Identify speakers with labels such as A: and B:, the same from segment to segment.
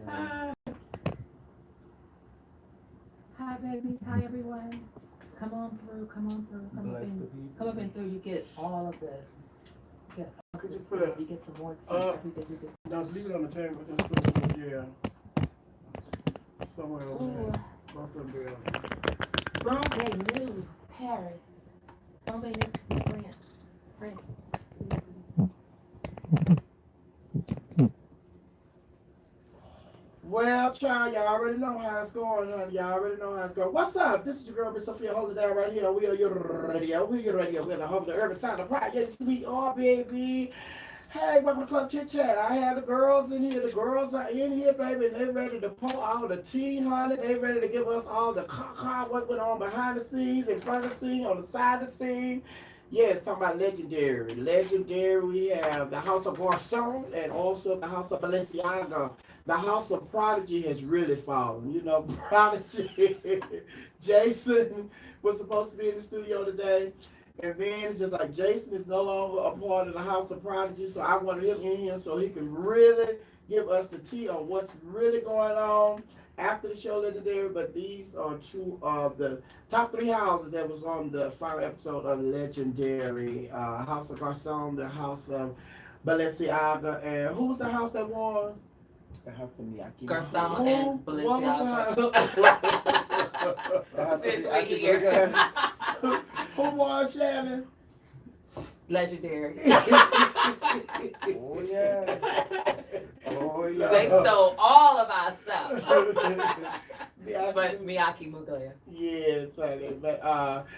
A: Hi, babies. Hi, everyone. Come on through. Come on through. Come up and through. You get all of this. You get all
B: Could you
A: this.
B: put it?
A: You get some more tea. Every day you get
B: No, leave it on the table. Just put it in, somewhere over there. Both of them.
A: Bombay, New, Paris. Bombay, New, France. France.
B: Well, child, y'all already know how it's going, honey. Y'all already know how it's going. What's up? This is your girl, Miss Sophia. Hold it down right here. We are your radio. We're your radio. We're the home of the urban sound of pride. Yes, we are, baby. Hey, welcome to Club Chit Chat. I have the girls in here. The girls are in here, baby, and they're ready to pour all the tea, honey. They're ready to give us all the what went on behind the scenes, in front of the scene, on the side of the scene. Yes, talking about legendary. Legendary, we have the House of Garcon and also the House of Balenciaga. The House of Prodigy has really fallen. You know, Prodigy. Jason was supposed to be in the studio today. And then it's just like Jason is no longer a part of the House of Prodigy. So I wanted him in here so he can really give us the tea on what's really going on after the show Legendary. But these are two of the top 3 houses that was on the final episode of Legendary. House of Garcon, the House of Balenciaga. And who was the house that won?
C: The House of Miyake.
A: Garcon and Balenciaga.
C: Since we're here.
B: Who won, Shannon?
A: Legendary.
C: Oh, yeah. Oh, yeah.
A: They stole all of our stuff. But Miyake Muglia.
B: Yes, honey. But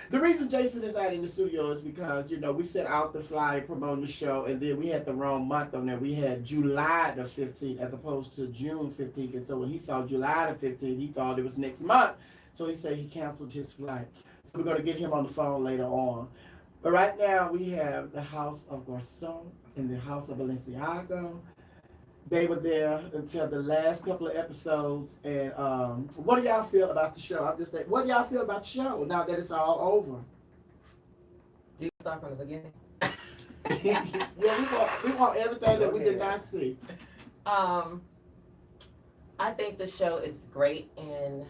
B: the reason Jason is not in the studio is because, you know, we sent out the flyer promoting the show, and then we had the wrong month on there. We had July the 15th as opposed to June 15th. And so when he saw July the 15th, he thought it was next month. So he said he canceled his flight. So we're going to get him on the phone later on. But right now we have the House of Garcon and the House of Balenciaga. They were there until the last couple of episodes. And what do y'all feel about the show? I'm just saying, what do y'all feel about the show now that it's all over?
A: Do you start from the beginning?
B: Yeah, we want everything that we did not see.
A: I think the show is great in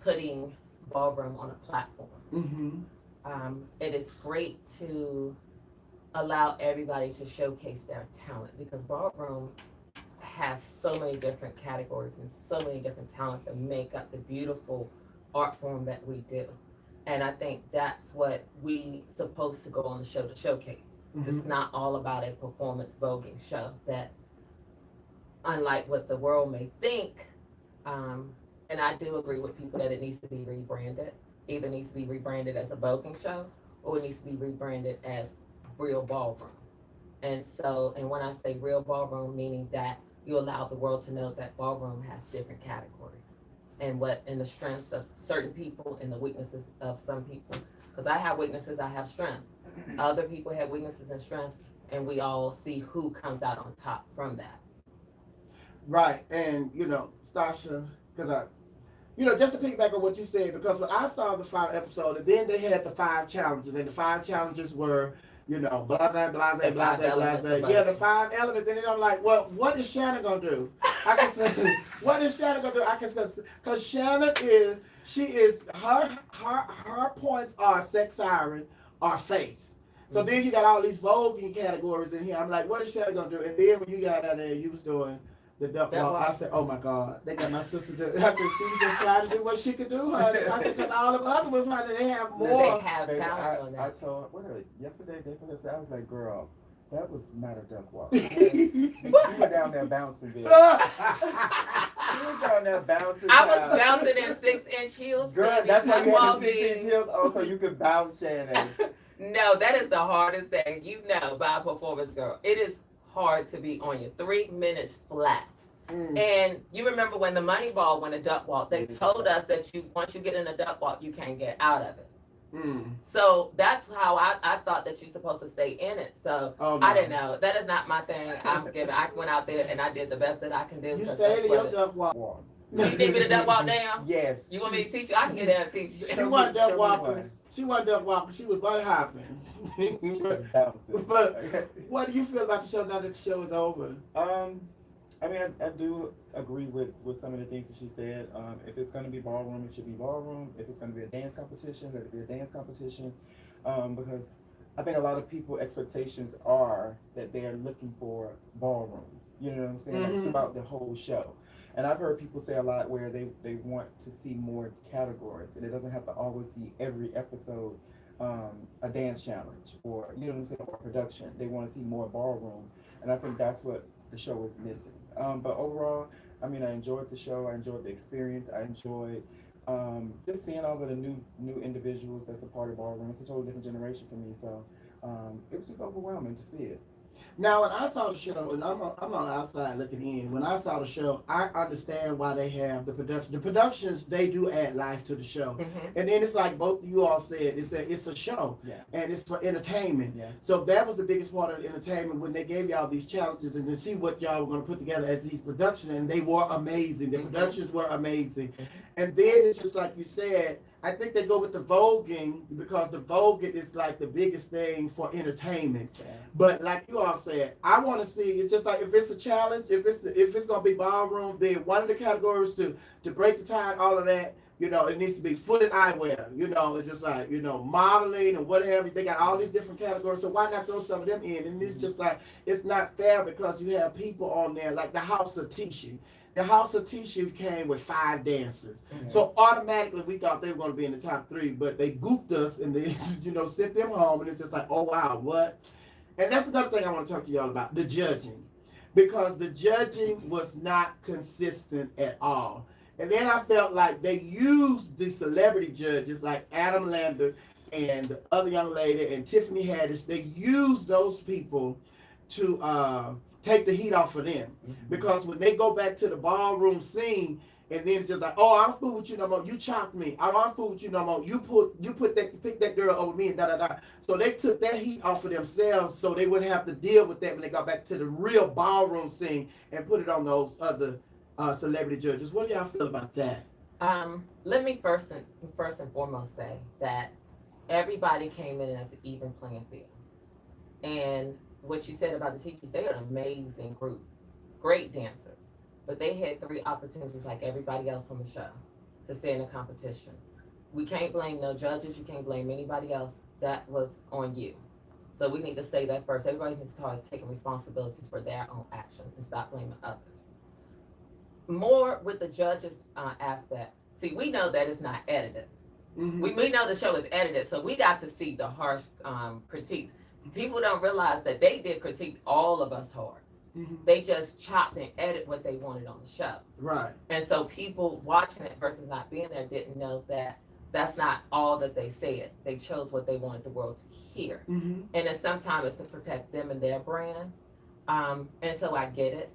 A: putting ballroom on a platform.
B: Mm-hmm.
A: It is great to allow everybody to showcase their talent because ballroom has so many different categories and so many different talents that make up the beautiful art form that we do. And I think that's what we supposed to go on the show to showcase.
B: Mm-hmm.
A: This is not all about a performance voguing show that, unlike what the world may think, and I do agree with people that it needs to be rebranded. Either needs to be rebranded as a voguing show or it needs to be rebranded as real ballroom. And so, and when I say real ballroom, meaning that you allow the world to know that ballroom has different categories and the strengths of certain people and the weaknesses of some people. Because I have weaknesses, I have strengths. Other people have weaknesses and strengths, and we all see who comes out on top from that.
B: Right, and you know, Stasha, because just to piggyback on what you said, because when I saw the final episode, and then they had the 5 challenges, and the 5 challenges were, you know, blase, blase, blase, blase. Yeah, the 5 elements, and then I'm like, well, what is Shannon gonna do? I can say, what is Shannon gonna do? I can say, because Shannon her points are sex siren or face. So then you got all these voguing categories in here. I'm like, what is Shannon gonna do? And then when you got out there, you was doing the duck walk. I said, oh my God, they got my sister to, after she was just trying to do what she could do, honey. I said, because all the other ones, honey, they have more.
A: They have talent on that.
C: I told, yesterday, I was like, girl, that was not a duck walk. You were down there bouncing, bitch. She was down there bouncing.
A: I was bouncing in 6-inch heels.
C: Girl,
A: baby.
C: that's why you had the 6-inch heels. Oh, so you could bounce, Shannon.
A: No, that is the hardest thing. You know, by a performance girl. It is hard to be on your 3 minutes flat. And you remember when the money ball went a duck walk, they told us that once you get in a duck walk, you can't get out of it. So that's how I thought that you're supposed to stay in it. So I didn't know. That is not my thing. I went out there and I did the best that I can do.
B: You stayed in your duck walk.
A: You need me to duck walk down?
C: Yes.
A: You want me to teach you? I can get down and teach you.
B: She wasn't duck walking. She wasn't duck walking. She was body hopping.
C: She was bouncing.
B: But what do you feel about the show now that the show is over?
C: I mean, I do agree with some of the things that she said. If it's going to be ballroom, it should be ballroom. If it's going to be a dance competition, let it be a dance competition. Because I think a lot of people expectations are that they are looking for ballroom. You know what I'm saying? Like throughout the whole show. And I've heard people say a lot where they want to see more categories, and it doesn't have to always be every episode a dance challenge or you know what I'm saying or production. They want to see more ballroom, and I think that's what the show is missing. But overall, I mean, I enjoyed the show. I enjoyed the experience. I enjoyed just seeing all of the new individuals that's a part of ballroom. It's a totally different generation for me, so it was just overwhelming to see it.
B: Now, when I saw the show, and I'm on the outside looking in, when I saw the show, I understand why they have the production. The productions, they do add life to the show. And then it's like both you all said, it's a show.
C: Yeah.
B: And it's for entertainment.
C: Yeah.
B: So that was the biggest part of the entertainment when they gave y'all these challenges and to see what y'all were going to put together as these productions. And they were amazing. The productions were amazing. And then it's just like you said, I think they go with the voguing because the voguing is like the biggest thing for entertainment.
C: Yeah.
B: But like you all said, I want to see. It's just like if it's a challenge, if it's gonna be ballroom, then one of the categories to break the tie, all of that. You know, it needs to be foot and eyewear. You know, it's just like modeling and whatever. They got all these different categories. So why not throw some of them in? And it's just like it's not fair because you have people on there like the House of Tisha. The House of Tisha came with 5 dancers. So automatically we thought they were going to be in the top 3, but they gooped us and they, sent them home. And it's just like, oh, wow, what? And that's another thing I want to talk to y'all about, the judging. Because the judging was not consistent at all. And then I felt like they used the celebrity judges like Adam Lambert and the other young lady and Tiffany Haddish. They used those people to take the heat off of them. Because when they go back to the ballroom scene, and then it's just like, oh, I don't fool with you no more. You chopped me. I don't fool with you no more. You picked that girl over me and da da da. So they took that heat off of themselves, so they wouldn't have to deal with that when they got back to the real ballroom scene and put it on those other celebrity judges. What do y'all feel about that?
A: Let me first and foremost say that everybody came in as an even playing field, and what you said about the teachers, they're an amazing group, great dancers, but they had 3 opportunities like everybody else on the show to stay in the competition. We can't blame no judges, you can't blame anybody else. That was on you. So we need to say that first. Everybody needs to start taking responsibilities for their own action and stop blaming others. More with the judges aspect, see, we know that it's not edited. We know the show is edited, so we got to see the harsh critiques. People don't realize that they did critique all of us hard. They just chopped and edited what they wanted on the show.
B: Right.
A: And so people watching it versus not being there didn't know that that's not all that they said. They chose what they wanted the world to hear. And then sometimes it's to protect them and their brand. And so I get it.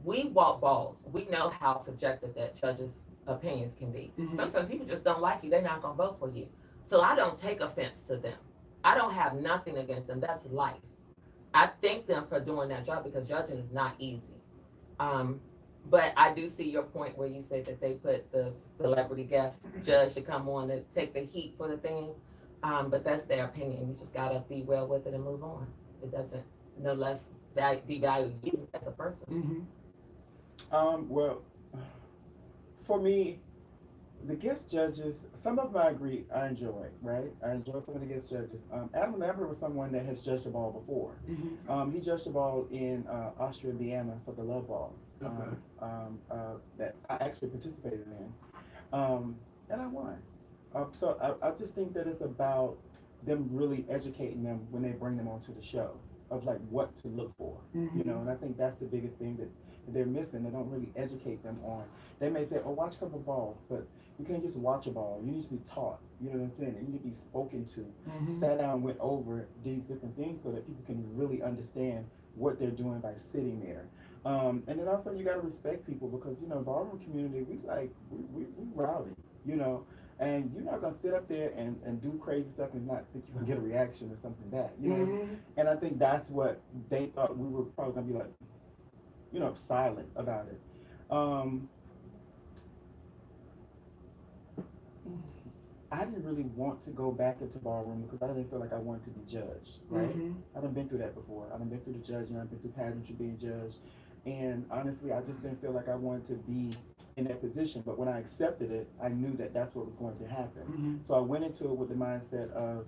A: We walk balls. We know how subjective that judges' opinions can be. Sometimes people just don't like you. They're not going to vote for you. So I don't take offense to them. I don't have nothing against them. That's life. I thank them for doing that job because judging is not easy. But I do see your point where you say that they put the celebrity guest judge to come on to take the heat for the things. But that's their opinion. You just got to be well with it and move on. It doesn't no less devalue you as a person.
C: Well, for me, the guest judges, some of them I enjoy, right? I enjoy some of the guest judges. Adam Lambert was someone that has judged a ball before. He judged a ball in Austria, Vienna for the Love Ball that I actually participated in. And I won. So I just think that it's about them really educating them when they bring them onto the show of like what to look for, and I think that's the biggest thing that they're missing. They don't really educate them on. They may say, oh, watch a couple balls, but you can't just watch a ball. You need to be taught, you know what I'm saying? You need to be spoken to, sat down, went over these different things so that people can really understand what they're doing by sitting there. And then also you gotta respect people because, ballroom community, we rowdy, and you're not gonna sit up there and do crazy stuff and not think you're gonna get a reaction or something back, And I think that's what they thought we were probably gonna be like, silent about it. I didn't really want to go back into ballroom because I didn't feel like I wanted to be judged, right? I done been through that before. I done been through the judging, I've been through pageantry being judged. And honestly, I just didn't feel like I wanted to be in that position. But when I accepted it, I knew that that's what was going to happen.
B: Mm-hmm.
C: So I went into it with the mindset of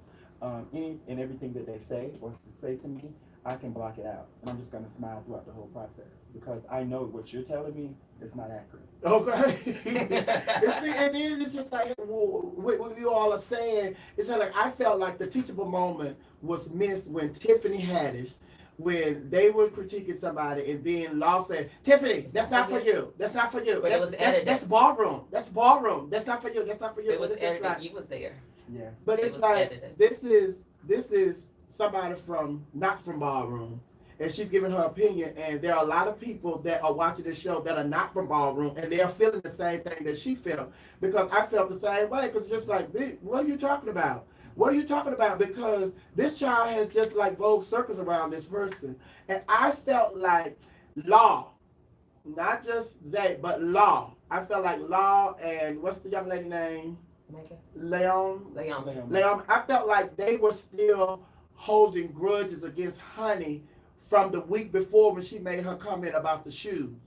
C: any and everything that they say or say to me, I can block it out. And I'm just going to smile throughout the whole process because I know what you're telling me is not accurate.
B: Okay. And then it's just like what you all are saying. It's like I felt like the teachable moment was missed when Tiffany Haddish, when they were critiquing somebody, and then Law said, "Tiffany, that's not for you. That's not for you.
A: But it was edited.
B: That's ballroom. That's ballroom. That's not for you. That's not for you."
A: It was edited.
B: Like,
A: You was there.
C: Yeah.
B: but it's like
A: edited.
B: this is somebody from not from ballroom, and she's giving her opinion. And there are a lot of people that are watching this show that are not from ballroom, and they are feeling the same thing that she felt, because I felt the same way. Because just like, what are you talking about? What are you talking about? Because this child has just like Vogue circles around this person, and I felt like Law, not just they, but Law. I felt like Law and what's the young lady name? Leon. I felt like they were still holding grudges against Honey from the week before when she made her comment about the shoes.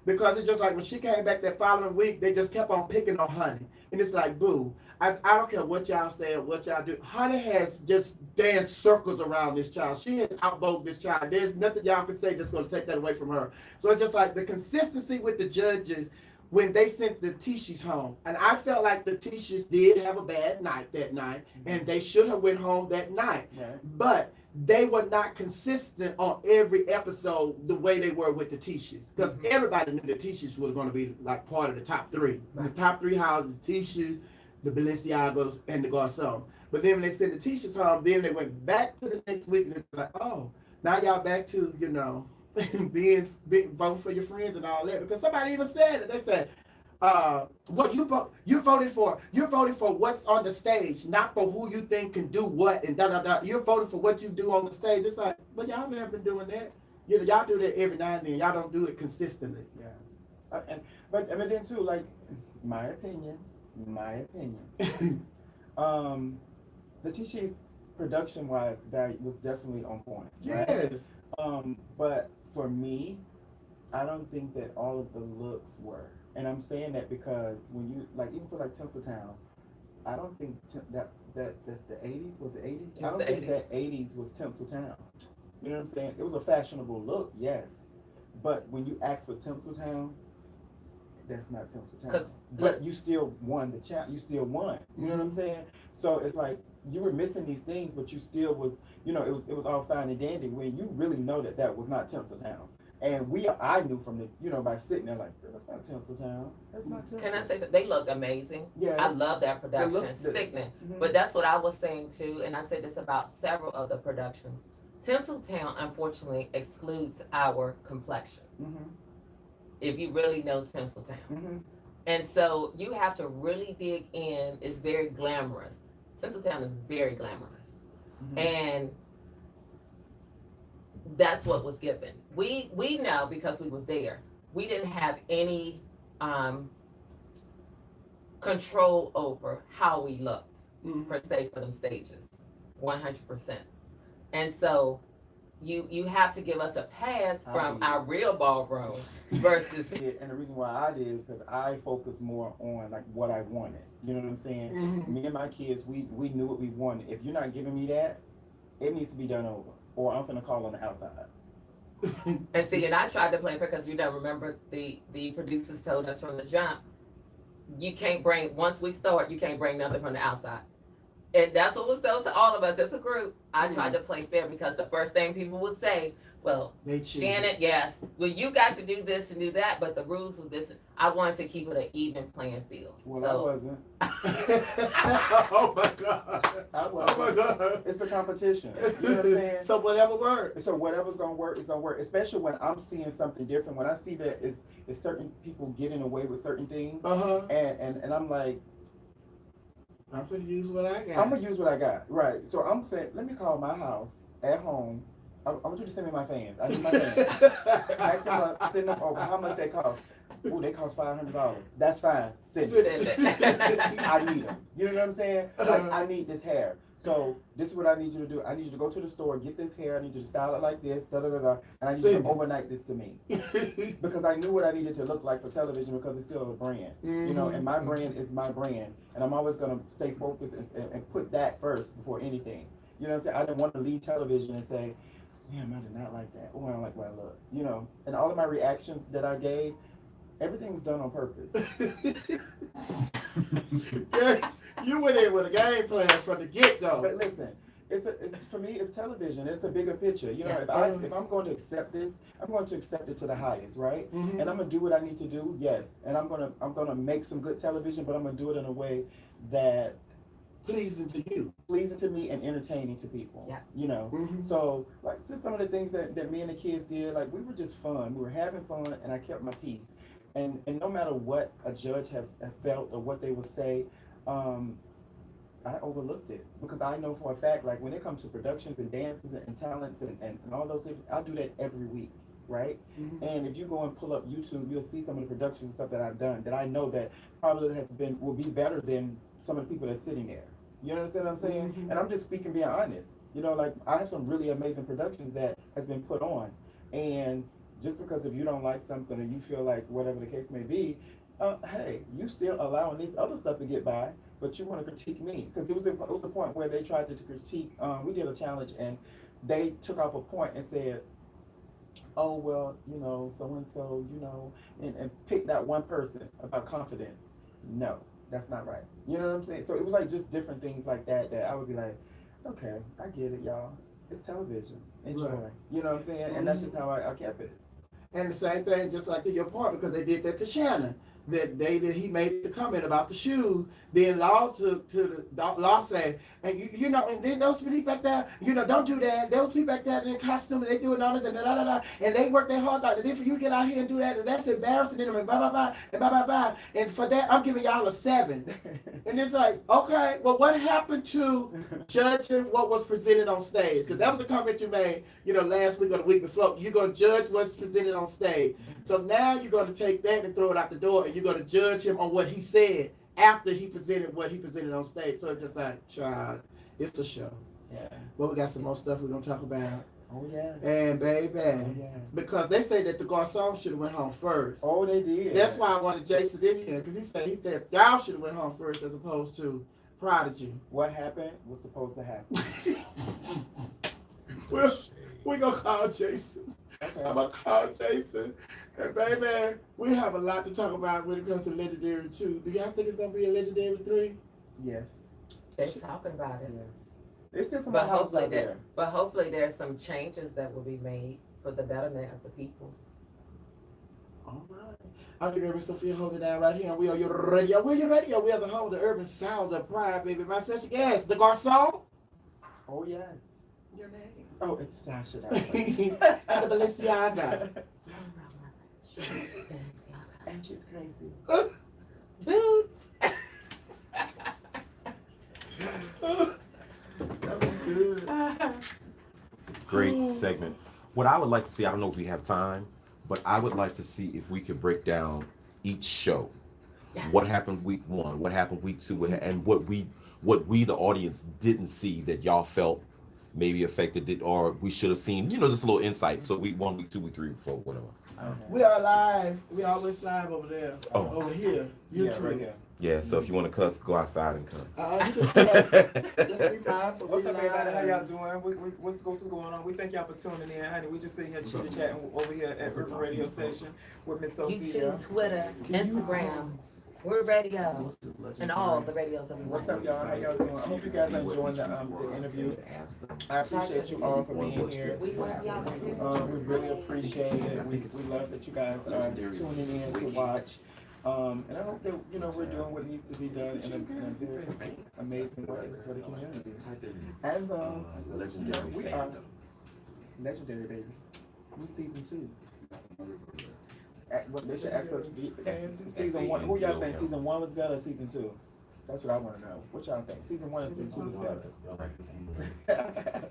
B: Because it's just like when she came back that following week, they just kept on picking on Honey. And it's like, boo, I don't care what y'all say or what y'all do. Honey has just danced circles around this child. She has outvoted this child. There's nothing y'all can say that's going to take that away from her. So it's just like the consistency with the judges when they sent the Tishis home. And I felt like the Tishis did have a bad night that night, and they should have went home that night.
C: Right. But
B: they were not consistent on every episode the way they were with the Tishis. Because everybody knew the Tishis was going to be like part of the top three. Right. The top three houses, Tishis, the Balenciagos, and the Garcon. But then when they sent the Tishis home, then they went back to the next week, and it's like, oh, now y'all back to, you know, being vote for your friends and all that, because somebody even said it. They said, "What you voted for? You're voting for what's on the stage, not for who you think can do what and da da da. You're voting for what you do on the stage." It's like, but y'all haven't been doing that. You know, y'all do that every now and then. Y'all don't do it consistently.
C: Yeah, but then too, like my opinion, the Tishi's production wise value was definitely on point. Right?
B: Yes.
C: But for me, I don't think that all of the looks were. And I'm saying that because when you, like, even for like Tinseltown, I don't think that the 80s was the 80s. I don't think that 80s was Tinseltown. You know what I'm saying? It was a fashionable look, yes. But when you ask for Tinseltown, that's not Tinseltown. But you still won the you still won. You know what I'm saying? So it's like you were missing these things, but you still was, you know, it was all fine and dandy when you really know that was not Tinseltown. And I knew from the, you know, by sitting there like, that's not Tinseltown. That's not Tinseltown.
A: Can I say that they looked amazing?
C: Yeah.
A: I love that production. Sickening. But that's what I was saying too, and I said this about several other productions. Tinseltown, unfortunately, excludes our complexion. If you really know Tinseltown. And so you have to really dig in. It's very glamorous. Tinseltown is very glamorous. And that's what was given. We know because we was there. We didn't have any control over how we looked, per se, for them stages, 100%. And so you have to give us a pass from our real ballroom versus.
C: And the reason why I did is because I focused more on like what I wanted. You know what I'm saying? Me and my kids, we knew what we wanted. If you're not giving me that, it needs to be done over, or I'm finna call on the outside.
A: And see, and I tried to play because you don't remember the producers told us from the jump, you can't bring, once we start, you can't bring nothing from the outside. And that's what was told to all of us as a group. I tried to play fair because the first thing people would say, well, Shannon, yes, well, you got to do this and do that, but the rules was this. I wanted to keep it an even playing field.
C: Well,
A: so,
C: I wasn't.
B: Oh my God.
C: I wasn't.
B: Oh my God.
C: It's a competition. You know what I'm saying?
B: So whatever works.
C: So whatever's gonna work is gonna work. Especially when I'm seeing something different. When I see that it's certain people getting away with certain things. And I'm like,
B: I'm gonna use what I got.
C: I'm gonna use what I got. Right. So I'm saying, let me call my house at home. I want you to send me my fans. I need my fans. Pack them up, send them over. How much they cost? Ooh, they cost $500. That's fine. Send it.
A: Send it.
C: I need them. You know what I'm saying? Like, I need this hair. So this is what I need you to do. I need you to go to the store, get this hair. I need you to style it like this, da da da da. And I need you to overnight this to me because I knew what I needed to look like for television because it's still a brand, you know. And my brand is my brand, and I'm always gonna stay focused and put that first before anything. You know what I'm saying? I didn't want to leave television and say, damn, I did not like that. Oh, I don't like what I look. You know, and all of my reactions that I gave, everything was done on purpose.
B: Yeah, you went in with a game plan from the get-go.
C: But listen, it's for me, it's television. It's a bigger picture. You know,
A: Yeah.
C: if I'm going to accept this, I'm going to accept it to the highest, right?
B: Mhm.
C: And I'm gonna do what I need to do, yes. And I'm gonna make some good television, but I'm gonna do it in a way that
B: Pleasing to you.
C: pleasing to me and entertaining to people.
A: Yeah.
C: You know.
B: Mhm.
C: So like just some of the things that me and the kids did, like we were just fun. We were having fun, and I kept my peace. And no matter what a judge has felt or what they would say, I overlooked it because I know for a fact, like when it comes to productions and dances and talents and all those things, I do that every week, right?
B: Mhm.
C: And if you go and pull up YouTube, you'll see some of the productions and stuff that I've done that I know that probably will be better than some of the people that's sitting there. You understand what I'm saying?
B: Mhm.
C: And I'm just speaking being honest. You know, like I have some really amazing productions that has been put on, and just because if you don't like something or you feel like whatever the case may be, hey, you still allowing this other stuff to get by, but you want to critique me because it was a point where they tried to critique. We did a challenge and they took off a point and said, oh well, you know, so and so, you know, and pick that one person about confidence. No, that's not right. You know what I'm saying? So it was like just different things like that I would be like, okay, I get it, y'all. It's television. Enjoy.
B: Right.
C: You know what I'm saying? And that's just how I kept it.
B: And the same thing, just like to your point, because they did that to Shannon. That he made the comment about the shoes. Then law to the law said, and you know, and then those people back there, you know, don't do that. Those people back there in costume, and they doing all this and da da da, and they work their heart out. And then for you to get out here and do that, and that's embarrassing them, and blah blah blah, and blah blah blah. And for that, I'm giving y'all a 7. And it's like, okay, well, what happened to judging what was presented on stage? Because that was the comment you made, you know, last week or the week before. You're gonna judge what's presented on stage. So now you're gonna take that and throw it out the door, and you're gonna judge him on what he said after he presented what he presented on stage. So it's just like, child, it's a show.
C: Yeah.
B: Well, we got some more stuff we're gonna talk about.
C: Oh yeah.
B: And baby,
C: yeah.
B: because they say that the garçon should have went home first.
C: Oh, they did.
B: That's why I wanted Jason in here, because he said y'all should have went home first as opposed to Prodigy.
C: What happened was supposed to happen.
B: Well, we're gonna call Jason.
C: Okay.
B: I'm gonna call Jason. And baby, we have a lot to talk about when it comes to Legendary 2. Do y'all think it's gonna be a Legendary 3?
C: Yes.
A: They're talking about it.
C: Yes. It's still some
A: But
C: house
A: hopefully
C: out there.
A: there's some changes that will be made for the betterment of the people.
B: All right. I'm your Miss Sophia holding down right here. We are your radio. We're your radio. We are the home of the urban sound of pride, baby. My special guest, the garçon.
C: Oh yes.
B: Your name.
C: Oh, it's Stasha.
B: And the Balenciaga.
C: And she's crazy.
A: Boots.
B: That was good.
D: Great segment. What I would like to see, I don't know if we have time, but I would like to see if we could break down each show. What happened week 1, what happened week 2, and what we the audience didn't see that y'all felt maybe affected it, or we should have seen, you know, just a little insight. So week 1, week 2, week 3, week 4, whatever.
C: Okay.
B: We are live. We always live over there.
D: Oh.
B: Over here.
C: Yeah,
B: YouTube.
C: right here.
D: Yeah, so if you want to cuss, go outside and cuss.
B: You can just be mindful.
C: What's
B: We
C: up, everybody? How y'all
B: live.
C: doing? What's going on? We thank y'all for tuning in, honey. We just sitting here chit chatting over here at Urban Radio Station with Miss Sophia.
A: YouTube, Twitter, Instagram. We're radio. And all the radios of the
C: What's up, y'all? How y'all doing? I hope you guys are enjoying the interview. I appreciate you all for being here.
A: We love y'all.
C: We really appreciate it. We love that you guys are tuning in to watch. And I hope that, you know, we're doing what needs to be done in a very amazing way for the community. And we are legendary, baby. We season 2. What they should ask us season 1. Who y'all think season 1 was better or season 2? That's what I want to know. What y'all think? Season 1 or season 2 was better?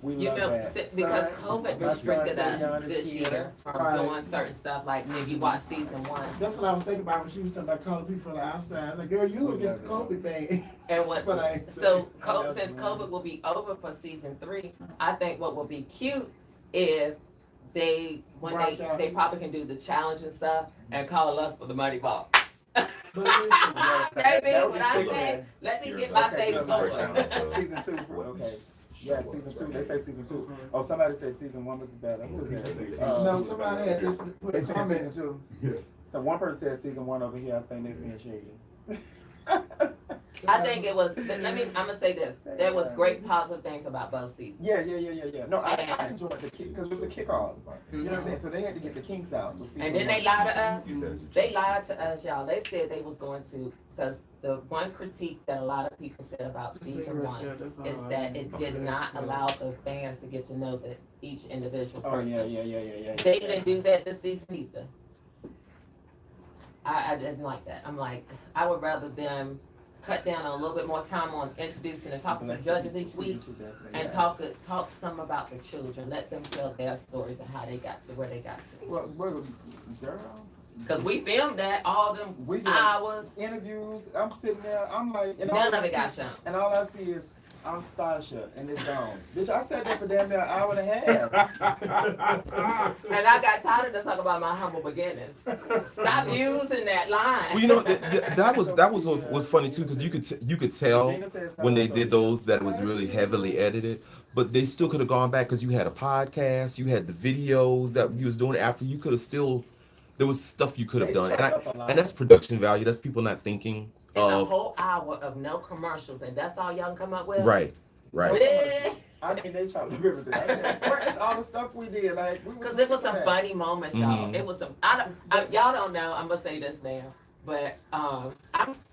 C: We
A: You
C: love
A: know,
C: that.
A: because
C: Son,
A: COVID
C: my son
A: restricted
C: said
A: us
C: Yon is
A: this
C: here.
A: year from
B: Right.
A: doing certain stuff, like if you watch season 1.
B: That's what I was thinking about when she was talking about calling people from the outside. Like, girl, you against the COVID thing.
A: And what,
B: But I ain't
A: so
B: saying-
A: since COVID will be over for season 3, I think what will be cute if when
B: Branch out.
A: they probably can do the challenge and stuff and call us for the money ball.
B: But listen,
A: Baby,
C: that would
A: when
C: be
A: I
C: sick,
A: say,
C: man.
A: let me
D: Here,
A: get
D: but-
A: my
C: Okay,
A: face
C: good.
A: forward.
C: Season 2, okay. Yeah, season 2. They say season 2. Oh, somebody said season 1 was better. Who was that?
B: no, somebody had just put
C: They
B: a
C: said
B: comment.
C: season 2. So one person said season 1 over here. I think they're being shady.
A: I think it was, I'm gonna say this, there was great positive things about both seasons.
C: Yeah. No, I enjoyed the kick because it was the kickoff. You know what I'm saying? So they had to get the kinks out.
A: And then they lied to us. They lied to us, y'all. They said they was going to, because the one critique that a lot of people said about season 1 is that it did not allow the fans to get to know each individual
C: Oh
A: person.
C: yeah.
A: They didn't do that this season either. I didn't like that. I'm like, I would rather them cut down a little bit more time on introducing and talking to the judges each week and talk some about the children. Let them tell their stories and how they got to where they got to.
C: Well, girl.
A: Because we filmed that all them
C: We did
A: hours.
C: interviews. I'm sitting there. I'm like, and
A: None
C: all
A: of
C: I
A: it got
C: see-
A: shown.
C: And all I see is I'm Stasha and it's gone. Bitch, I sat there for damn near an hour and a half.
A: And I got tired of talking about my humble beginnings. Stop using that line.
D: Well, you know that was what's funny too, because you could tell
C: Gina says
D: when they
C: so.
D: did those that it was really heavily edited, but they still could have gone back because you had a podcast, you had the videos that you was doing after. You could have still, there was stuff you could have
C: They
D: done,
C: chopped up a lot.
D: and that's production value. That's people not thinking
A: It's a
D: of
A: whole hour of no commercials, and that's all y'all can come up with?
D: right.
A: Yeah.
C: I mean, they chopped up everything. I said, where is all the stuff we did? Like, we
A: Because it was some funny moments, y'all.
D: Mhm.
A: It was some. Y'all don't know. I'm gonna say this now, but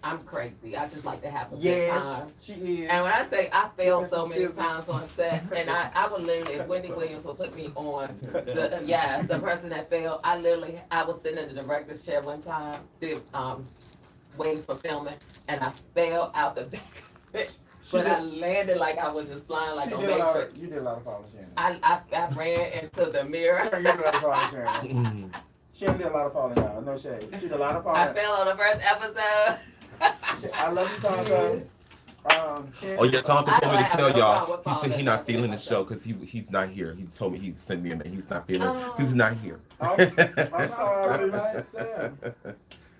A: I'm crazy. I just like to have a good
C: Yes,
A: time.
C: she is.
A: And when I say I failed so many
C: Scissors.
A: times on set, and I would literally, if Wendy Williams will put me on, the person that failed, I was sitting in the director's chair one time, waiting for filming, and I fell out the back of it. But I landed like I was just flying like
C: She
A: on
C: did a lot
A: Matrix.
C: of, you did a lot of falling, Shannon.
A: I ran into the mirror.
C: You did a lot of falling, Shannon. Shannon did a lot of falling down. No shade. She did a lot of falling.
A: I fell on the first episode.
C: I love you, Tonka.
D: Oh yeah, Tonka
A: I
D: told me
A: don't
D: to
A: have
D: tell
A: no
D: y'all.
A: problem with
D: He said
A: all
D: he
A: that.
D: not feeling the show because he's not here. He told me he sent me he's not feeling
A: Oh.
D: because he's not here.
C: I'm sorry.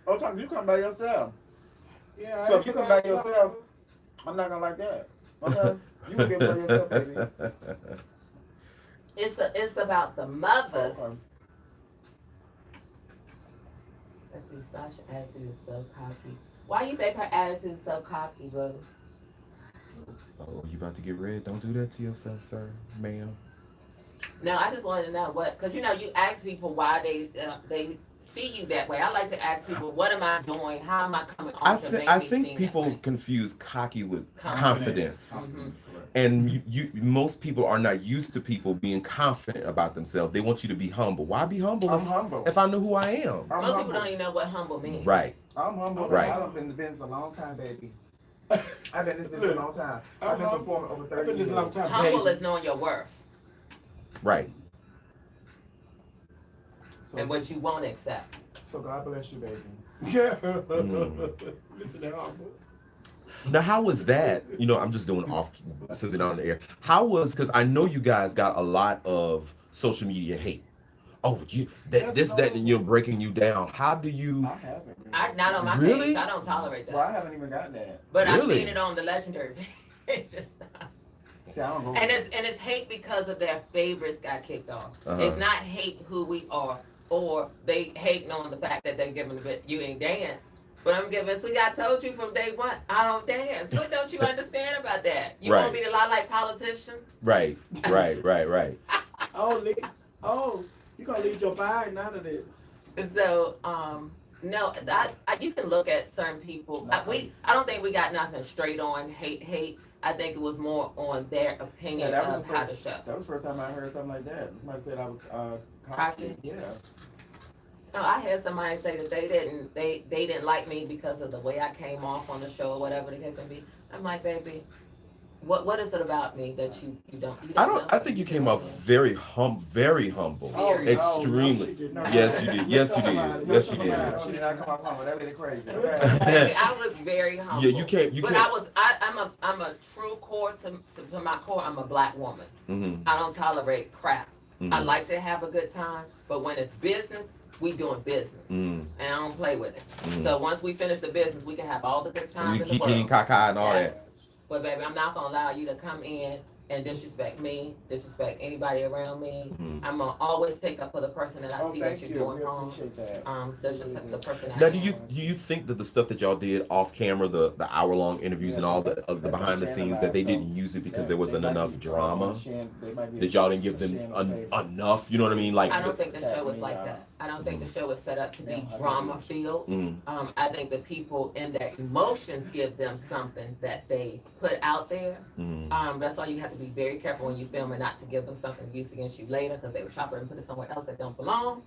C: Oh, Tonka, you come by yourself.
B: Yeah,
C: So if you come by yourself, I'm not gonna like that. Okay? You can get by yourself, baby.
A: It's about the mothers.
C: Okay.
A: Let's see, Stasha's attitude is so cocky. Why you think her attitude is so cocky, bro?
D: Oh, you about to get red? Don't do that to yourself, sir, ma'am.
A: No, I just wanted to know because you ask people why they see you that way. I like to ask people, what am I doing? How am I coming on to make
D: I
A: me
D: think
A: seem
D: people
A: that way?
D: confuse cocky with
A: Confidence.
D: confidence.
A: Mhm.
D: And most people are not used to people being confident about themselves. They want you to be humble. Why be humble
C: I'm humble.
D: if I know who I am?
C: I'm
A: Most people
C: humble.
A: don't even know what humble means.
D: Right.
C: I'm humble.
D: Right.
C: I've been in the business a long time, baby. I've been in this business a long time. I've been performing over 30
B: I've been
C: years.
B: this long time.
A: Humble
B: baby.
A: is knowing your worth
D: Right.
C: So,
A: and what you won't accept.
C: so God bless you, baby.
B: Yeah.
D: Mm.
B: Listen to humble.
D: Now, how was that? I'm just doing off since we're on the air. How was, because I know you guys got a lot of social media hate. Oh, that, and you're breaking you down. How do you?
C: I haven't.
A: I not on my
D: Really?
A: page. I don't tolerate that.
C: Well, I haven't even gotten that.
A: But I've
D: Really?
A: seen it on the legendary page.
C: See, I don't go.
A: And it's hate because of their favorites got kicked off.
D: Uh-huh.
A: It's not hate who we are, or they hating on the fact that they're giving a bit you ain't dance. But I'm giving. See, I told you from day one, I don't dance. What don't you understand about that? You
D: Right.
A: want me to lie like politicians?
D: Right.
B: Oh, you gonna leave your bag none of this.
A: So, no, you can look at certain people. I don't think we got nothing straight on hate. I think it was more on their opinion
C: Yeah, that was
A: of
C: the
A: how
C: first-
A: the show.
C: That was the first time I heard something like that. Somebody said I was
A: Cocky?
C: Yeah.
A: No, I had somebody say that they didn't like me because of the way I came off on the show or whatever the case may be. I'm like, baby, What is it about me that you don't? You
D: I
A: don't
D: don't.
A: know?
D: I think you came off very humble,
A: Oh, no,
D: extremely.
B: No,
D: Yes, you did. Yes, you did. Yes, you
C: She
D: did.
C: did not come off humble. That lady crazy.
A: Baby, I was very humble.
D: Yeah, you can't. You
A: But
D: can't.
A: I'm a true core to my core. I'm a black woman.
D: Mm-hmm.
A: I don't tolerate crap.
D: Mm-hmm.
A: I like to have a good time, but when it's business, we doing business,
D: Mm-hmm.
A: and I don't play with it.
D: Mm-hmm.
A: So once we finish the business, we can have all the good time
D: You
A: in the
D: kiki and
A: world.
D: kaka and all
A: Yes.
D: that.
A: But baby, I'm not gonna allow you to come in and disrespect me, disrespect anybody around me.
D: Mhm.
A: I'm gonna always take up for the person that I see that
C: thank
A: you're
C: you.
A: doing
C: We
A: wrong.
C: appreciate that.
A: That's just the person I
D: Now,
A: am.
D: do you think that the stuff that y'all did off camera, the hour-long interviews and all the behind the scenes, that they didn't use it because there wasn't enough drama? That y'all didn't give them enough? You know what I mean? Like,
A: I don't think the show was like that. I don't think the show was set up to be drama filled.
D: Mm-hmm.
A: I think the people in their emotions give them something that they put out there.
D: Mm-hmm.
A: That's why you have to be very careful when you film and not to give them something to use against you later because they would chop it and put it somewhere else that don't belong.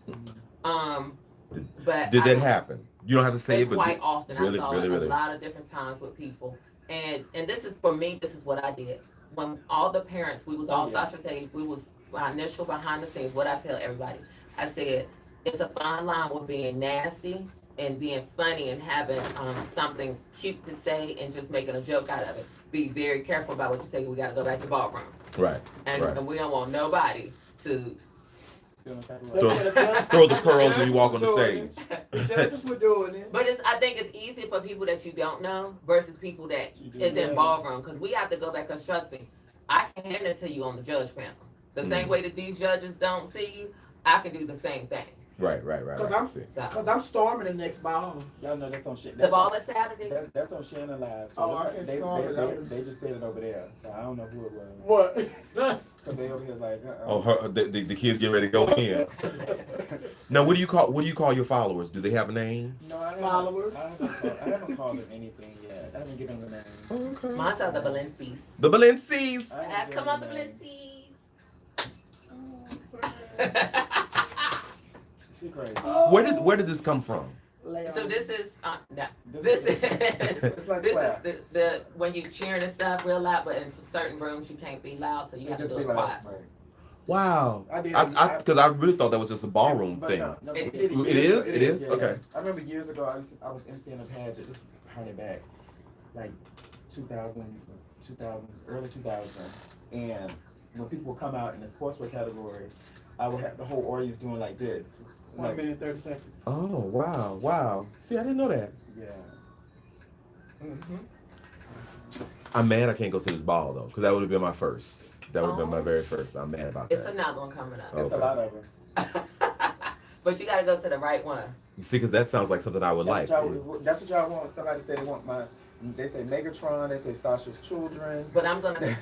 A: But
D: Did that happen? You don't have to say it, but
A: quite often
D: really,
A: I saw
D: really,
A: it
D: really.
A: a lot of different times with people, and this is for me. This is what I did when all the parents we was all Sasha say we was my initial behind the scenes. What I tell everybody, I said it's a fine line with being nasty and being funny and having something cute to say and just making a joke out of it. Be very careful about what you say. We got to go back to ballroom.
D: Right.
A: And we don't want nobody to
D: Throw the pearls when you walk on the stage.
B: The judges were doing it.
A: But I think it's easy for people that you don't know versus people that is in ballroom because we have to go back. Because trust me, I can hand it to you on the judge panel. The same way that these judges don't see you, I can do the same thing.
D: Right.
B: Cause I'm storming the next ball.
C: Y'all know that's on shit.
A: The ball is Saturday.
C: That's on Shannon Live. So
B: Oh, I can storm it.
C: they just said it over there. So I don't know who it was.
B: What?
C: Cause they over here like.
D: The kids getting ready to go in. Now, what do you call your followers? Do they have a name?
C: No, I
B: Followers.
C: I haven't called them anything yet. I haven't given them a name.
D: Okay.
A: Mine's are the Balencies.
D: The Balencies.
A: Come on, the Balencies.
C: She crazy.
D: Where did this come from?
A: So this is no.
C: This
A: This
C: It's like
A: this
C: clap.
A: is the when you cheering and stuff real loud, but in certain rooms you can't be loud, so you have to do it quiet.
D: Wow.
C: I did.
D: Because I really thought that was just a ballroom
C: But
D: thing.
C: no,
A: It
D: is?
C: yeah,
D: Okay.
C: I remember years ago I was emceeing a pageant. This is probably back like 2000, early 2000, and when people would come out in the sportswear category, I would have the whole audience doing like this.
B: 1 minute 30 seconds.
D: Oh wow. See, I didn't know that.
C: Yeah.
D: I'm mad I can't go to this ball though, because that would have been my first. That would have been my very first. I'm mad about
A: It's
D: that.
A: another one coming up.
C: It's a lot of them.
A: But you gotta go to the right one.
D: You see, because that sounds like something I would like.
C: That's what y'all want. Somebody said they want they say Megatron, they say Stasha's children.
A: But I'm gonna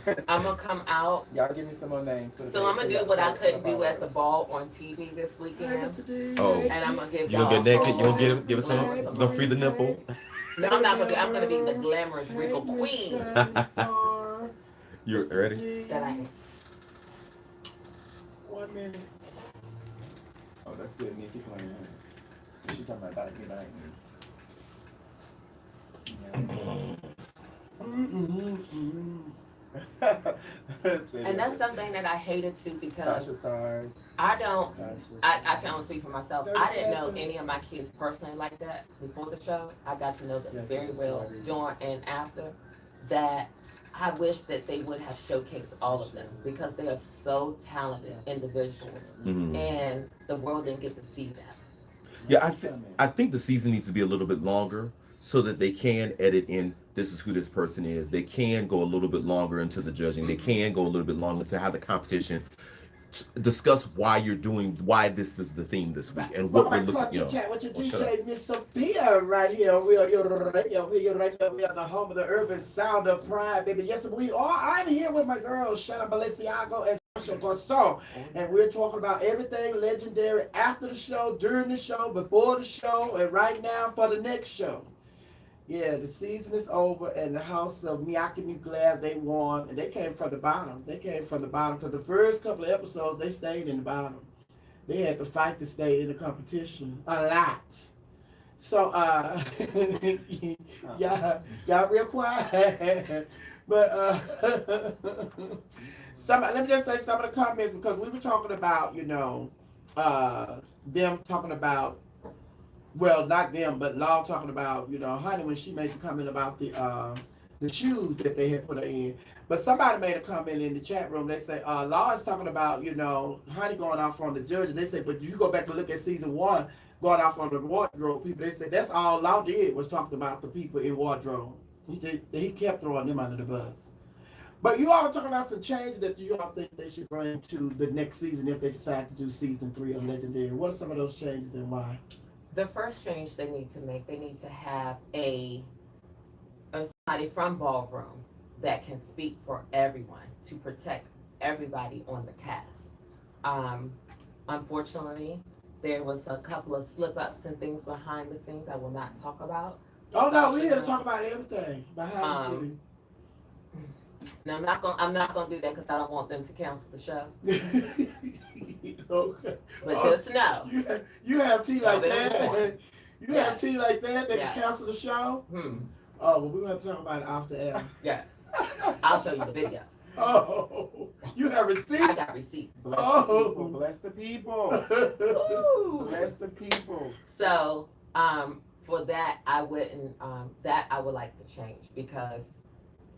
A: come out.
C: Y'all give me some more names.
A: So I'm gonna do what I couldn't do at the ball on TV this
B: Hey,
A: weekend.
B: Mr. D.
D: Oh.
A: And I'm gonna give
D: You gonna
A: y'all
D: get naked? You
A: some-
D: gonna give it some? You gonna free the nipple?
A: No, I'm not gonna do. I'm gonna be the glamorous
B: Hey,
A: wrinkle
B: Miss
A: queen
B: Star.
D: You
B: Mr.
D: ready?
B: D.
A: that I am.
B: 1 minute.
C: Oh, that's good. Nikki playing. She talking about that.
A: And that's something that I hated too because
C: Stasha Stars.
A: I don't.
C: Stasha.
A: I can only speak for myself. I didn't know any of my kids personally like that before the show. I got to know them very well during and after. That I wish that they would have showcased all of them because they are so talented individuals,
D: Mhm.
A: and the world didn't get to see that.
D: Yeah, I think the season needs to be a little bit longer so that they can edit in. This is who this person is. They can go a little bit longer into the judging. They can go a little bit longer to have the competition discuss why this is the theme this week and what
B: Welcome
D: we're
B: back to
D: looking.
B: Club Chit Chat with your
D: shut
B: DJ, Miss Sophia, right here. We are your radio. We are the home of the urban sound of pride, baby. Yes, we are. I'm here with my girls, Shannonp and Stasha, and we're talking about everything legendary after the show, during the show, before the show, and right now for the next show. Yeah, the season is over, and the house of Miyake glad they won. And they came from the bottom. Because the first couple of episodes, they stayed in the bottom. They had to fight to stay in the competition a lot. So, y'all real quiet. But let me just say some of the comments because we were talking about, them talking about, well, not them, but Law talking about, Honey when she made the comment about the shoes that they had put her in. But somebody made a comment in the chat room. They say Law is talking about, Honey going off on the judge. They say, but you go back and look at season 1, going off on the wardrobe people. They said that's all Law did was talking about the people in wardrobe. He said he kept throwing them under the bus. But you all are talking about some changes that you all think they should bring to the next season if they decide to do season 3 of Legendary. What are some of those changes and why?
A: The first change they need to make, they need to have a somebody from Ballroom that can speak for everyone to protect everybody on the cast. Unfortunately, there was a couple of slip-ups and things behind the scenes I will not talk about.
B: Oh no, we're here to talk about everything behind the scenes.
A: No, I'm not gonna do that because I don't want them to cancel the show.
B: Okay.
A: But just know,
B: you have tea like that. You
A: Yes.
B: have tea like that
A: Yes.
B: can cancel the show. Oh, well, we're gonna talk about it after air.
A: Yes, I'll show you the video.
B: Oh, you have
A: I
B: receipts.
A: got receipts.
C: Bless the people. Bless the people.
A: So, for that, I wouldn't. That I would like to change because,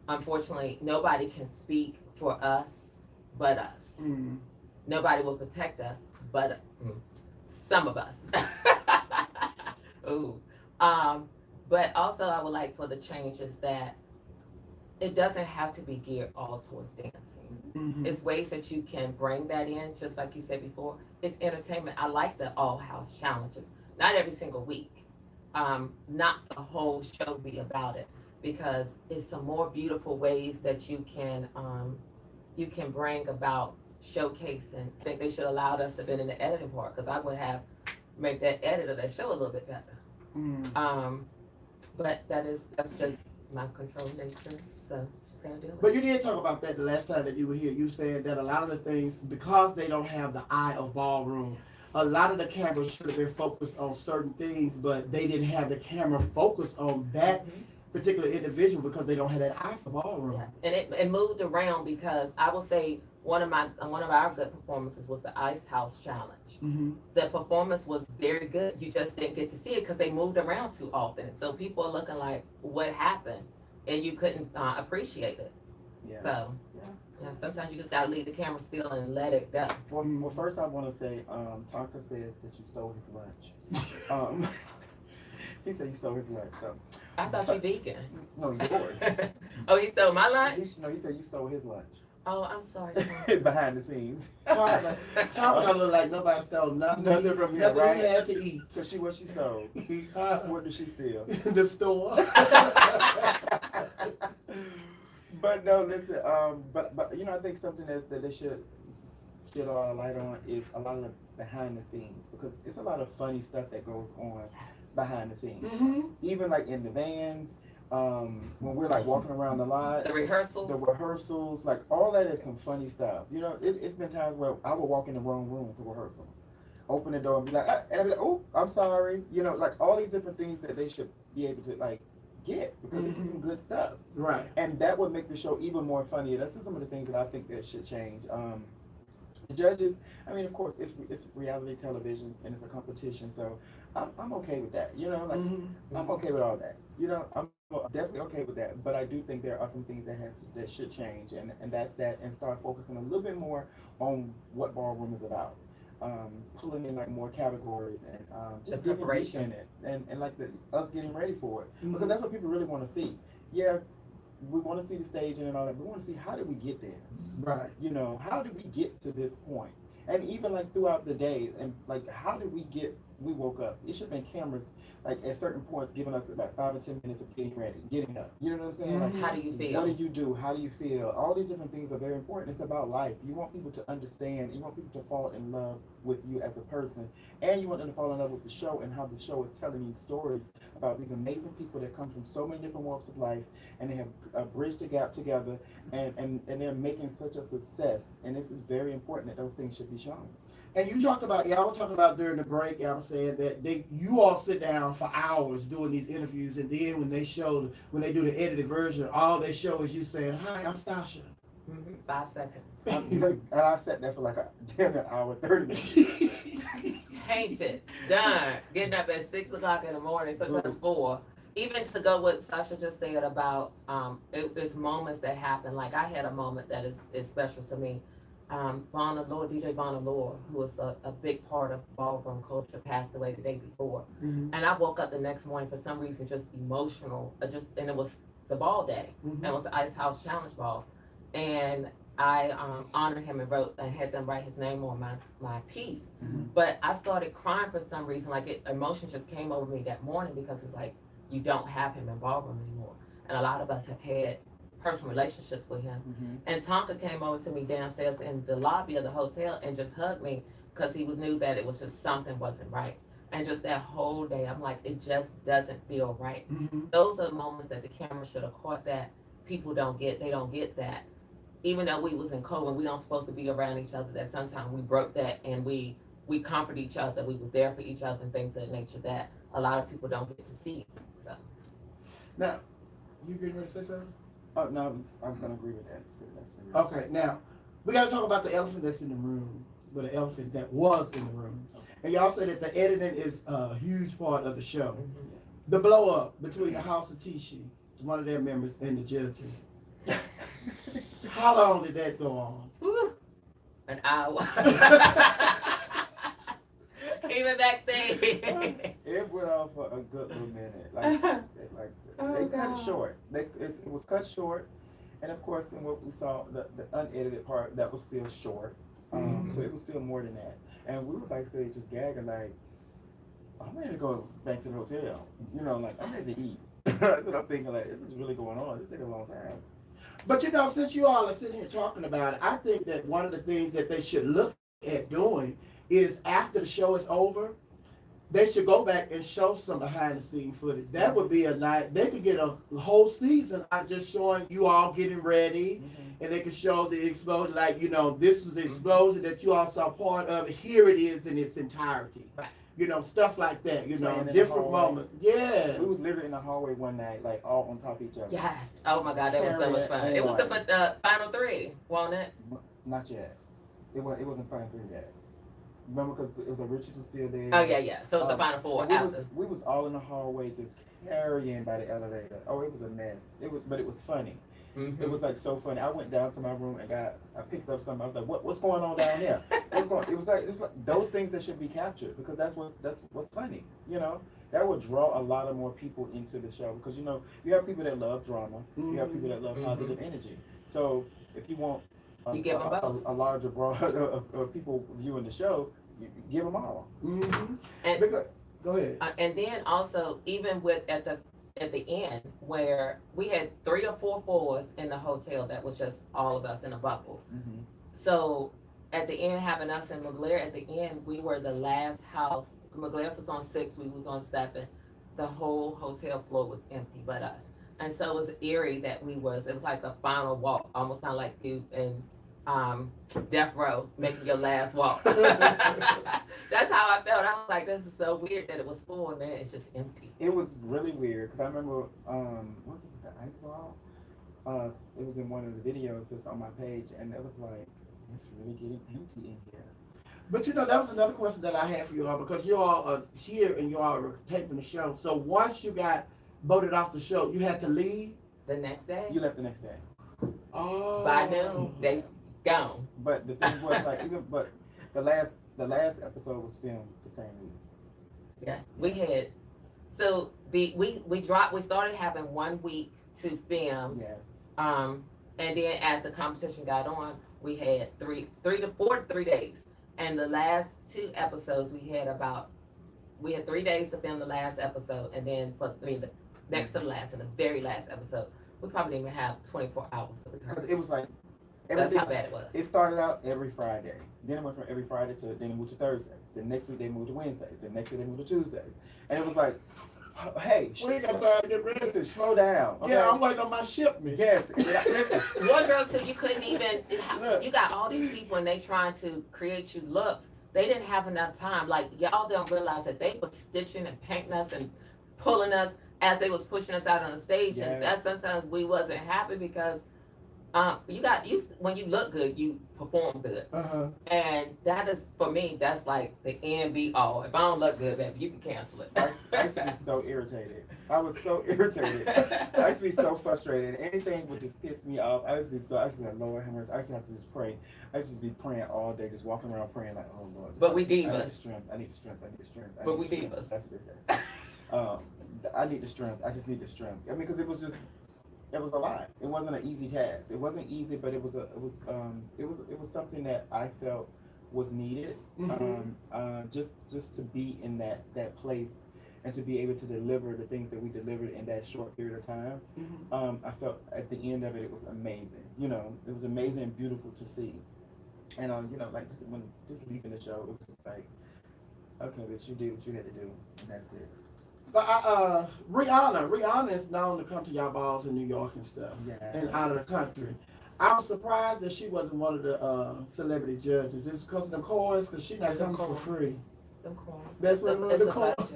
A: unfortunately, nobody can speak for us, but us.
B: Mm.
A: Nobody will protect us, but some of us. Ooh. But also, I would like for the changes that it doesn't have to be geared all towards dancing.
B: Mm-hmm.
A: It's ways that you can bring that in, just like you said before. It's entertainment. I like the all house challenges. Not every single week. Not the whole show be about it, because it's some more beautiful ways that you can bring about showcasing. I think they should allow us to have been in the editing part, because I would have make that edit of that show a little bit better.
B: Mm.
A: But that's just my control nature. So just gotta do it.
B: But you did talk about that the last time that you were here. You said that a lot of the things, because they don't have the eye of Ballroom, a lot of the cameras should have been focused on certain things, but they didn't have the camera focused on that particular individual because they don't have that eye for Ballroom.
A: Yes. And it moved around, because I will say one of our good performances was the Ice House Challenge.
B: Mm-hmm.
A: The performance was very good. You just didn't get to see it because they moved around too often. So people are looking like, what happened? And you couldn't appreciate it.
C: Yeah.
A: So, yeah, sometimes you just gotta leave the camera still and let it go.
C: Well, first I want to say, Tonka says that you stole his lunch. He said you stole his lunch. So.
A: I thought you vegan.
C: No, yours.
A: Oh, he stole my lunch?
C: He said you stole his lunch.
A: Oh, I'm sorry.
C: Behind the scenes.
B: Tonka don't look like nobody stole nothing.
C: Nothing from you,
B: Nothing
C: right?
B: he had to eat.
C: So what she stole? What did she steal?
B: The store.
C: But no, listen. But I think something that they should shed a lot of light on is a lot of the behind the scenes, because it's a lot of funny stuff that goes on behind the scenes.
B: Mm-hmm.
C: Even like in the vans, when we're like walking around the lot,
A: The rehearsals,
C: like all that is some funny stuff. It's been times where I would walk in the wrong room for rehearsal, open the door and be like, and I'd be like, oh, I'm sorry. Like all these different things that they should be able to like get, because this is some good stuff.
B: Right.
C: And that would make the show even more funny. That's just some of the things that I think that should change. The judges, I mean, of course, it's reality television and it's a competition, so I'm okay with that. I'm okay with all that. I'm definitely okay with that. But I do think there are some things that should change, and that's that, and start focusing a little bit more on what Ballroom is about. Pulling in like more categories and just
A: the
C: getting deep
A: preparation
C: in it, and like us getting ready for it, because that's what people really want to see. Yeah, we want to see the staging and all that, but we want to see, how did we get there?
B: Right.
C: How did we get to this point? And even like throughout the day, and like how did we woke up? It should have been cameras like at certain points giving us about 5 or 10 minutes of getting ready, getting up. You know what I'm saying? Like,
A: how do you feel?
C: What do you do? How do you feel? All these different things are very important. It's about life. You want people to understand. You want people to fall in love with you as a person, and you want them to fall in love with the show and how the show is telling you stories about these amazing people that come from so many different walks of life, and they have bridged the gap together, and they're making such a success. And this is very important that those things should be shown.
B: And you talked about, y'all were talking about during the break, y'all were saying that you all sit down for hours doing these interviews, and then when they do the edited version, all they show is you saying, "Hi, I'm Stasha."
A: 5 seconds.
C: And I sat there for like a damn hour, 30 minutes.
A: Painted, done. Getting up at 6 o'clock in the morning, sometimes 4. Even to go what Sasha just said about it's moments that happen. Like I had a moment that is special to me. DJ Bonalore, who was a big part of ballroom culture, passed away the day before. And I woke up the next morning for some reason just emotional, and it was the ball day, and it was the Ice House Challenge Ball. And I honored him and had them write his name on my piece. But I started crying for some reason, like emotion just came over me that morning because it's like, you don't have him in ballroom anymore. And a lot of us have had personal relationships with him. And Tonka came over to me downstairs in the lobby of the hotel and just hugged me because he knew that it was just something wasn't right. And just that whole day, I'm like, it just doesn't feel right. Those are the moments that the camera should have caught that people don't get. They don't get that. Even though we was in COVID, we don't supposed to be around each other, that sometimes we broke that and we comfort each other. We was there for each other and things of that nature that a lot of people don't get to see. So.
B: Now, you getting ready to say something?
C: Oh, no, I was going to agree with that.
B: Okay, now, we got to talk about the elephant that's in the room, but the elephant that was in the room. And y'all said that the editing is a huge part of the show. The blow up between the House of Tishi, one of their members, and the judges. How long did that go on?
A: An hour. Even backstage.
C: It went on for a good little minute. Like they cut it short. It was cut short, and of course, in what we saw, the unedited part that was still short. So it was still more than that. And we were backstage just gagging like, I'm ready to go back to the hotel. You know, like I'm ready to eat. That's what I'm thinking. Like, this is really going on. This takes a long time.
B: But you know, since you all are sitting here talking about it, I think that one of the things that they should look at doing is after the show is over, they should go back and show some behind the scene footage. That would be a night. They could get a whole season out just showing you all getting ready, and they could show the explosion. Like, you know, this was the explosion that you all saw part of. Here it is in its entirety.
A: Right.
B: You know, stuff like that. You know,
C: Playing
B: different moments. Yeah.
C: We was literally in the hallway one night, like all on top of each other.
A: Yes. Oh my God, that was so much fun. It was the final 3, wasn't it?
C: Not yet. It wasn't final 3 yet. Remember, because the Riches was still there.
A: Oh yeah. So it was the final 4 after.
C: We was all in the hallway just carrying by the elevator. Oh, it was a mess. But it was funny. It was like so funny. I went down to my room and I picked up something. I was like, what's going on down there? It was like those things that should be captured, because that's what's funny. You know, that would draw a lot of more people into the show, because you know you have people that love drama, you have people that love positive energy. So if you want a larger broad of people viewing the show, you give them all.
A: And
B: go ahead.
A: And then also, even with at the end, where we had 3 or 4 floors in the hotel, that was just all of us in a bubble. So at the end, having us in McGlair, at the end, we were the last house. McGlair's was on 6, we was on 7. The whole hotel floor was empty but us. And so it was eerie that it was like a final walk, almost kind of like you and Death Row making your last walk. That's how I felt. I was like, this is so weird that it was full and then it's just empty.
C: It was really weird, because I remember, what was it, the ice wall? It was in one of the videos that's on my page, and it was like, it's really getting empty in here.
B: But you know, that was another question that I had for you all, because you all are here and you all are taping the show. So once you got voted off the show, you had to leave?
A: The next day?
C: You left the next day.
B: Oh.
A: By noon, they gone.
C: But the thing was, like, the last episode was filmed the same week.
A: Yeah, we had, so we started having 1 week to film.
C: Yes.
A: And then as the competition got on, we had 3 to 4 to 3 days. And the last 2 episodes, we had 3 days to film the last episode, and then the next to the last and the very last episode, we probably didn't even have 24 hours.
C: Because it was like,
A: that's how bad it was.
C: It started out every Friday. Then it went from every Friday to, then it moved to Thursdays. The next week they moved to Wednesdays. The next week they moved to Tuesdays. And it was like, hey,
B: We ain't got time to get ready.
C: listen, slow down. Okay?
B: Yeah, I'm waiting on my shipment.
C: Yes. Listen.
A: Wardrobe too, you couldn't even, you got all these people and they trying to create you looks, they didn't have enough time. Like y'all don't realize that they were stitching and painting us and pulling us as they was pushing us out on the stage,
C: Yes.
A: and that sometimes we wasn't happy because you when you look good, you perform good. And that is, for me, that's like the end be all. If I don't look good, baby, you can cancel it.
C: I used to be so irritated. I was so irritated. I used to be so frustrated. Anything would just piss me off. I used to be like, Lord have mercy. I used to have to just pray. I used to just be praying all day, just walking around praying like, oh Lord.
A: But we
C: I need the
A: divas.
C: strength. I need the strength. I need the strength.
A: But we divas.
C: That's what they say. I need the strength. I just need the strength. I mean, because it was a lot. It wasn't an easy task. It wasn't easy, but it was something that I felt was needed. Just to be in that place and to be able to deliver the things that we delivered in that short period of time. I felt at the end of it, it was amazing. You know, it was amazing and beautiful to see. And you know, like just leaving the show, it was just like, okay, but you did what you had to do, and that's it.
B: But Rihanna is known to come to y'all balls in New York and stuff, and out of the country. I was surprised that she wasn't one of the celebrity judges. It's because of the coins, because she's not coming for free.
A: The coins.
B: That's what it was. The coins.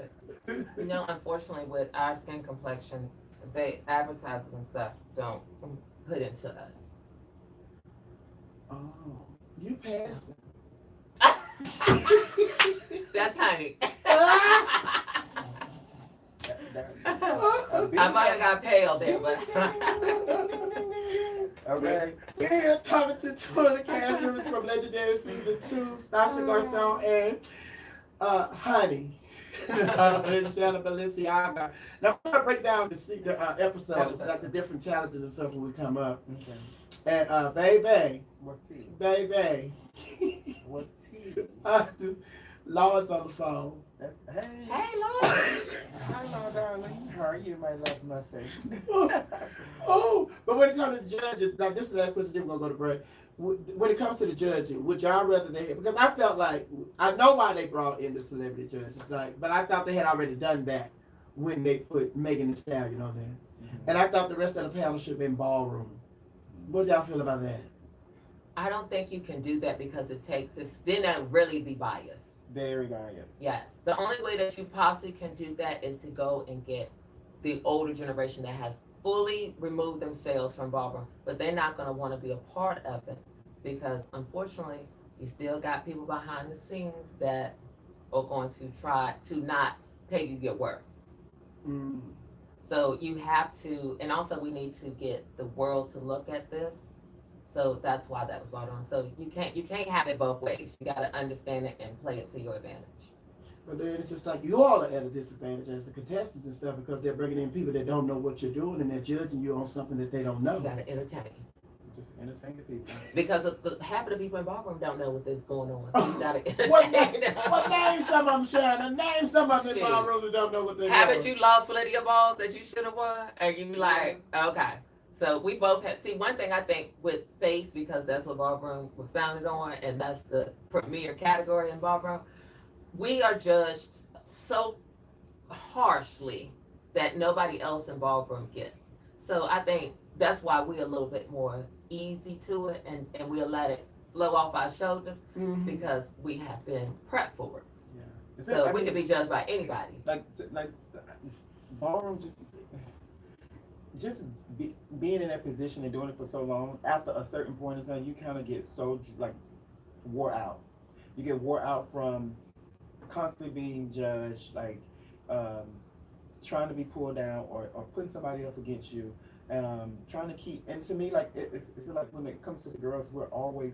A: You know, unfortunately, with our skin complexion, they advertisers and stuff don't put into us.
B: Oh, you passed.
A: That's honey.
C: I
A: I might have got pale there, but
C: okay.
B: We're here talking to two of the cast members from Legendary Season 2, Stasha Garcon and Honey. Shannonp Balenciaga. Now we're gonna break down the episodes, like the different challenges and stuff when we come up.
C: Okay.
B: And baby,
C: What's tea?
B: baby,
C: What's tea?
B: Laura's on the phone.
C: That's
A: hey, Lord.
C: Hello, darling. How are you, my love muffin?
B: Oh, but when it comes to the judges, now this is the last question, then we're gonna go to break. When it comes to the judging, would y'all rather they, because I felt like, I know why they brought in the celebrity judges, like, but I thought they had already done that when they put Megan Thee Stallion on there. And I thought the rest of the panel should have been ballroom. What y'all feel about that?
A: I don't think you can do that because then that'll really be biased.
C: Very biased.
A: Yes. The only way that you possibly can do that is to go and get the older generation that has fully removed themselves from ballroom, but they're not going to want to be a part of it because unfortunately you still got people behind the scenes that are going to try to not pay you your worth. So you have to, and also we need to get the world to look at this. So that's why that was brought on. So you can't have it both ways. You got to understand it and play it to your advantage.
B: But then it's just like you all are at a disadvantage as the contestants and stuff because they're bringing in people that don't know what you're doing and they're judging you on something that they don't know.
A: You got to entertain.
C: Just entertain the people.
A: Because half of the people in ballroom don't know what is going on. So you got to entertain them.
B: What name some of them, Shannon? Name some of them in ballroom that don't know what they're doing.
A: Haven't you lost plenty of balls that you should have won? And you be like, okay. So we both had, see, one thing I think with face, because that's what ballroom was founded on, and that's the premier category in ballroom, we are judged so harshly that nobody else in ballroom gets. So I think that's why we're a little bit more easy to it, and we'll let it flow off our shoulders because we have been prepped for it.
C: Yeah.
A: So we can be judged by anybody.
C: Like ballroom just being in that position and doing it for so long, after a certain point in time, you kind of get so like wore out. You get wore out from constantly being judged, like trying to be pulled down or putting somebody else against you, trying to keep. And to me, like it's like when it comes to the girls, we're always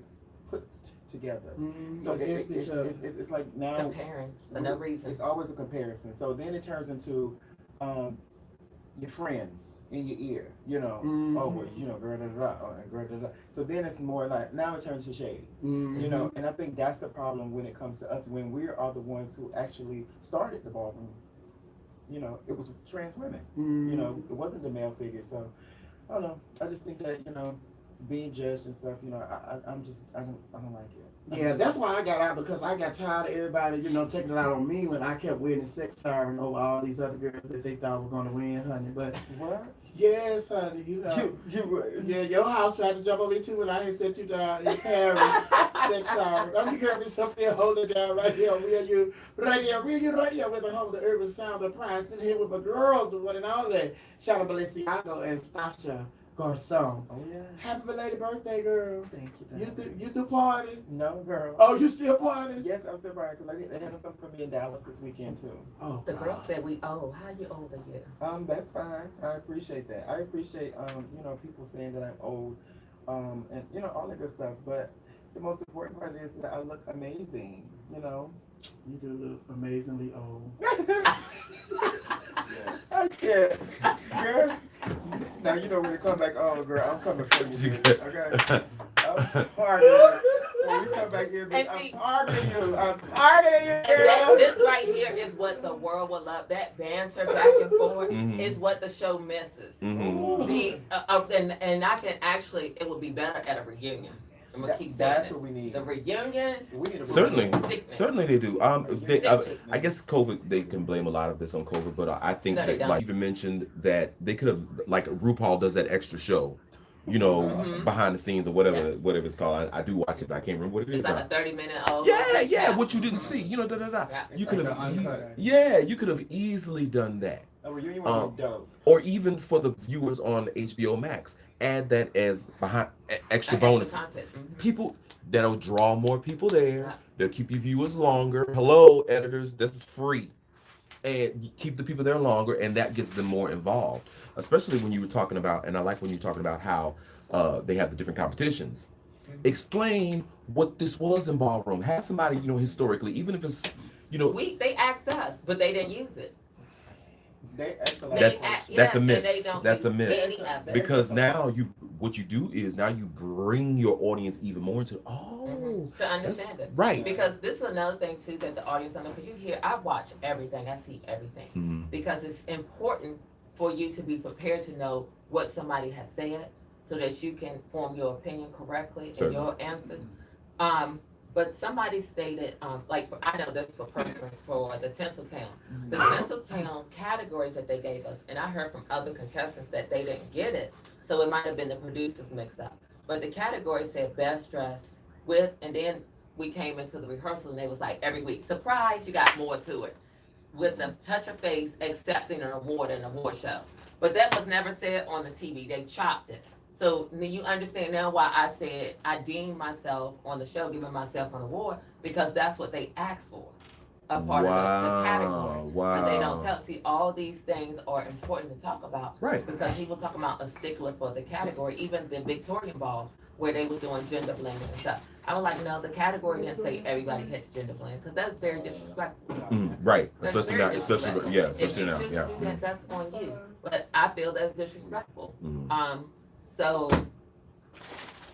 C: put together. So it's like now
A: comparing for no reason.
C: It's always a comparison. So then it turns into your friends in your ear, you know, oh, well, you know, girl, da da da, and girl, da da. So then it's more like, now it turns to shade, you know, and I think that's the problem when it comes to us, when we are the ones who actually started the ballroom. You know, it was trans women, you know, it wasn't the male figure. So, I don't know, I just think that, you know, being judged and stuff, you know, I don't like it.
B: Yeah, that's why I got out, because I got tired of everybody, taking it out on me when I kept winning sex siren over all these other girls that they thought were gonna win, honey. But
C: What?
B: yes, honey, yeah, your house tried to jump on me too when I had set you down in Paris. Sex siren. I'm your girl, Miss Sophia, hold it down right here. We are you radio with the home of the urban sound of pride. Sitting here with my girls, the one and only Shannonp and Stasha Garcon.
C: Oh yeah.
B: Happy belated birthday, girl.
C: Thank you.
B: You do party?
C: No, girl.
B: Oh, you still party?
C: Yes, I'm still partying because they had something for me in Dallas this weekend too.
B: Oh,
A: The girl said we old. How you old are you?
C: That's fine. I appreciate that. I appreciate people saying that I'm old, and all that good stuff. But the most important part is that I look amazing.
B: You do look amazingly old.
C: I can't, girl. Now you know when you come back, oh girl, I'm coming for you, bitch. Okay. I'm targeting. When we come back here, bitch, I'm targeting you. I'm targeting you, girl.
A: This right here is what the world will love. That banter back and forth is what the show misses. And I can actually, it would be better at a reunion. I'm gonna keep saying
C: That's
A: it.
C: what we need.
A: The reunion.
C: We need a
D: Certainly they do. I guess COVID, they can blame a lot of this on COVID, but I think
A: No, they
D: that,
A: don't.
D: like even mentioned that they could have, like RuPaul does that extra show, behind the scenes or whatever it's called. I do watch it, but I can't remember what it is.
A: It's like a 30-minute old.
D: Yeah, what you didn't see,
A: Yeah.
D: You could have,
C: uncut.
D: you could have easily done that.
C: A reunion would be dope.
D: Or even for the viewers on HBO Max, add that as behind extra bonus.
A: Content.
D: People that'll draw more people there.
A: Yeah.
D: They'll keep your viewers longer. Hello, editors, this is free, and you keep the people there longer, and that gets them more involved. Especially when you were talking about, and I like when you were talking about how they have the different competitions. Explain what this was in ballroom. Have somebody, historically, even if it's,
A: They asked us, but they didn't use it.
D: That's a miss. That's a miss.
A: Any of it.
D: Because now what you do is now you bring your audience even more into
A: To understand it.
D: right.
A: Because this is another thing too that the audience don't know. Because I watch everything, I see everything. Because it's important for you to be prepared to know what somebody has said, so that you can form your opinion correctly and your answers. But somebody stated, I know this for the Tinseltown. The Tinseltown categories that they gave us, and I heard from other contestants that they didn't get it, so it might have been the producers mixed up. But the category said best dressed with, and then we came into the rehearsal and they was like, every week, surprise, you got more to it. With a touch of face, accepting an award in an award show. But that was never said on the TV, they chopped it. So you understand now why I said I deemed myself on the show, giving myself an award, because that's what they asked for, a part of the category. But they don't tell. See, all these things are important to talk about.
D: Right.
A: Because people talk about a stickler for the category, even the Victorian ball, where they were doing gender blending and stuff. I was like, no, the category didn't say everybody hits gender blend, because that's very disrespectful.
D: Right.
A: That's
D: Especially
A: very
D: now.
A: disrespectful.
D: Especially
A: if
D: now.
A: you choose
D: Yeah.
A: to do that, that's on you. But I feel that's disrespectful. So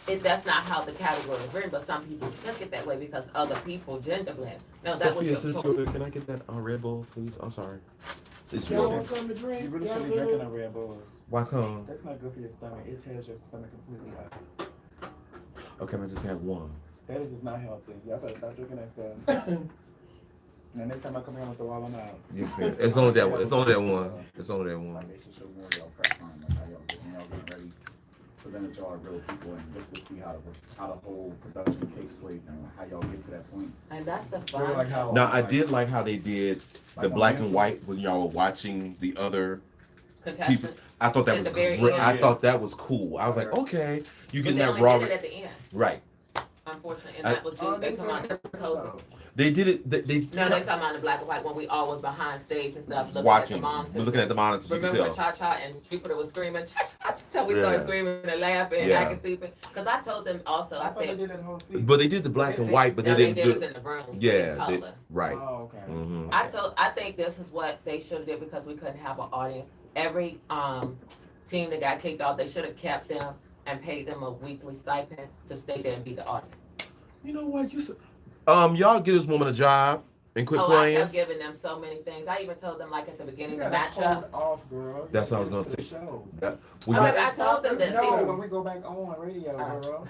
A: that's not how the category is written, but some people took it that way because other people gender blend. No, that
D: Sophia,
A: was your choice.
D: can I get that Red Bull, please? I'm sorry.
B: Y'all want something to drink?
C: You really
B: Y'all
C: shouldn't be
B: good?
C: drinking a Red Bull.
D: Why come?
C: That's not good for your stomach. It tears your stomach completely up.
D: Okay, I just have one.
C: That is just not healthy. Y'all better stop drinking that stuff. And next time I come here, I'm gonna throw all them out.
D: Yes, ma'am. It's only that one. It's only that one. It's only that one.
E: Like they should show more y'all prep time, like how y'all getting ready for them that y'all are real people, and just to see how the whole production takes place and how y'all get to that point.
A: And that's the
E: So
A: fun.
E: like how
D: Now I did like how they did the
E: Like
D: black
E: on
D: and white when y'all were watching the other people.
A: Contestant.
D: I thought that
A: At
D: was
A: the very
D: great.
A: end.
D: I thought that was cool. I was like, okay, you
A: But
D: getting
A: they
D: that
A: only
D: raw.
A: did it at the end,
D: Right.
A: unfortunately, and that was due, they come out of COVID.
D: They did it. They
A: No, they talking about the black and white when we all was behind stage and stuff, looking
D: watching,
A: at the monitors.
D: looking at the monitors. You could
A: Remember when
D: tell.
A: Cha-Cha and Jupiter was screaming, Cha-Cha, we
D: Yeah.
A: started screaming and laughing and
D: Yeah.
A: acting stupid. Because I told them also, I
C: thought they
A: said,
C: did that whole season.
D: But they did the black and white, but
A: no,
D: they
A: they
D: didn't
A: did
D: do.
A: us in the room,
D: Yeah,
A: in
D: they,
A: color.
D: right.
C: Oh, okay.
D: Mm-hmm.
A: I think this is what they should have did because we couldn't have an audience. Every team that got kicked off, they should have kept them and paid them a weekly stipend to stay there and be the audience.
D: You know what? Y'all get this woman a job. and quit
A: I
D: playing.
A: kept giving them so many things. I even told them, like, at the
C: You
A: beginning, the
C: gotta
A: matchup.
C: hold off, girl.
D: That's what I was
C: You
D: gonna
C: gotta get
D: say.
C: to the show.
D: That,
A: I told them this.
C: No,
A: See,
C: when we go back on radio,
A: Uh.
C: girl.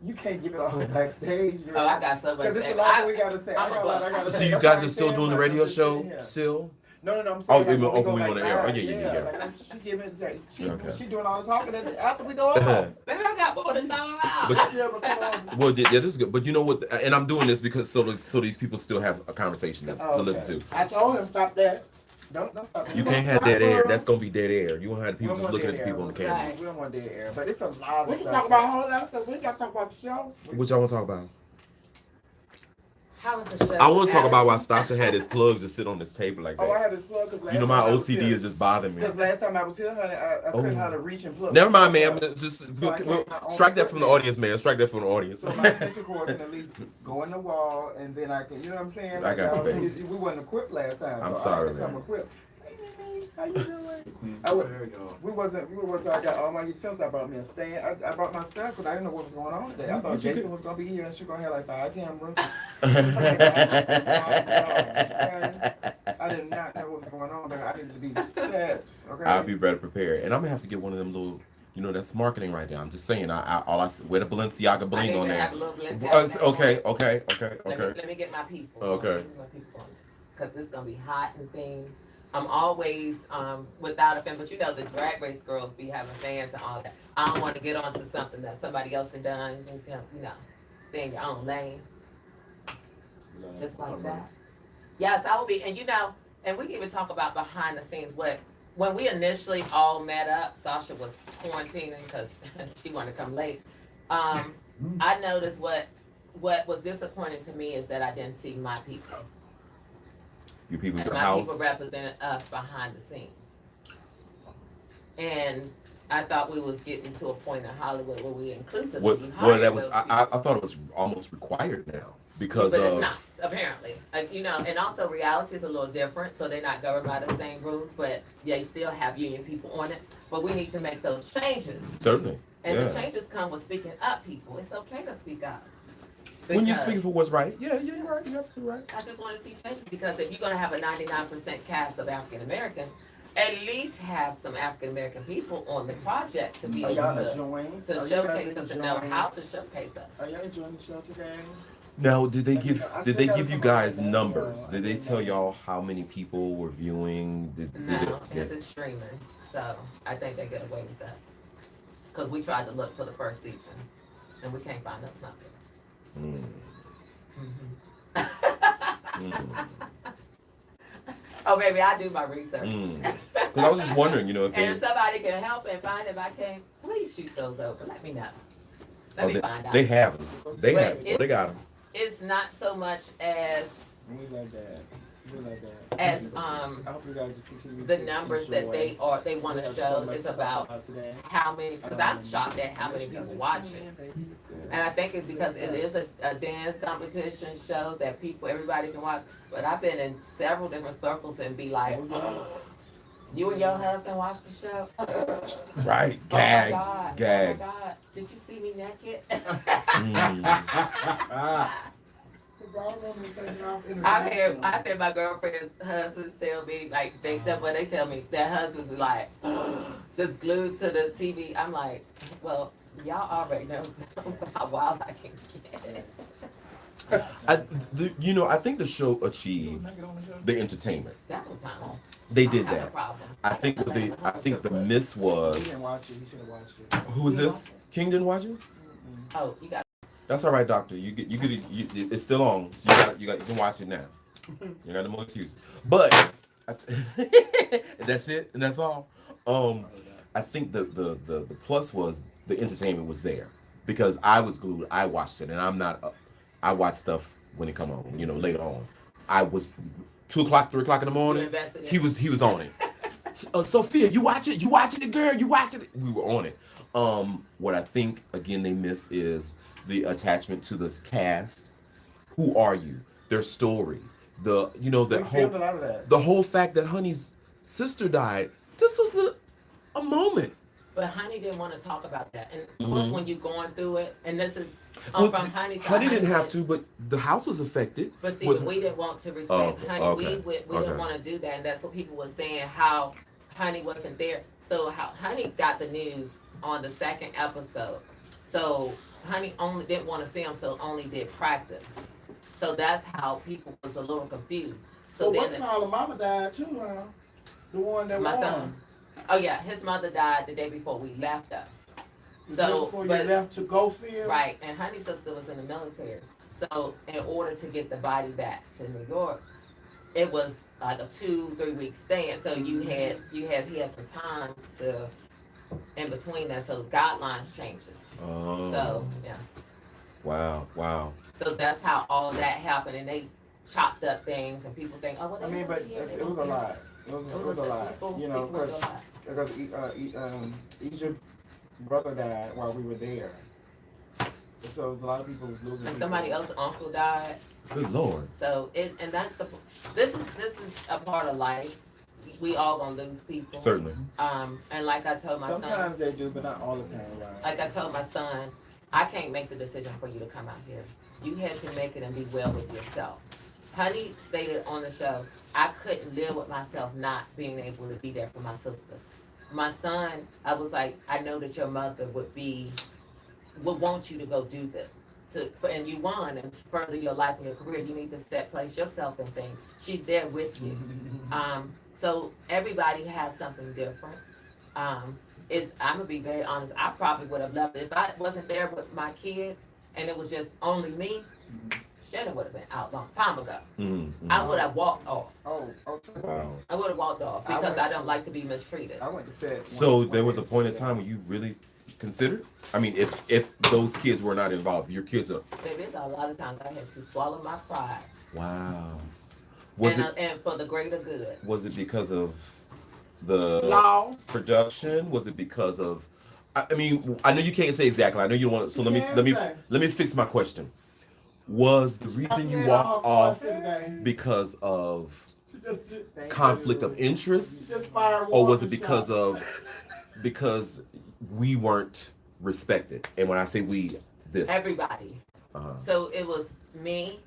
C: You can't give it all backstage, girl.
A: Oh, I got so much.
C: Because it's a lot we gotta say. I got a lot I gotta
D: so
C: say.
D: you
C: That's
D: guys
C: why
D: are
C: I
D: still
C: said
D: doing the
C: I'm
D: radio
C: just
D: show
C: sitting here.
D: still?
C: No, I'm
D: Oh,
C: saying.
D: you mean
C: when we
D: when
C: go
D: we
C: back
D: on the air? Oh,
C: live,
D: yeah.
C: Like, she giving, she
D: Okay.
C: doing all the talking after we go on.
A: Maybe I got more to talk about.
D: But-
C: Yeah, but come on.
D: Well, yeah, this is good. But you know what? And I'm doing this because so these people still have a conversation to listen to.
B: I told him stop that.
C: Don't stop.
D: You can't have dead air. That's gonna be dead air. You won't have people just looking at the people on the camera.
A: Right.
C: We don't want dead air, but it's a lot
B: We
C: of
B: can
C: stuff.
B: talk about a whole lot of stuff. We got to talk about the show.
D: What y'all want to talk about?
A: How was the show?
D: I want to talk about why Stasha had his plugs just sit on this table like
C: Oh, I
D: that.
C: had this plug because last
D: You know, my
C: time I was
D: OCD
C: here-
D: is just bothering me.
C: Because last time I was here, honey, I couldn't
D: Oh.
C: how to reach and plug.
D: Never mind, man. Just
C: So I
D: we'll
C: got my own
D: strike that from the
C: equipment.
D: audience, man. Strike that from the audience.
C: So my extension cord can at least go in the wall, and then I can, you know what I'm saying?
D: I got you,
C: y'all,
D: baby.
C: We wasn't equipped last time.
D: I'm
C: so
D: sorry,
C: I had to come
D: man.
C: equipped. Hey, Mimi, how you doing?
E: There you go.
C: We wasn't. I got all my utensils. I brought me a stand. I brought my stuff because I didn't know what was going on today. I thought
D: What you
C: Jason was gonna be here and she gonna have like 5 cameras. I did not know what was going on there. I needed to be set. Okay.
D: I'll be better prepared, and I'm gonna have to get one of them little. You know, that's marketing right there. I'm just saying. Wear the Balenciaga
A: I
D: bling
A: need
D: on
A: to
D: there.
A: have a little Balenciaga name
D: Okay.
A: on it. Let me get my people.
D: Okay.
A: Let me get my people on it. Because it's going to be hot and things. I'm always without a fan, but you know the Drag Race girls be having fans and all that. I don't want to get onto something that somebody else has done. You know, stay in your own lane. Just like that. Yes, I will be. And you know, and we can even talk about behind the scenes. When we initially all met up, Sasha was quarantining because she wanted to come late. I noticed what was disappointing to me is that I didn't see my people.
D: You people in
A: And
D: your
A: my
D: house.
A: people represented us behind the scenes. And I thought we was getting to a point in Hollywood where we inclusively
D: Well, that was.
A: those
D: I
A: people.
D: thought it was almost required now because
A: But
D: of.
A: it's not, apparently. You know, and also reality is a little different, so they're not governed by the same rules, but they still have union people on it. But we need to make those changes.
D: Certainly.
A: And
D: Yeah.
A: the changes come with speaking up, people. It's okay to speak up.
D: When you're
A: Because
D: speaking for what's right, yeah, you're right. You're absolutely right.
A: I just want to see changes because if you're going to have a 99% cast of African American, at least have some African American people on the project to be
C: Are
A: able
C: y'all
A: to
C: enjoying?
A: to
C: Are you
A: showcase
C: guys
A: us and know
C: enjoying?
A: how to showcase us.
C: Are y'all enjoying the show today?
D: Now, did they
C: I
D: give
C: think I
D: you
C: was
D: guys
C: on my
D: numbers?
C: radio.
D: Did they tell y'all how many people were viewing?
A: No, this is streaming, so I think they get away with that. Because we tried to look for the first season, and we can't find those numbers. Oh, baby, I do my research.
D: Because I was just wondering, you know, if
A: And if
D: they
A: somebody can help and find if I can, please shoot those over. Let me know. Let me find out.
D: they have them. They
A: Wait,
D: have them. They got them.
A: It's not so much as
C: We love that. We love that.
A: as
C: I hope you guys continue
A: the
C: to
A: numbers
C: enjoy.
A: that they want
C: We
A: to
C: have so
A: show
C: much
A: is
C: to talk
A: about
C: today.
A: how many. Because I'm shocked at how many people watch it. And I think it's because it is a dance competition show that everybody can watch. But I've been in several different circles and be like, oh, you and your husband watch the show?
D: Right.
A: Oh my God.
D: Gag.
A: Oh my God. Did you see me naked? I've had my girlfriend's husbands tell me, like, they tell me their husbands are like, just glued to the TV. I'm like, well, y'all already know how wild I can get.
D: I think the show achieved the entertainment.
A: Several times.
D: They did
A: I have a
D: that.
A: problem.
D: I think the miss
C: He
D: was
C: didn't watch it. He should have watched it.
D: who is this? King didn't watch it?
A: Oh, you got
D: That's all right, doctor. It's still on. So you can watch it now. You got no more excuses. But that's it, and that's all. I think the plus was the entertainment was there because I was glued. I watched it, and I'm not. I watch stuff when it come on. You know, later on. I was 2 o'clock, 3 o'clock in the morning.
A: invested in
D: He was on it. Sophia, you watching it, girl? You watching it? We were on it. What I think again they missed is the attachment to the cast. Who are you? Their stories.
C: We filmed a lot of that.
D: The whole fact that Honey's sister died. This was a moment.
A: But Honey didn't want to talk about that. And of course, when you're going through it, and this is
D: Well,
A: from Honey's side.
D: Honey didn't have
A: said-
D: to, but the house was affected.
A: But see,
D: with-
A: we didn't want to respect
D: Oh,
A: Honey.
D: okay,
A: We
D: okay.
A: didn't want to do that, and that's what people were saying. How Honey wasn't there. So how Honey got the news on the second episode. So Honey only didn't want to film, so only did practice. So that's how people was a little confused. So
B: So
A: then
B: what's called mama died too, huh? The one that
A: my
B: won.
A: son. Oh yeah, his mother died the day before we left her. So,
B: Before
A: but
B: you left to go field.
A: right, and Honey's sister was in the military. So in order to get the body back to New York, it was like a 2-3 week stand. So he had some time to in between that. So guidelines changes.
D: Oh.
A: So yeah.
D: Wow.
A: So that's how all that happened, and they chopped up things, and people think, oh well, they
C: I mean, but
A: wasn't here, they
C: it was a
A: wasn't here.
C: lot. It was a lot.
A: People-
C: You know,
A: people was a lot.
C: because Egypt's brother died while we were there. So it was a lot of people was losing.
A: And
C: people.
A: somebody else's uncle died.
D: Good Lord.
A: So this is a part of life. We all gonna lose people.
D: Certainly.
A: And like I told my son,
C: Sometimes they do, but not all the time, right?
A: like I told my son, I can't make the decision for you to come out here. You had to make it and be well with yourself. Honey stated on the show, I couldn't live with myself not being able to be there for my sister. My son, I was like, I know that your mother would want you to go do this. And you won, and to further your life and your career, you need to place yourself in things. She's there with you. So everybody has something different. I'm gonna be very honest. I probably would have left it if I wasn't there with my kids, and it was just only me. Shannon would have been out long time ago.
D: Mm-hmm.
A: I would have walked off.
D: Wow.
A: I would have walked off because I don't like to be mistreated.
C: I went to set.
D: So there was a point in time when you really considered? I mean, if those kids were not involved, your kids are.
A: Baby, it's a lot of times I had to swallow my pride.
D: Wow.
A: And for the greater good.
D: Was it because of the
B: Law.
D: production? Was it because of? I mean, I know you can't say exactly. I know you don't want. So let me fix my question. Was the reason you walked off because of conflict of interest, or was it because we weren't respected? And when I say we, this
A: Everybody. So it was me,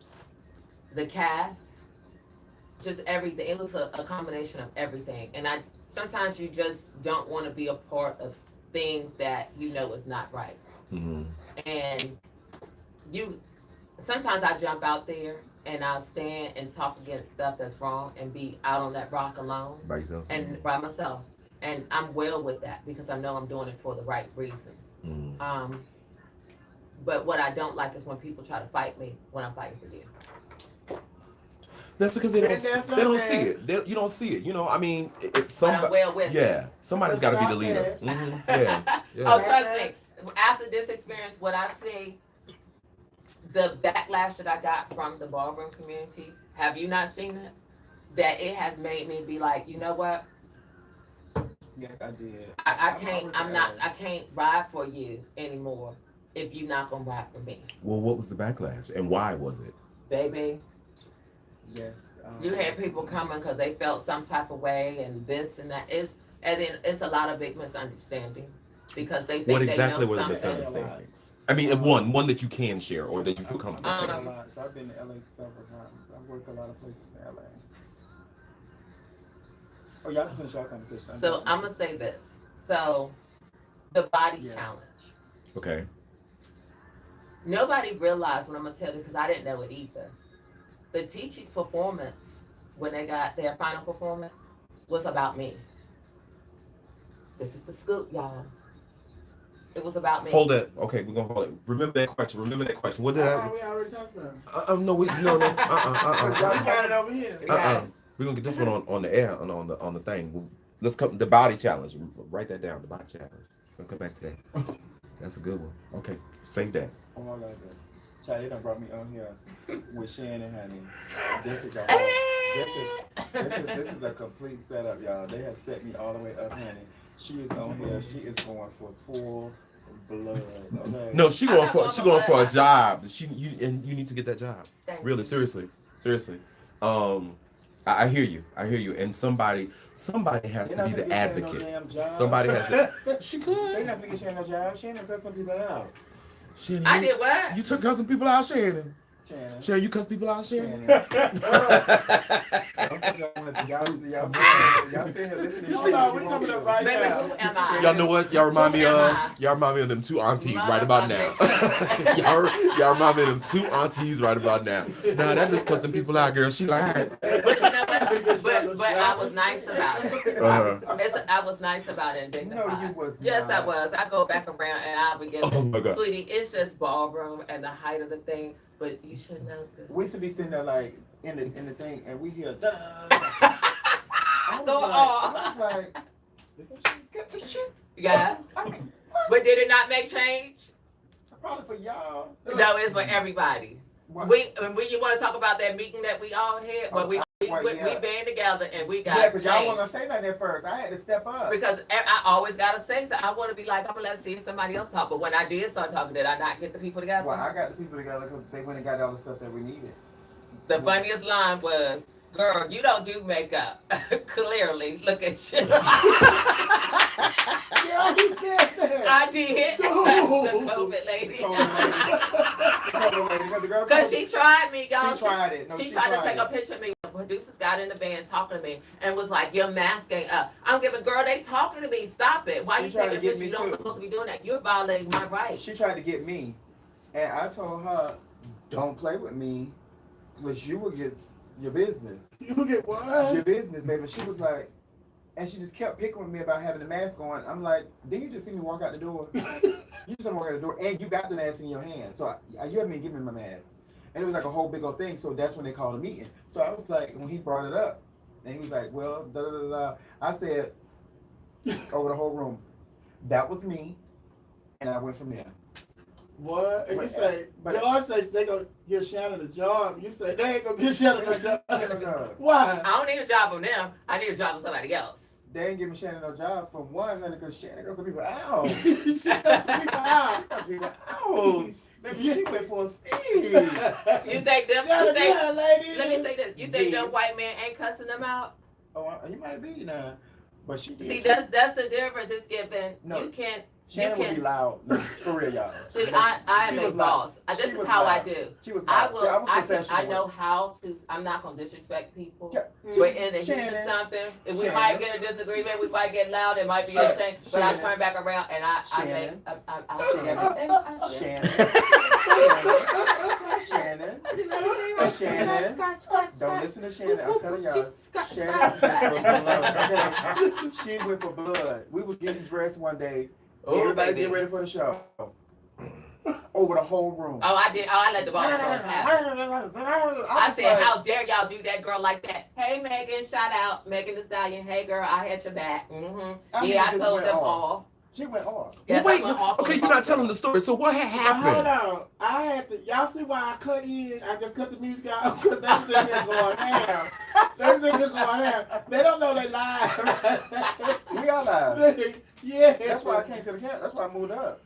A: the cast, just everything. It was a combination of everything. And sometimes you just don't want to be a part of things that you know is not right.
D: Mm-hmm.
A: And sometimes I jump out there and I'll stand and talk against stuff that's wrong and be out on that rock alone
D: By yourself.
A: and by myself. And I'm well with that because I know I'm doing it for the right reasons.
D: Mm-hmm.
A: But what I don't like is when people try to fight me when I'm fighting for you.
D: That's because they don't see it. You don't see it. You know, I mean,
A: But I'm well with it.
D: yeah, somebody's got to be the leader. Mm-hmm. Yeah,
A: Oh,
D: yeah.
A: trust me. After this experience, what I see, the backlash that I got from the ballroom community, have you not seen it? That it has made me be like, you know what?
C: Yes, I did.
A: I can't ride for you anymore if you're not gonna ride for me.
D: Well, what was the backlash and why was it?
A: Baby,
C: Yes.
A: you had people coming because they felt some type of way and this and that. And then it's a lot of big misunderstandings because they think
D: What
A: they
D: exactly
A: know
D: were the
A: something.
D: misunderstandings? I mean, one that you can share or that you feel comfortable
C: I've
D: sharing.
C: been a lot. So I've been to LA several times. I've worked a lot of places in LA. Oh, y'all can finish your conversation.
A: So I'm gonna say this. So the body
C: Yeah.
A: challenge.
D: Okay.
A: Nobody realized what I'm gonna tell you because I didn't know it either. The Teachee's performance, when they got their final performance, was about me. This is the scoop, y'all. It was about me.
D: Hold that. Okay, we're gonna hold it. Remember that question. What did I?
B: We already talked about it.
D: No.
B: Y'all got it over here.
D: We're gonna get this one on the air and on the thing. Let's come the body challenge. Write that down. The body challenge. We'll come back to that. That's a good one. Okay, save that.
C: Oh my God. Child, they done brought me on here with Shannon, honey. This is a complete setup, y'all. They have set me all the way up, honey. She is on here. She is going for full blood. Okay?
D: No, she going for a job. You need to get that job.
A: Thank
D: Really,
A: you.
D: seriously. I hear you. I hear you. And somebody has
C: They're
D: to
C: not
D: be
C: gonna
D: the
C: get Shannon no
D: advocate.
C: damn job.
D: Somebody has to. She
C: They
D: could.
C: not gonna get Shannon no job. Shannon cuss some people out.
D: Shannon,
A: I did what?
D: You took cussing people out, Shannon.
C: Shannon.
D: Shannon, you cuss people out, Shannon.
C: Y'all see here listening.
B: You see, we coming up right
A: Baby,
B: now.
A: who am I?
D: Y'all know what? Y'all remind me
A: Who am
D: of.
A: I?
D: Y'all remind me of them two aunties right about now.
A: Motherfucker.
D: y'all remind me of them two aunties right about now. Nah, that bitch cussing people out, girl. She lied.
A: But you know what? But I was nice about it.
D: Uh-huh.
A: I was nice about it and dignified.
C: No, you was
A: Yes,
C: not.
A: I was. I go back around and I'll be giving,
D: Oh my God.
A: sweetie, it's just ballroom and the height of the thing, but you should know this.
C: We used to be sitting there like in the thing, and we hear. I
A: Go
C: was like,
A: Yes. But did it not make change?
C: probably for y'all.
A: No, it's for everybody.
C: What?
A: When you want to talk about that meeting that we all had, but we band together and we got
C: Yeah, because y'all
A: changed.
C: wasn't gonna say nothing at first. I had to step up.
A: Because I always gotta say so. I want to be like, I'm gonna let see if somebody else talk. But when I did start talking, did I not get the people together?
C: Well, I got the people together because they went and got all the stuff that we needed.
A: The funniest line was, "Girl, you don't do makeup. Clearly, look at you."
B: Yeah, he said that.
A: I did. The COVID lady. Because she tried me, y'all.
C: She tried it. No,
A: she tried to take a picture of me. The producers got in the van talking to me and was like, "Your mask ain't up." I'm giving, girl, they talking to me. Stop it. Why
C: She
A: you
C: tried
A: taking a
C: to get
A: picture?
C: me
A: You don't
C: too.
A: supposed to be doing that. You're violating my rights.
C: She tried to get me, and I told her, "Don't play with me, because you will get your business.
B: You get what?
C: Your business, baby." She was like, and she just kept picking with me about having the mask on. I'm like, "Didn't you just see me walk out the door? You just walk out the door, and you got the mask in your hand. So you haven't even given me my mask." And it was like a whole big old thing. So that's when they called a meeting. So I was like, when he brought it up, and he was like, "Well, da da da da." I said, over the whole room, "That was me," and I went from there.
B: What? And you say,
C: But-
B: George says they gonna give Shannon a job. You say they ain't gonna give Shannon a job.
C: Shannon,
B: Why?
A: I don't need a job from them. I need a job from somebody else.
C: They ain't giving Shannon no job for one, because Shannon got some people out.
B: She cussed people out.
C: Got people out. Maybe she went for a speed.
A: You think them?
B: Shannon,
A: You think,
B: yeah, lady.
A: let me say this. You think them
C: Yes.
A: white men ain't cussing them out?
C: Oh, you might be now, but she did.
A: See, that's the difference. It's given.
C: No.
A: You can't.
C: Shannon would be loud. No, for real, y'all.
A: See,
C: She
A: I am a
C: was
A: boss.
C: loud.
A: This
C: She
A: is
C: was
A: how I
C: loud.
A: do.
C: She was
A: I
C: loud.
A: will.
C: See, I was
A: I
C: professional.
A: know how to. I'm not gonna disrespect people.
C: Yeah.
A: But in the heat of
C: Shannon.
A: something, if we
C: Shannon.
A: might get a disagreement, we might get loud. It might be a change. But I
C: Shannon.
A: turn back around and I
C: Shannon.
A: say everything.
C: Shannon. Shannon. Don't listen to Shannon. I'm telling y'all. Shannon. She went for blood. We was getting dressed one day.
A: Oh,
C: Everybody
A: baby.
C: get ready for the show. Over the whole room.
A: Oh, I did. Oh, I let the ball girls have it. I said, how dare y'all do that girl like that? Hey, Megan, shout out. Megan the Stallion. Hey, girl, I had your back. Mm-hmm. Yeah, I told them off.
C: She went off.
A: Yes,
D: Wait,
A: I went off on
D: okay,
A: the
D: you're not
A: ball
D: telling the
A: girls.
D: story. So what had
B: Hold
D: happened?
B: on. I had to. Y'all see why I cut in? I just cut the music out because they was in here going ham. They was in here going ham. They don't know they live.
C: We all live.
B: Yeah.
C: That's why I came to the camp. That's why I moved up.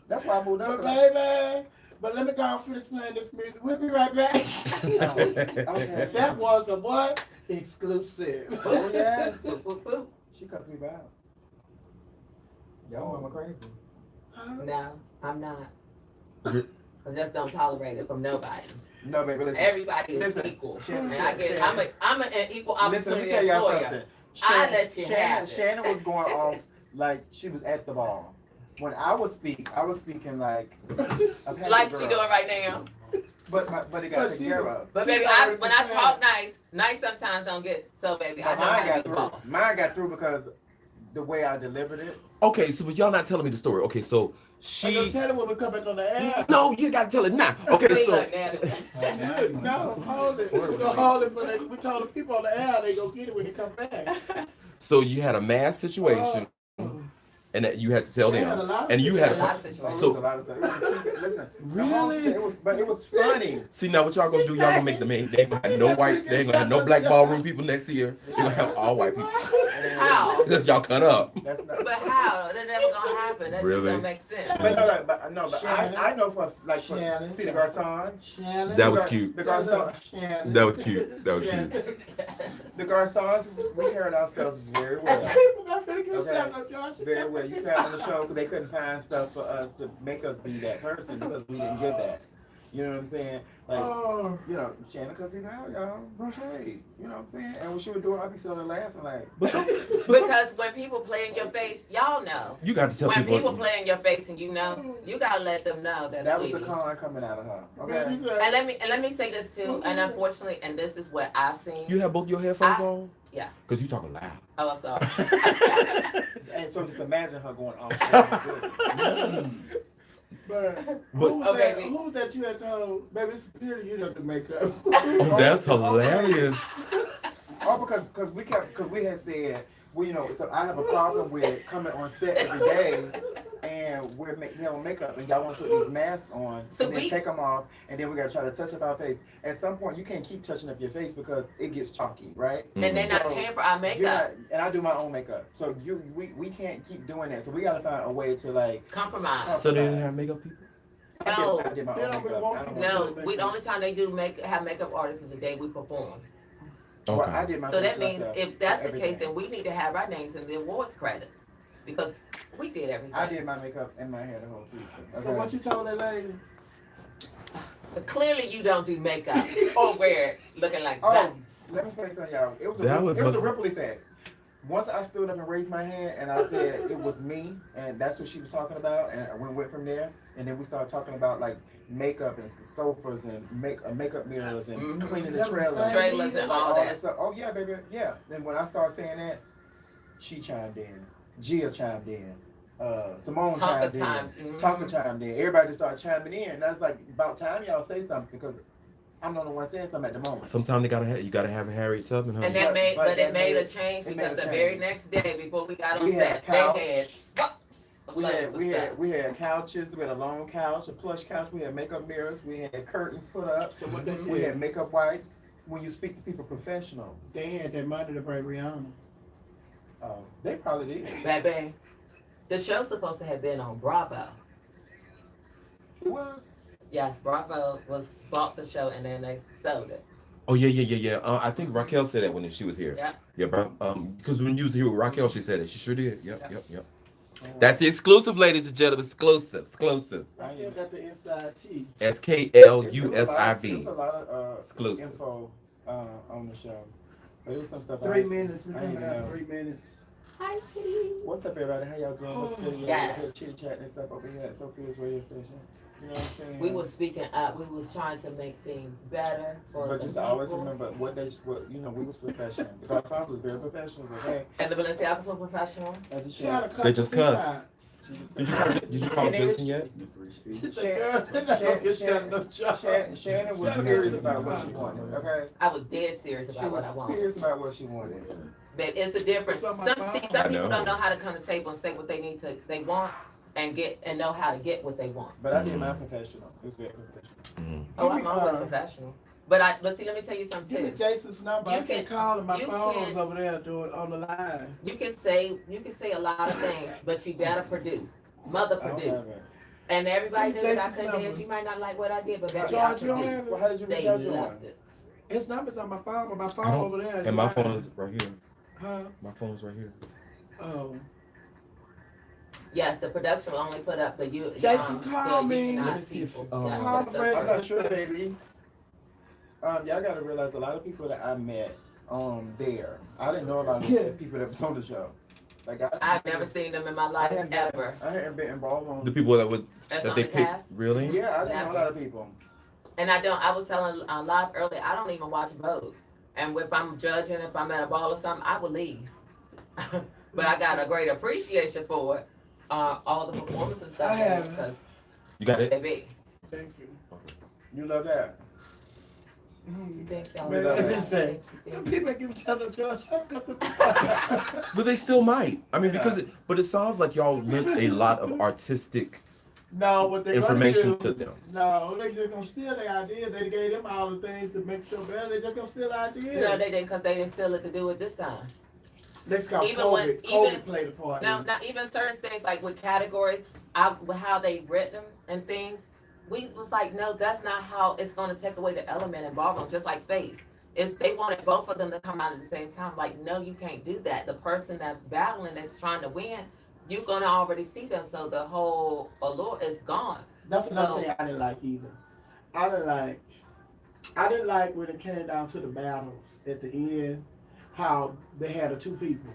C: That's why I moved up.
B: But baby, but let me go and finish playing this music. We'll be right back.
C: Okay.
B: That was a what? Exclusive.
C: Oh, yes.
A: Boop, boop, boop.
C: She cuts me back. Y'all mama crazy.
A: No, I'm not. I just don't tolerate it from nobody.
C: No, baby, listen.
A: Everybody is
C: Listen,
A: equal.
C: Shannon,
A: And I get,
C: Shannon.
A: I'm an equal
C: Listen, let me
A: opportunity
C: tell y'all
A: employer.
C: something.
A: I let you have it.
C: Shannon was going off like she was at the ball. When I was speaking like a passionate
A: Like
C: girl.
A: she doing right now.
C: But it got taken care of.
A: But
B: She
A: baby,
B: already
A: when I
B: prepared.
A: talk nice sometimes don't get, so baby, I
C: But
A: know how
C: mine
A: to
C: got
A: be the
C: through.
A: boss.
C: Mine got through because the way I delivered it.
D: Okay, so but y'all not telling me the story. Okay, so
B: I'm gonna
D: she.
B: tell it when we come back on the air.
D: No, you gotta tell it now. Okay,
A: They
D: so
A: like that.
B: No, hold it. We're gonna hold it for that. We told the people on the air they go get it when they come back.
D: so you had a mass situation, and that you had to tell
B: They had a
D: them,
B: lot of
D: and you had
A: A lot
D: a.
A: of
C: It
A: situations.
C: was
D: So-
C: a lot of stuff. Listen,
D: Really?
C: It was funny.
D: See now what y'all gonna do? Y'all gonna make the main. They ain't gonna have no white. They ain't gonna have no black ballroom people next year. They gonna have all white people
A: How?
D: because y'all cut up.
C: That's not.
A: But how? That never gonna happened. That
D: Really?
A: just don't make sense.
C: But no,
B: Shannon.
C: I know for like for,
B: Shannon.
C: see the garçon.
B: Shannon.
D: That was cute.
C: The garçon.
B: Shannon.
D: That was cute. That was
B: Shannon.
D: cute.
C: The garçons, we carried ourselves very well.
B: People not finna get
C: Okay.
B: shot up, y'all.
C: Very well. You sat on the show because they couldn't find stuff for us to make us be that person because we didn't give that. You know what I'm saying? Like,
B: Oh.
C: you know, Shannon, because he now, y'all, no shade. You know what I'm saying? And when she would do it, I'd be sitting there laughing like,
A: Because when people play in your face, y'all know.
D: You got to tell
A: When people
D: people.
A: play in your face and you know, you gotta let them know that's
C: that was
A: sweetie.
C: the con coming out of her.
B: Man,
C: Okay?
B: you said-
A: And let me say this too, and unfortunately, and this is what I seen.
D: You have both your headphones on?
A: Yeah.
D: Because you talking loud.
A: Oh, I'm sorry.
C: And so just imagine her going off.
B: But
D: But-
B: who was that you had told, baby, it's security, you don't have to make up.
D: That's hilarious.
C: Oh, because we had said, well, you know, so I have a problem with coming on set every day and we're having makeup and y'all want to put these masks on
A: So
C: and then
A: we-
C: take them off and then we got to try to touch up our face. At some point, you can't keep touching up your face because it gets chalky, right?
A: And they're not
C: So,
A: paying for our
C: You're
A: makeup.
C: not- and I do my own makeup. So we can't keep doing that. So we got to find a way to like.
A: Compromise.
D: So they didn't have makeup people?
A: No.
C: I did my
B: They
C: own
B: don't
C: makeup.
B: want
C: I don't
B: people
C: want
A: No, the only time they do have makeup artists is the day we perform.
C: Well,
D: Okay.
C: I did my
A: So that
C: face
A: means
C: myself,
A: if that's the
C: everything.
A: case, then we need to have our names in the awards credits because we did everything.
C: I did my makeup and my hair the whole season.
B: So what you told that lady?
A: But clearly, you don't do makeup or wear it looking like
C: Oh,
A: that.
C: let me explain something, y'all. It was
D: That
C: a,
D: was
C: it was a
D: must-
C: ripple effect. Once I stood up and raised my hand and I said it was me, and that's what she was talking about, and we went from there. And then we started talking about like makeup and sofas and makeup mirrors and
A: Mhm.
C: cleaning the
B: That was
C: trailers,
B: the same
A: Trailers and all that.
C: stuff. Oh yeah, baby, yeah. Then when I started saying that, she chimed in, Gia chimed in, Simone
A: Tonka
C: chimed
A: time.
C: in,
A: Mhm.
C: Tonka chimed in. Everybody just started chiming in. And that's like about time y'all say something because I'm the only one saying something at the moment.
D: Sometimes you gotta have Harriet Tubman, honey.
A: And that
C: But-
A: made,
C: but
A: but
C: that
A: it made a
C: made-
A: change
C: it made
A: because
C: a
A: the
C: change.
A: very next day before we got on
C: We had
A: set,
C: couch.
A: they had
C: We had couches. We had a long couch, a plush couch. We had makeup mirrors. We had curtains put up.
B: So what they
C: We
B: did,
C: had makeup wipes. When you speak to people professional,
B: they had that money to bring Rihanna.
C: they probably did.
A: Baby, the show's supposed to have been on Bravo.
C: Well,
A: Yes, Bravo bought the show and then they sold it.
D: Oh yeah. I think Raquel said that when she was here.
A: Yeah.
D: Yeah, bro. Because when you was here with Raquel, she said it. She sure did. Yep.
C: oh,
D: That's the exclusive, ladies and gentlemen. Exclusive.
B: I still got the inside tea.
D: SKLUSIV.
C: There's a lot of
D: Exclusive.
C: info on the show. But it was some stuff.
B: 3 minutes. We
C: I
B: coming
C: didn't
B: out
C: know.
B: 3 minutes.
A: Hi, kitty.
C: What's up, everybody? How y'all doing? What's good?
A: Yes.
C: We're chit chat and stuff over here at Sophia's radio station. You know what I'm saying?
A: We was speaking up. We was trying to make things better for
C: But
A: the
C: just always
A: people.
C: remember what we was professional. The Garçons was very professional, okay?
A: And the Balenciagas were professional.
C: And the
B: Shout out
D: They just cuss.
B: Shannon.
D: Did you call Jason yet?
C: Shannon was serious about what she wanted, okay?
A: I was dead serious
C: She
A: about what I
C: was
A: wanted.
C: serious about what she wanted.
A: But it's a difference.
B: It's on
A: Some
B: my phone.
A: some
D: I
A: people
D: know.
A: don't know how to come to the table and say what they want and know how to get what they want.
C: But I did my professional. It was very professional.
A: Oh,
B: Give
A: I'm
B: me,
A: always professional. But see, let me tell you something
B: Give me
A: too.
B: Jason's number. I
A: You
B: can't
A: can-
B: call him. My
A: you
B: phone's
A: can-
B: over there doing on the line.
A: You can say a lot of things, but you gotta produce. Mother
C: I don't
A: produce.
C: have it.
A: And everybody
B: Give
A: knew
B: me
A: that I
B: Jason's
A: couldn't dance.
B: number.
A: You might not like what I did, but baby, I
B: George, you don't
A: produced.
B: have
C: Well, how did you reach
A: They
C: out to him?
A: loved it.
B: His number's on my phone, but my phone
D: I don't-
B: over there.
D: And my phone is right here.
B: Huh?
D: My phone's right here.
B: Oh.
A: Yes, the production will only put up the
B: Jason, call
A: the
B: me.
A: unionized
D: Let me see if-
A: people.
D: oh.
A: That's
B: Call
A: what's
B: the
A: up.
B: president.
C: I'm not sure, baby. Y'all gotta realize a lot of people that I met there. I didn't know a lot of
B: Yeah.
C: people that was on the show. Like
A: I've never seen them in my life ever.
C: I hadn't been involved on.
D: The people that would
A: That's
D: that
A: on
D: they
A: the
D: picked.
A: cast.
D: Really?
C: Yeah, I didn't know a lot of people.
A: And I was telling live earlier, I don't even watch Vogue. And if I'm judging, if I'm at a ball or something, I will leave. But I got a great appreciation for it. All the performance and stuff.
B: I have.
A: Because
D: You got it?
A: they big.
B: Thank you.
C: You love that?
A: You think y'all
B: Man,
C: let me
B: say.
A: you think-
B: People give shout out George. Shout out to
D: But they still might. I mean,
C: Yeah.
D: because but it sounds like y'all lent a lot of artistic
B: No, what they
D: information
B: gonna
D: to
B: do,
D: them.
B: No, they just gonna steal their idea. They gave them all the things to make sure better. They just gonna steal the idea.
A: No, they didn't because they didn't steal it to do it this time.
B: That's called
A: Even when-
B: COVID.
A: even-
B: COVID played a part.
A: Now, even certain things like with categories, with how they written and things, we was like, no, that's not how it's going to take away the element in ballroom. Just like face, if they wanted both of them to come out at the same time, like, no, you can't do that. The person that's battling, that's trying to win, you're gonna already see them, so the whole allure is gone.
B: That's another
A: So-
B: thing I didn't like either. I didn't like when it came down to the battles at the end, how they had the two people.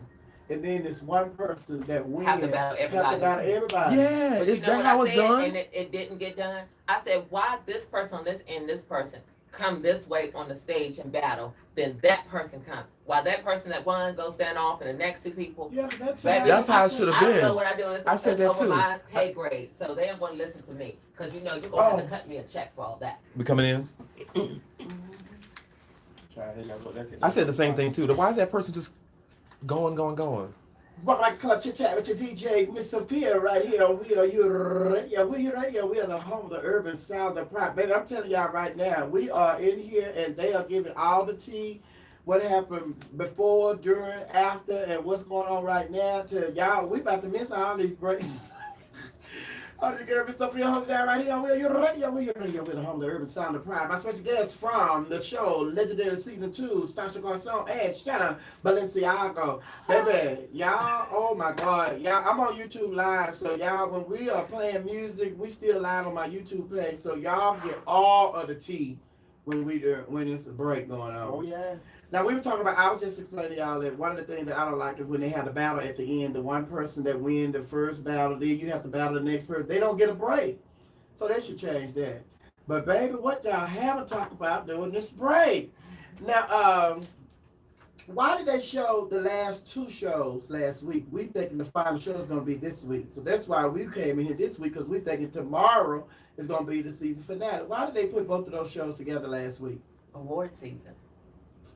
B: And then this one person that wins
A: Have to battle everybody.
D: Yeah,
A: But
D: is
A: you know
D: that
A: what
D: how
A: I
D: it's
A: said?
D: done?
A: And it didn't get done. I said, why this person on this end, this person come this way on the stage and battle, then that person come. While that person that won go stand off, and the next two people.
B: Yeah, that's
A: Baby,
D: That's how it should have
A: I don't know
D: been.
A: what I do. It's,
D: I said
A: it's
D: that
A: over
D: too.
A: my pay grade, so they don't want to listen to me because you're gonna have to cut me a check for all that.
D: We coming in? I said the same thing too. Why is that person just going?
B: Welcome back to Club Chit Chat with your DJ, Miss Sophia, right here. We are your radio. We are your radio. We are the home of the urban sound of pride. Baby, I'm telling y'all right now, we are in here and they are giving all the tea. What happened before, during, after, and what's going on right now. To y'all, we about to miss all these breaks. I'm your girl, Miss Sophia, home down right here. We are your radio. We are your radio. We're the home of the urban sound of pride. My special guest from the show, Legendary Season 2, Stasha and Shannonp Balenciaga. Baby, y'all, oh my God. Y'all, I'm on YouTube Live, so y'all, when we are playing music, we still live on my YouTube page, so y'all get all of the tea when it's a break going on.
C: Oh yeah.
B: Now we were talking about, I was just explaining to y'all that one of the things that I don't like is when they have the battle at the end, the one person that win the first battle, then you have to battle the next person. They don't get a break. So they should change that. But baby, what y'all haven't talked about during this break? Now, why did they show the last two shows last week? We thinking the final show is going to be this week. So that's why we came in here this week, because we thinking tomorrow is going to be the season finale. Why did they put both of those shows together last week?
A: Award season.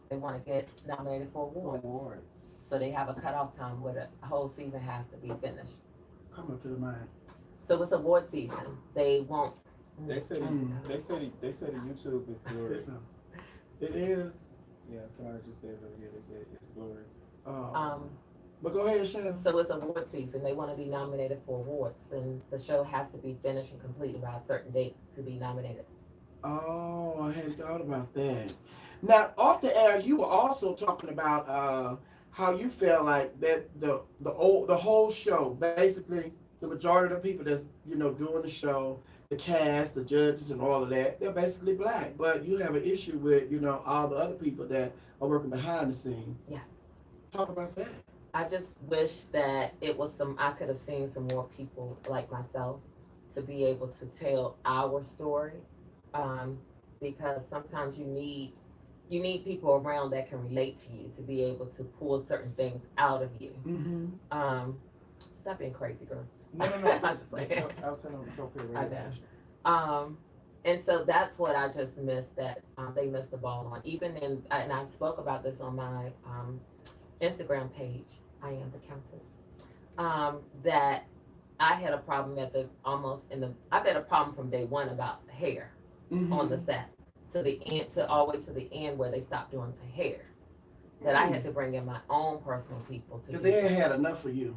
A: They want to get nominated for awards. So they have a cutoff time where the whole season has to be finished.
B: Come up to the mic.
A: So it's award season. They won't.
C: They said the YouTube is glorious.
B: It is.
C: Yeah, somebody just said it. Yeah, they said it's glorious.
B: But go ahead, Shannon.
A: So it's award season. They want to be nominated for awards, and the show has to be finished and completed by a certain date to be nominated.
B: Oh, I hadn't thought about that. Now, off the air, you were also talking about how you felt like that the whole show, basically, the majority of the people that's doing the show, the cast, the judges, and all of that, they're basically black. But you have an issue with all the other people that are working behind the scene.
A: Yes.
B: Talk about that.
A: I just wish that I could have seen some more people like myself to be able to tell our story, because sometimes you need people around that can relate to you to be able to pull certain things out of you.
B: Mm-hmm.
A: Stop being crazy, girl.
C: No.
A: I'm just like,
C: I was telling Sophia right
A: I know. And so that's what I just missed, that they missed the ball on. And I spoke about this on my Instagram page, I Am the Countess, that I had a problem I've had a problem from day one about hair on the set to the end, all the way to the end where they stopped doing the hair. That I had to bring in my own personal people to.
B: Because they ain't had enough for you.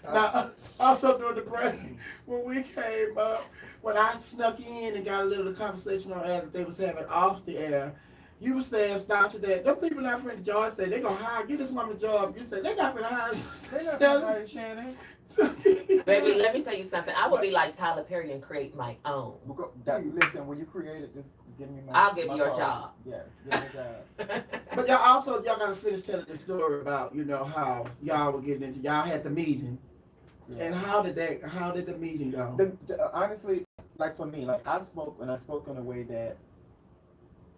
B: Now, also during the break, when we came up, when I snuck in and got a little conversation on air that they was having off the air, you were saying, Stasha, that them people not friend George said they gonna give this woman a job. You said they not finna hire.
C: They not finna hire Shannon.
A: Baby, let me tell you something. I would be like Tyler Perry and create my own.
C: Listen, when you create it, just give me my.
A: I'll give you a
C: card.
A: job.
C: Yes, give me a job.
B: But y'all gotta finish telling the story about how y'all were getting into. Y'all had the meeting, and how did the meeting go?
C: Honestly, like for me, like I spoke in a way that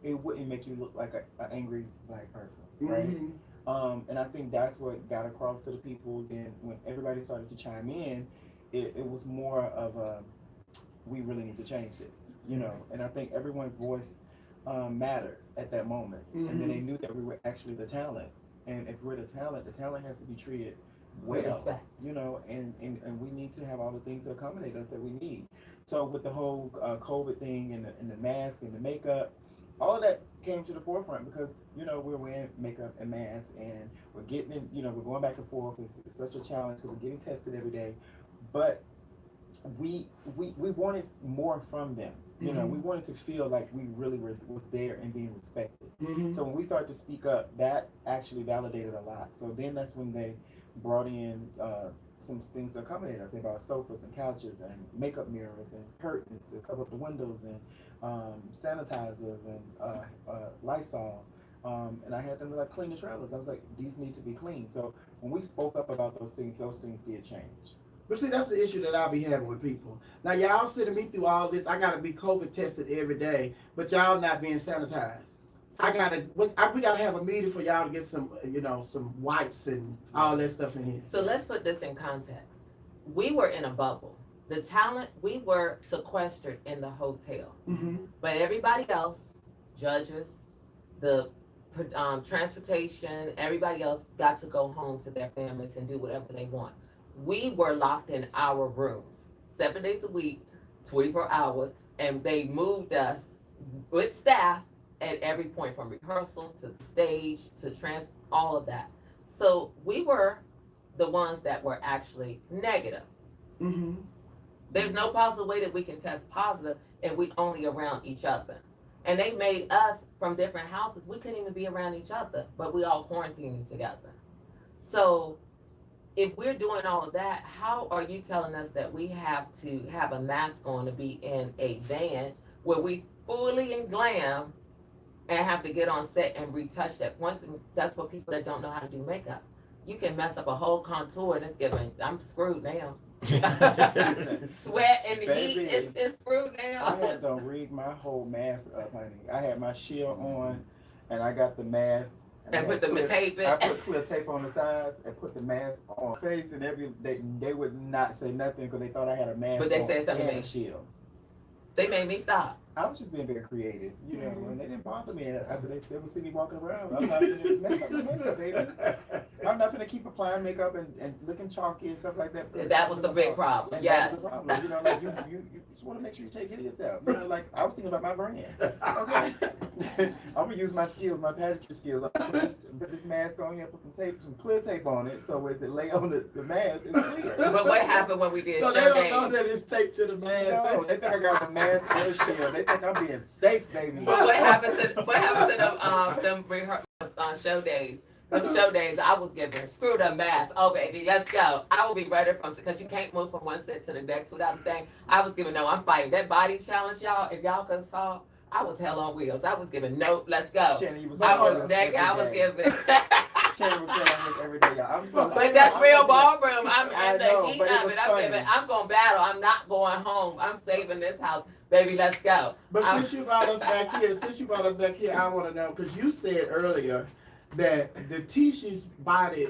C: it wouldn't make you look like an angry black person, right?
B: Mm-hmm.
C: And I think that's what got across to the people. Then when everybody started to chime in, it was more of a, we really need to change this, And I think everyone's voice mattered at that moment. And then they knew that we were actually the talent. And if we're the talent has to be treated well,
A: respect.
C: And we need to have all the things to accommodate us that we need. So with the whole COVID thing and the mask and the makeup, all of that came to the forefront because, you know, we're wearing makeup and masks and we're getting in, you know, we're going back and forth. It's such a challenge because we're getting tested every day. But we wanted more from them. You know, we wanted to feel like we really was there and being respected. So when we started to speak up, that actually validated a lot. So then that's when they brought in some things to accommodate us. They brought sofas and couches and makeup mirrors and curtains to cover up the windows and sanitizers and Lysol. And I had them like clean the trailers. I was like, these need to be clean. So when we spoke up about those things did change.
B: But see, that's the issue that I'll be having with people. Now, y'all sending me through all this. I got to be COVID tested every day, but y'all not being sanitized. We gotta have a meeting for y'all to get some, you know, some wipes and all that stuff in here.
A: So let's put this in context. We were in a bubble. The talent, we were sequestered in the hotel. But everybody else, judges, the transportation, everybody else got to go home to their families and do whatever they want. We were locked in our rooms 7 days a week, 24 hours, and they moved us with staff at every point from rehearsal to the stage to all of that. So we were the ones that were actually negative. There's no possible way that we can test positive and we only around each other. And they made us from different houses. We couldn't even be around each other, but we all quarantining together. So if we're doing all of that, how are you telling us that we have to have a mask on to be in a van where we fully in glam and have to get on set and retouch that? Once that's for people that don't know how to do makeup. You can mess up a whole contour and it's giving, I'm screwed now. Sweat and heat, it's screwed now.
C: I had to rig my whole mask up, honey. I had my shield on and I got the mask.
A: And put the tape in.
C: I put clear tape on the sides and put the mask on my face, and they would not say nothing because they thought I had a mask.
A: But they said something
C: and a shield.
A: They made me stop.
C: I was just being very creative, you know, and they didn't bother me after they would see me walking around. I'm not gonna mess up the makeup, baby. I'm not gonna keep applying makeup and looking chalky and stuff like that.
A: That was the big problem. Yes.
C: That was the problem. You know, like you just want to make sure you take care of yourself. You know, like I was thinking about my brand. Okay. I'm gonna use my skills, my pageantry skills. I'm gonna put this mask on here, put some clear tape on it, so as it lay on the mask, it's clear.
A: But what happened when we did
B: so
A: show
B: they don't
A: days?
B: know that it's taped to the mask.
C: No, they think I got a mask and a shield. They think I'm being safe, baby.
A: But what happened to them show days? Them show days I was giving, screw the mask. Oh baby, let's go. I will be ready because you can't move from one set to the next without a thing. I was giving, no, I'm fighting. That body challenge, y'all, if y'all could saw, I was hell on wheels. I was giving, nope, let's go.
C: Shannon, you was
A: I was naked, I was giving.
C: Shannon was saying this every day, y'all.
A: But that's real ballroom. I'm
C: I
A: in the
C: know,
A: heat
C: but it
A: of
C: was
A: it. I'm
C: funny.
A: giving, I'm going to battle. I'm not going home. I'm saving this house. Baby, let's go.
B: But since you brought us back here, I want to know, because you said earlier that the Tisha's body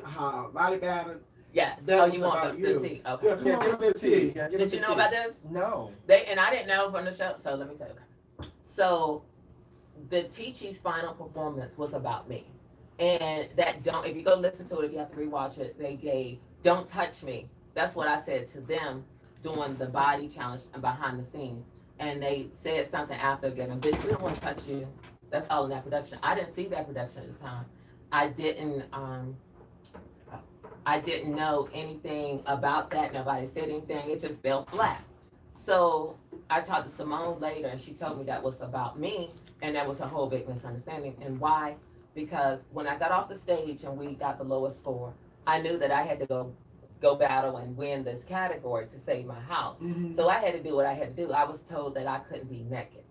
B: battle.
A: Yes.
B: That
A: Oh,
B: was
A: you want
B: about
A: the
B: you.
A: tea?
B: Yeah,
A: Okay.
B: come on, give us the tea.
A: Did you know about this?
C: No.
A: And I didn't know from the show. So let me tell you. So the Teachee's final performance was about me. And if you go listen to it, if you have to rewatch it, they gave, don't touch me. That's what I said to them doing the body challenge and behind the scenes. And they said something after giving, bitch, we don't want to touch you. That's all in that production. I didn't see that production at the time. I didn't know anything about that. Nobody said anything. It just fell flat. So I talked to Simone later and she told me that was about me and that was a whole big misunderstanding. And why? Because when I got off the stage and we got the lowest score, I knew that I had to go battle and win this category to save my house. So I had to do what I had to do. I was told that I couldn't be naked.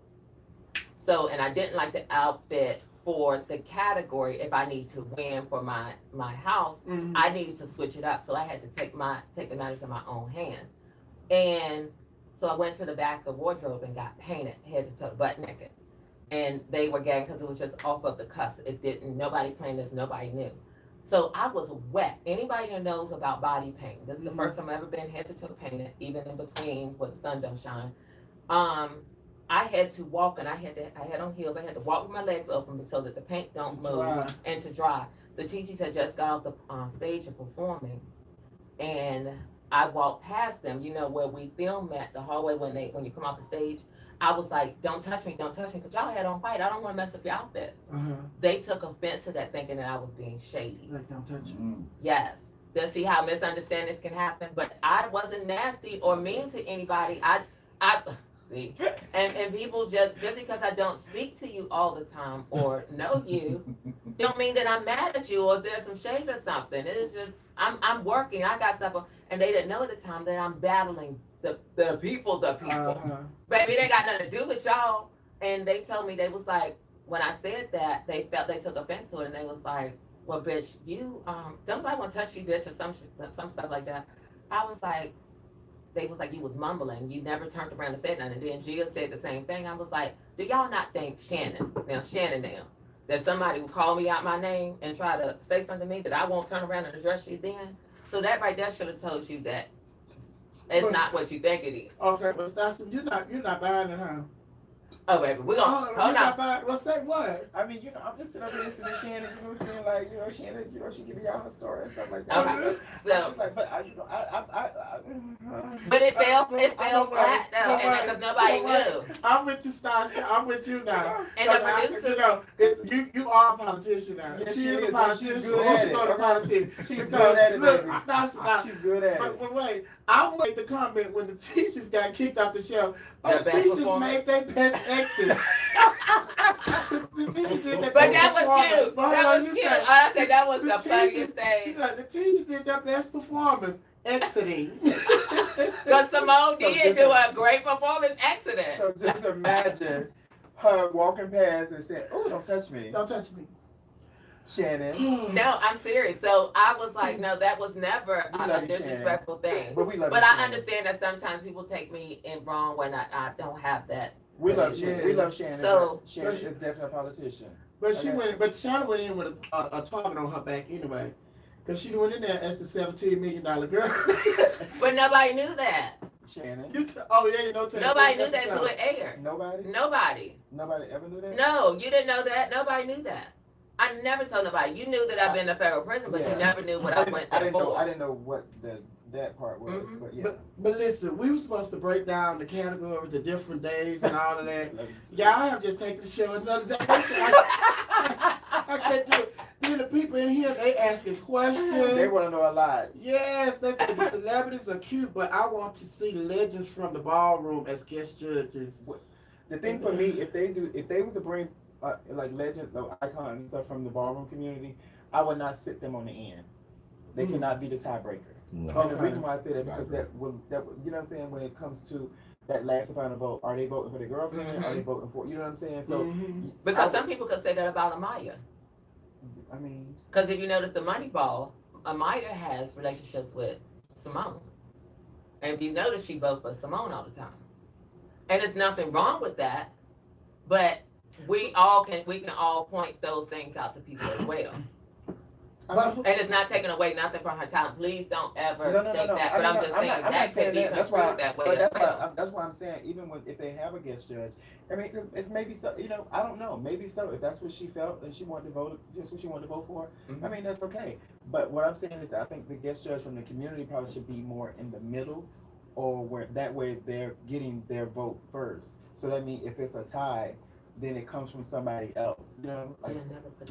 A: So, and I didn't like the outfit for the category. If I need to win for my house, I needed to switch it up. So I had to take the matters in my own hand. And so I went to the back of wardrobe and got painted head to toe, butt naked. And they were gagging because it was just off of the cusp. Nobody planned this, nobody knew. So I was wet. Anybody that knows about body paint, this is the first time I've ever been head to toe painted, even in between where the sun don't shine. I had to walk and I had on heels. I had to walk with my legs open so that the paint don't move and to dry. The teachers had just got off the stage and performing, and I walked past them. You know where we film at the hallway when you come off the stage. I was like, don't touch me, because y'all had on white. I don't want to mess up your outfit.
B: Uh-huh.
A: They took offense to that, thinking that I was being shady.
B: Like, don't touch me.
E: Mm.
A: Yes. Let's see how misunderstandings can happen. But I wasn't nasty or mean to anybody. I see. And people just because I don't speak to you all the time or know you, don't mean that I'm mad at you or there's some shade or something. It is just I'm working. I got stuff, and they didn't know at the time that I'm battling the people.
B: Uh-huh.
A: Baby, they got nothing to do with y'all. And they told me, they was like, when I said that, they took offense to it, and they was like, well, bitch, you don't nobody want to touch you, bitch, or some stuff like that. I was like, they was like, you was mumbling, you never turned around and said nothing. And then Gia said the same thing. I was like, do y'all not think Shannon that somebody would call me out my name and try to say something to me that I won't turn around and address you then? So that right there should have told you that it's not what you think it is.
B: Okay, but Stasha, you're not buying it, huh?
A: Oh, baby, we're gonna
B: You're
A: hold
B: not
A: on.
B: buying. What's that? What?
C: I mean, I'm just sitting up here listening to Shannon, you know what I'm saying? Like, Shannon, she giving y'all her story and stuff like that.
A: Okay,
C: I
A: so
C: was like, but
A: but it fell flat though, and because nobody knew.
B: I'm with you, Stasha. I'm with you now.
A: And the producers,
B: you are a politician now.
C: Yeah,
B: she
C: she
B: is a
C: is.
B: politician.
C: She's good at
B: She's
C: it.
B: going to politics.
C: She's
B: Because,
C: good at it,
B: look,
C: baby.
B: Stasha, now,
C: She's good at it.
B: but wait, I made the comment when the teachers got kicked off the show.
A: Their
B: Oh,
A: best
B: teachers
A: performance?
B: made their best exit. The teachers did their
A: but
B: best
A: that was
B: performance.
A: cute.
B: But hold
A: That
B: on,
A: was
B: you
A: cute.
B: said-
A: I said that was
B: the
A: the
B: teachers-
A: funniest thing.
B: The teachers did their best performance exiting.
A: Because Simone did do a great performance exiting.
C: So just imagine her walking past and saying, "Oh, don't touch me,
B: Don't touch me.
C: Shannon."
A: No, I'm serious. So I was like, no, that was never
C: We
A: a
C: love you,
A: disrespectful thing.
C: But we love
A: But
C: you,
A: I
C: Shannon.
A: understand that sometimes people take me in wrong when I don't have that.
C: We love
B: Yeah.
C: Shannon. We love Shannon.
A: So-
C: but Shannon is definitely a politician.
B: But she
C: Okay.
B: went. But Shannon went in with a target on her back anyway, because she went in there as the $17 million girl.
A: But nobody knew that.
C: Shannon.
B: Oh yeah, you know.
A: Nobody knew that till it aired.
C: Nobody.
A: Nobody
C: Ever knew that.
A: No, you didn't know that. Nobody knew that. I never told nobody. You knew that I've been to federal prison, but
C: Yeah.
A: you never knew what I went
C: I
A: there
C: didn't know.
A: for.
C: I didn't know what that part was.
A: Mhm.
C: But yeah.
B: But listen, we were supposed to break down the categories, the different days, and all of that.
C: Love you too.
B: Y'all have just taken the show another day. I said, dude, then the people in here, they asking questions.
C: They want to know a lot.
B: Yes, the celebrities are cute, but I want to see legends from the ballroom as guest judges.
C: The thing for me, if they was to bring like legends or icons and stuff from the ballroom community, I would not sit them on the end. They
B: Mm.
C: cannot be the tiebreaker.
D: No.
C: And the
B: Okay.
C: reason why I say that because that will you know what I'm saying, when it comes to that last final vote, are they voting for their girlfriend? Are they voting for, you know what I'm saying? So
B: Mhm.
A: Because some people could say that about Amaya.
C: I mean,
A: Because if you notice the Moneyball, Amaya has relationships with Simone. And if you notice, she votes for Simone all the time. And there's nothing wrong with that, but we can all point those things out to people as well.
B: But
A: And it's not taking away nothing from her talent. Please don't ever
C: no.
A: think that. But
C: I
A: I'm
C: mean,
A: just
C: I'm
A: saying
C: not
A: that could be
C: That's why.
A: construed that way
C: But
A: as
C: that's
A: well.
C: that's why I'm saying even if they have a guest judge, I mean, it's maybe so. You know, I don't know. Maybe so. If that's what she felt and she wanted to vote, just what she wanted to vote for.
A: Mhm.
C: I mean, that's okay. But what I'm saying is, that I think the guest judge from the community probably should be more in the middle, or where that way they're getting their vote first. So that means if it's a tie, then it comes from somebody else. You know, like.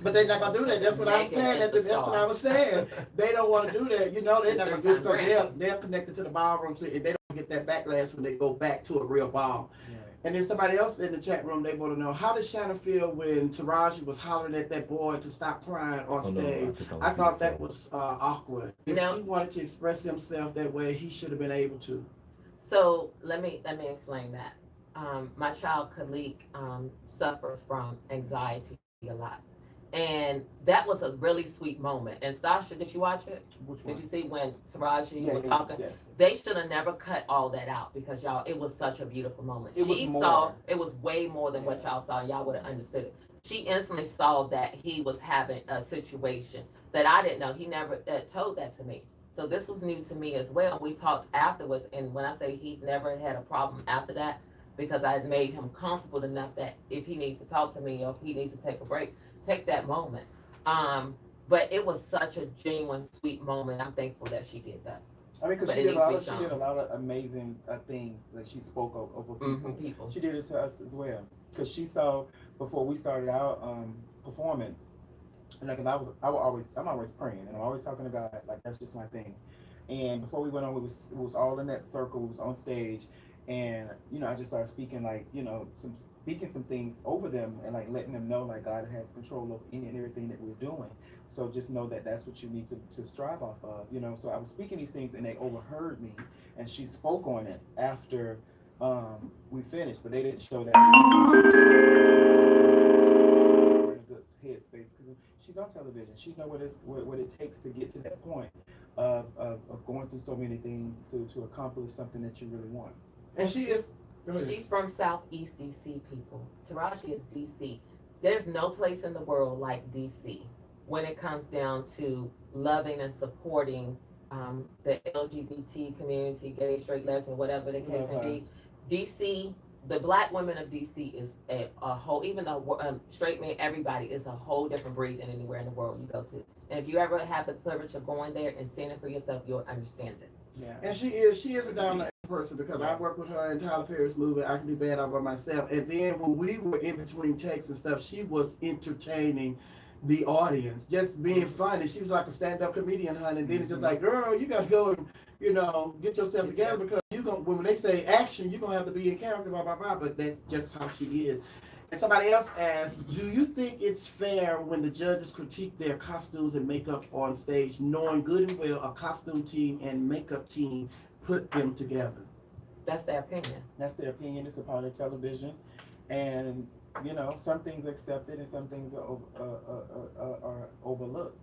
B: But they're not gonna do that. That's what I was saying. That's what I was saying. They don't want to do that. You know, they're not gonna do it because they're connected to the ballroom, so they don't get that backlash when they go back to a real ball.
C: Right.
B: And then somebody else in the chat room, they want to know, how did Shannon feel when Taraji was hollering at that boy to stop crying on
D: Oh, no,
B: stage? I thought that was awkward. If
A: No.
B: he wanted to express himself that way, he should have been able to.
A: So let me explain that. My child Khalik suffers from anxiety a lot, and that was a really sweet moment. And Stasha, did you watch it?
C: Which one?
A: Did you see when Taraji
C: Yeah,
A: was
C: yeah,
A: talking?
C: yes.
A: They should have never cut all that out because y'all, it was such a beautiful moment.
C: It was
A: She
C: more.
A: saw it was way more than what y'all saw. Y'all would have understood it. She instantly saw that he was having a situation that I didn't know. He never told that to me. So this was new to me as well. We talked afterwards, and when I say he never had a problem after that, because I had made him comfortable enough that if he needs to talk to me or if he needs to take a break, take that moment. But it was such a genuine, sweet moment. I'm thankful that she did that.
C: I mean, because
A: But
C: she
A: it
C: did
A: needs to be
C: she did a
A: shown.
C: lot of amazing things that she spoke over people.
A: People.
C: She did it to us as well. Because she saw, before we started our performance, and like, I'm always praying, and I'm always talking to God. Like, that's just my thing. And before we went on, it was all in that circle. We was on stage, and I just started speaking, like, speaking some things over them, and like letting them know, like, God has control of any and everything that we're doing. So just know that that's what you need to strive off of. So I was speaking these things, and they overheard me, and she spoke on it after we finished, but they didn't show that. We're in a good headspace because she's on television. She knows what it takes to get to that point of going through so many things to accomplish something that you really want.
B: And she is.
A: She's from Southeast DC, people. Taraji is DC. There's no place in the world like DC when it comes down to loving and supporting the LGBT community, gay, straight, lesbian, whatever the case may be. DC, the black women of DC is a whole, even though straight men, everybody is a whole different breed than anywhere in the world you go to. And if you ever have the privilege of going there and seeing it for yourself, you'll understand it.
B: Yeah. And she is a down to earth person because I worked with her in Tyler Perry's movie I Can Be Bad All By Myself. And then when we were in between takes and stuff, she was entertaining the audience, just being funny. She was like a stand-up comedian, honey. And then it's just like, girl, you got to go and get yourself together because when they say action, you're gonna have to be in character, blah blah blah. But that's just how she is. And somebody else asked, do you think it's fair when the judges critique their costumes and makeup on stage, knowing good and well a costume team and makeup team put them together?
A: That's their opinion.
C: That's their opinion. It's a part of television. And, some things are accepted and some things are overlooked.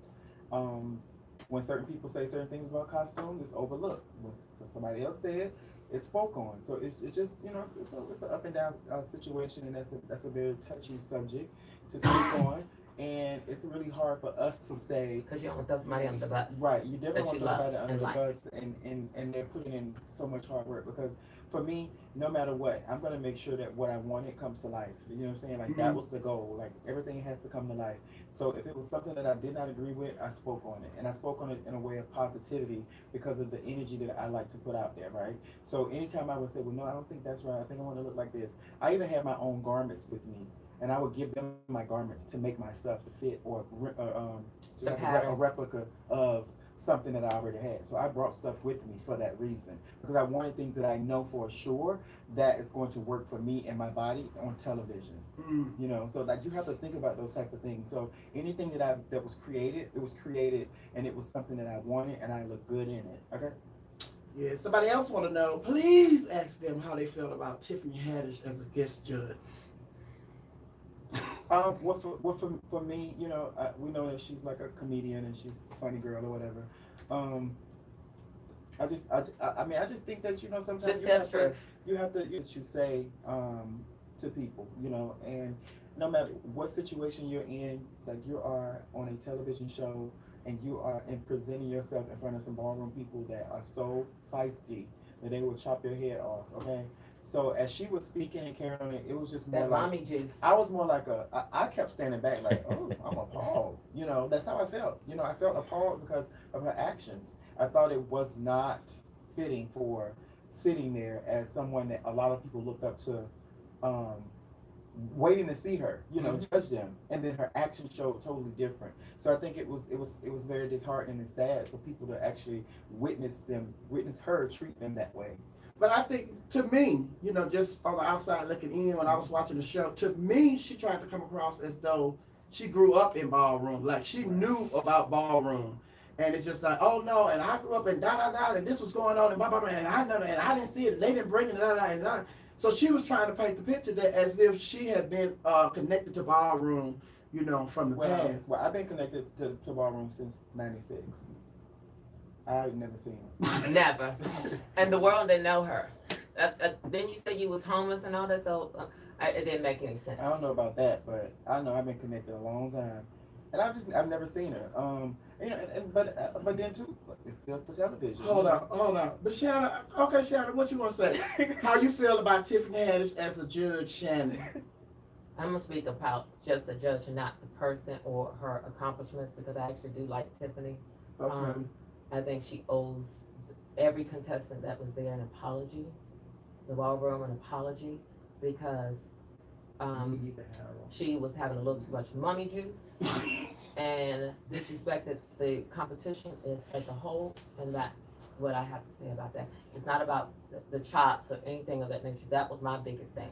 C: When certain people say certain things about costumes, it's overlooked. When somebody else said, it's spoke on. So it's just, it's an up and down situation, and that's a very touchy subject to speak on. And it's really hard for us to say,
A: because you don't want to throw somebody under the bus.
C: Right, you definitely want to throw somebody under the
A: like.
C: bus, and they're putting in so much hard work. Because for me, no matter what, I'm gonna make sure that what I wanted comes to life. You know what I'm saying? Like, that was the goal. Like, everything has to come to life. So if it was something that I did not agree with, I spoke on it, and I spoke on it in a way of positivity because of the energy that I like to put out there, right? So anytime I would say, well, no, I don't think that's right. I think I want to look like this. I even had my own garments with me, and I would give them my garments to make my stuff to fit, or to have a replica of something that I already had. So I brought stuff with me for that reason, because I wanted things that I know for sure that is going to work for me and my body on television. So like, you have to think about those type of things. So anything that was created, it was created, and it was something that I wanted, and I look good in it. Okay.
B: Yeah. Somebody else want to know? Please ask them how they felt about Tiffany Haddish as a guest judge.
C: For me, we know that she's like a comedian and she's a funny girl or whatever. I just think that sometimes
A: just
C: you have to say to people, and no matter what situation you're in, like, you are on a television show and you are presenting yourself in front of some ballroom people that are so feisty that they will chop your head off. Okay. So as she was speaking and carrying on it, it was just more
A: that
C: like
A: mommy juice.
C: I was more like I kept standing back like, oh, I'm appalled. That's how I felt. I felt appalled because of her actions. I thought it was not fitting for sitting there as someone that a lot of people looked up to, waiting to see her, judge them, and then her actions showed totally different. So I think it was very disheartening and sad for people to actually witness her treat them that way.
B: But I think, to me, just on the outside looking in, when I was watching the show, to me, she tried to come across as though she grew up in ballroom, like she knew about ballroom. And it's just like, oh no, and I grew up in da-da-da, and this was going on, and blah-blah-blah, and I know that, and I didn't see it, and they didn't bring it, da-da-da, and da-da. So she was trying to paint the picture that as if she had been connected to ballroom, from the past.
C: Well, I've been connected to ballroom since '96. I've never seen her.
A: Never. And the world didn't know her. Then you said you was homeless and all that, so it didn't make any sense.
C: I don't know about that, but I know I've been connected a long time, and I've never seen her. But then too, it's still for television.
B: Hold on. But Shannon, what you want to say? How you feel about Tiffany Haddish as a judge, Shannon?
A: I'm gonna speak about just the judge and not the person or her accomplishments, because I actually do like Tiffany. I think she owes every contestant that was there an apology, the ballroom an apology, because she was having a little too much mommy juice and disrespected the competition as a whole, and that's what I have to say about that. It's not about the chops or anything of that nature. That was my biggest thing,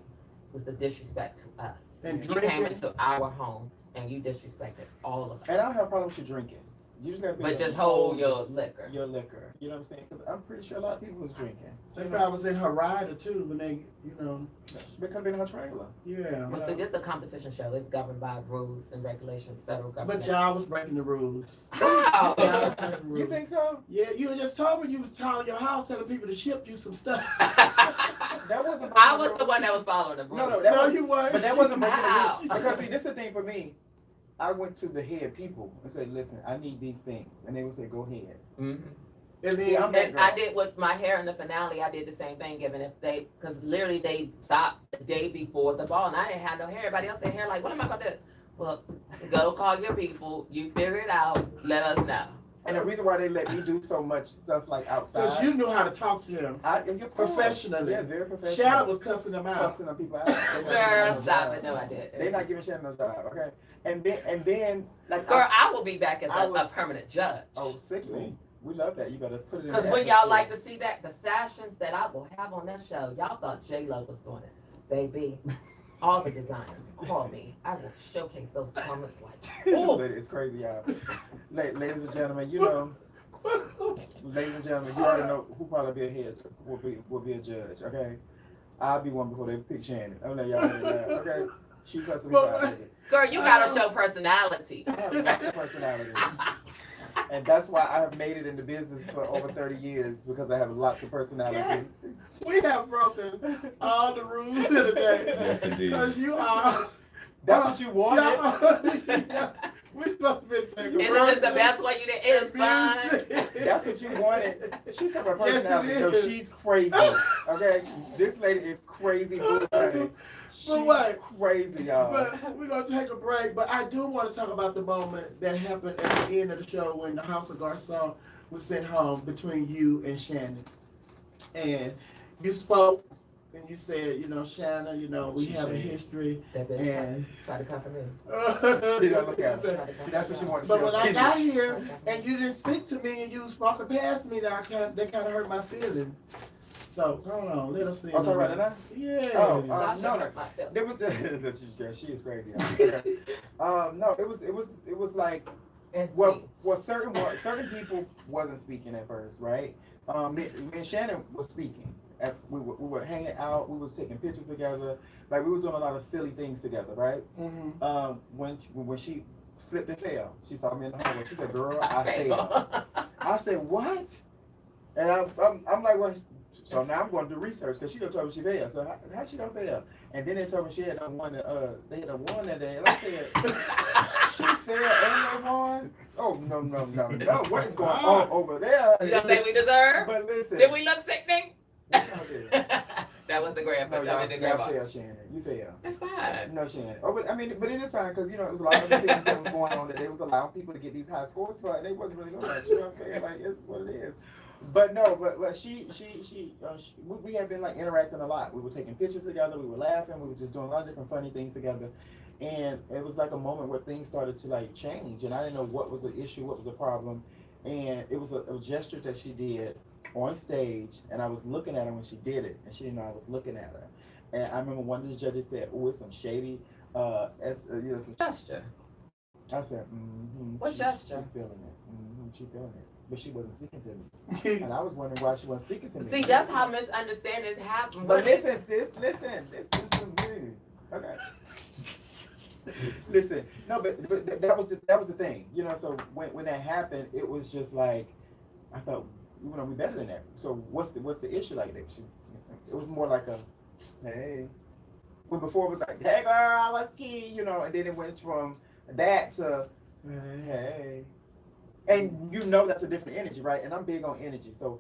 A: was the disrespect to us.
B: And
A: You came into our home and you disrespected all of us.
C: And I don't have a problem with you drinking. You just gotta be
A: But just hold your liquor.
C: Your liquor. You know what I'm saying? Because I'm pretty sure a lot of people was drinking.
B: They probably was in her rider too when they, you know.
C: They could have been in her trailer.
B: Yeah.
A: Well, see, this is a competition show. It's governed by rules and regulations, federal government.
B: But y'all was breaking the rules.
A: How?
B: Y'all was breaking the rules.
C: You think so?
B: Yeah, you just told me you was telling your house, telling people to ship you some stuff.
C: That wasn't.
A: I was the one that was following the rules.
C: No,
B: No, you weren't.
C: But that wasn't breaking the
A: How?
C: rules. Because see, this is the thing for me. I went to the head people and said, "Listen, I need these things," and they would say, "Go ahead."
A: Mm-hmm.
B: And
C: See, I'm
B: then
C: that
A: And
C: girl.
A: I did with my hair in the finale. I did the same thing, given if they, because literally they stopped the day before the ball, and I didn't have no hair. Everybody else had hair. Like, what am I gonna do? Well, go call your people. You figure it out. Let us know.
C: And the reason why they let me do so much stuff like outside,
B: because you knew how to talk to them.
C: You're
B: Professionally.
C: Yeah, very professional.
B: Shannon was cussing them out.
C: Cussing them people out. They not giving
A: Girl,
C: no
A: stop
C: job.
A: it. No, I did.
C: They're not giving Shannon no job, okay? And then like
A: Girl, I will be back as
C: I
A: a
C: was-
A: permanent judge.
C: oh, sickening. We love that. You better put it in.
A: Because
C: the
A: when y'all
C: atmosphere.
A: like to see that, the fashions that I will have on that show, y'all thought J-Lo was doing it. Baby, all the designers, call me. I will showcase those comments like, ooh.
C: It's crazy, y'all. Ladies and gentlemen, you know, ladies and gentlemen, you already know who probably be a head will be a judge, okay? I'll be one before they pick Shannon. I'm letting y'all know that, okay? She cussing me out, baby.
A: Girl, you gotta show personality.
C: I have lots of personality. And that's why I have made it in the business for over 30 years, because I have lots of personality.
B: We have broken all the rules today.
D: Yes, indeed.
B: Because you are.
C: That's what you wanted?
B: Yeah, we supposed to be taking
A: Isn't this the best way you did? It's fun.
C: That's what you wanted. She talking about
B: Yes, it
C: personality, so
B: is.
C: she's crazy. Okay? This lady is crazy, boo, honey. She's
B: what?
C: crazy, y'all.
B: But we're going to take a break. But I do want to talk about the moment that happened at the end of the show when the House of Garcon was sent home between you and Shannon. And you spoke and you said, you know, Shannon, you know, we
C: She
B: have a
C: said.
B: history.
A: That bitch
B: And
A: try to cover me.
C: See, look at her. See, that's what she wanted.
B: But when I
C: She
B: got here and you didn't speak to me and you was walking past me, they kind of hurt my feelings. So, hold on, let us see.
C: Oh, talk about it now?
B: Yeah.
C: Oh,
A: Stop
C: no,
A: hurt my feelings.
C: There was she is crazy. No, it was like
A: And
C: well certain people wasn't speaking at first, right? Me and Shannon was speaking. We were hanging out. We was taking pictures together. Like we were doing a lot of silly things together, right?
B: Mm-hmm.
C: When she slipped and fell, she saw me in the hallway. She said, "Girl, I failed." I said, "What?" And I'm like, "Well." So now I'm going to do research because she done told me she failed. So how she done fail? And then they told me she had done won they had done won that day. And I said, she failed and they won? Oh, no. What is going on over there?
A: You don't think we deserve?
C: But listen.
A: Did we look sickening?
C: Okay.
A: That was the grandpa.
C: No,
A: That was the
C: y'all
A: grandpa.
C: failed, Shannon. You failed.
A: That's fine.
C: No, Shannon. Oh, but I mean, but it is fine because, you know, it was a lot of other things that was going on that they was allowing people to get these high scores for, and they wasn't really doing that. You know what I'm saying? Like, it's what it is. But no, but we had been like interacting a lot. We were taking pictures together, we were laughing, we were just doing a lot of different funny things together. And it was like a moment where things started to like change, and I didn't know what was the issue, what was the problem. And it was a gesture that she did on stage, and I was looking at her when she did it, and she didn't know I was looking at her. And I remember one of the judges said, "Oh, it's some shady, some
A: Gesture.
C: I said, mm-hmm.
A: What gesture?
C: She feeling it. Mm-hmm, she feeling it. But she wasn't speaking to me. And I was wondering why she wasn't speaking to me.
A: See, that's how misunderstandings happen.
C: But listen, sis, listen to me. Okay. Listen, no, but that was the thing, you know. So when that happened, it was just like I thought, you know, we better than that. So what's the issue like that? It was more like a hey. When before it was like, hey girl, let's see, you know, and then it went from that to hey. And you know that's a different energy, right? And I'm big on energy, so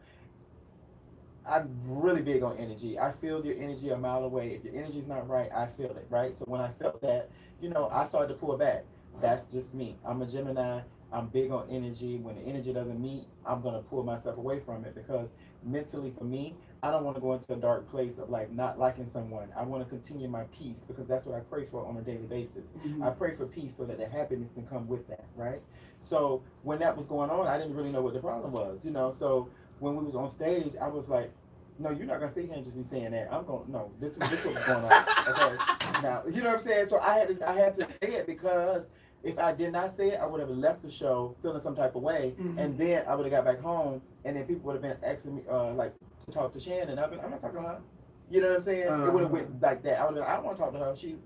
C: I'm really big on energy. I feel your energy a mile away. If your energy's not right, I feel it, right? So when I felt that, you know, I started to pull back. That's just me. I'm a Gemini. I'm big on energy. When the energy doesn't meet, I'm gonna pull myself away from it because mentally for me, I don't want to go into a dark place of like not liking someone. I want to continue my peace because that's what I pray for on a daily basis.
B: Mm-hmm.
C: I pray for peace so that the happiness can come with that, right? So when that was going on, I didn't really know what the problem was, you know. So when we was on stage, I was like, no, you're not gonna sit here and just be saying that. I'm going, no, this was going on. Okay, now you know what I'm saying. So I had to say it because if I did not say it, I would have left the show feeling some type of way, and then I would have got back home, and then people would have been asking me like to talk to Shannon. I'm not talking to her. You know what I'm saying? It would have went like that. I would have. I don't want to talk to her. She.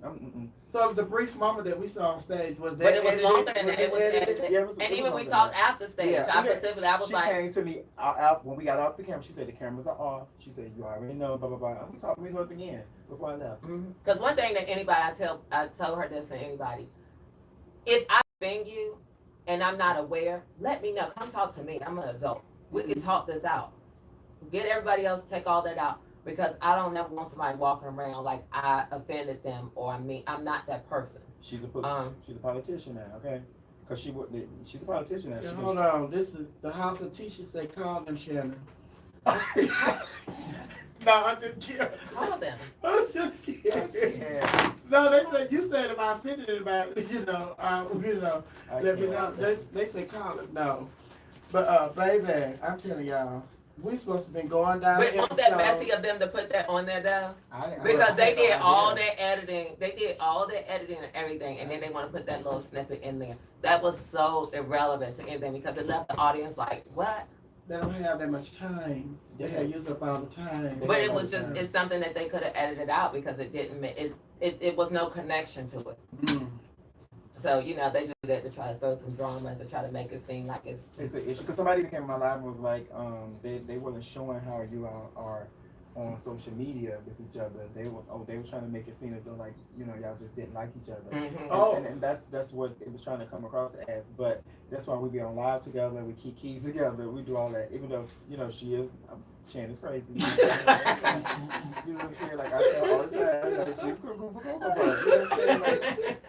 B: So it was the brief moment that we saw on stage was that.
A: But it was longer than
B: was
A: that. It was edited.
C: Yeah,
A: And even we talked after stage. I specifically, I was
C: she
A: like,
C: came to me out when we got off the camera. She said the cameras are off. She said you already know. Blah blah blah. We talked to her again before I left.
A: because one thing that anybody I told her this to anybody, if I offend you and I'm not aware, let me know. Come talk to me. I'm an adult. We can talk this out. Get everybody else to take all that out. Because I don't never want somebody walking around like I offended them or I'm not that person.
C: She's a politician now, okay? Because she's a politician now.
B: Yeah, hold on, this is the house of Tisha say call them Shannon. No, I'm just kidding.
A: Call them.
B: I'm just kidding. No, they said you said if I offended anybody, let me know. They say call them. No, but baby, I'm telling y'all. We supposed to been going down.
A: But wasn't that messy of them to put that on there though? Because they did all that editing. They did all that editing and everything, and then they want to put that little snippet in there. That was so irrelevant to anything because it left the audience like, what?
B: They don't have that much time. They had used up all the time.
A: But it was just, it's something that they could have edited out because it didn't, it was no connection to it. So, they do that to try to throw some drama and to try to make it seem like it's
C: an issue. Because somebody came in my live and was like, they wasn't showing how you all are on social media with each other. They were trying to make it seem as though like, y'all just didn't like each other. And that's what it was trying to come across as. But that's why we be on live together, we keep keys together, we do all that. Even though, she is, Shannon's crazy. You know what I'm saying? Like I say all the time, like, she's cuckoo for Cocoa Butter. You know what I'm saying? Like,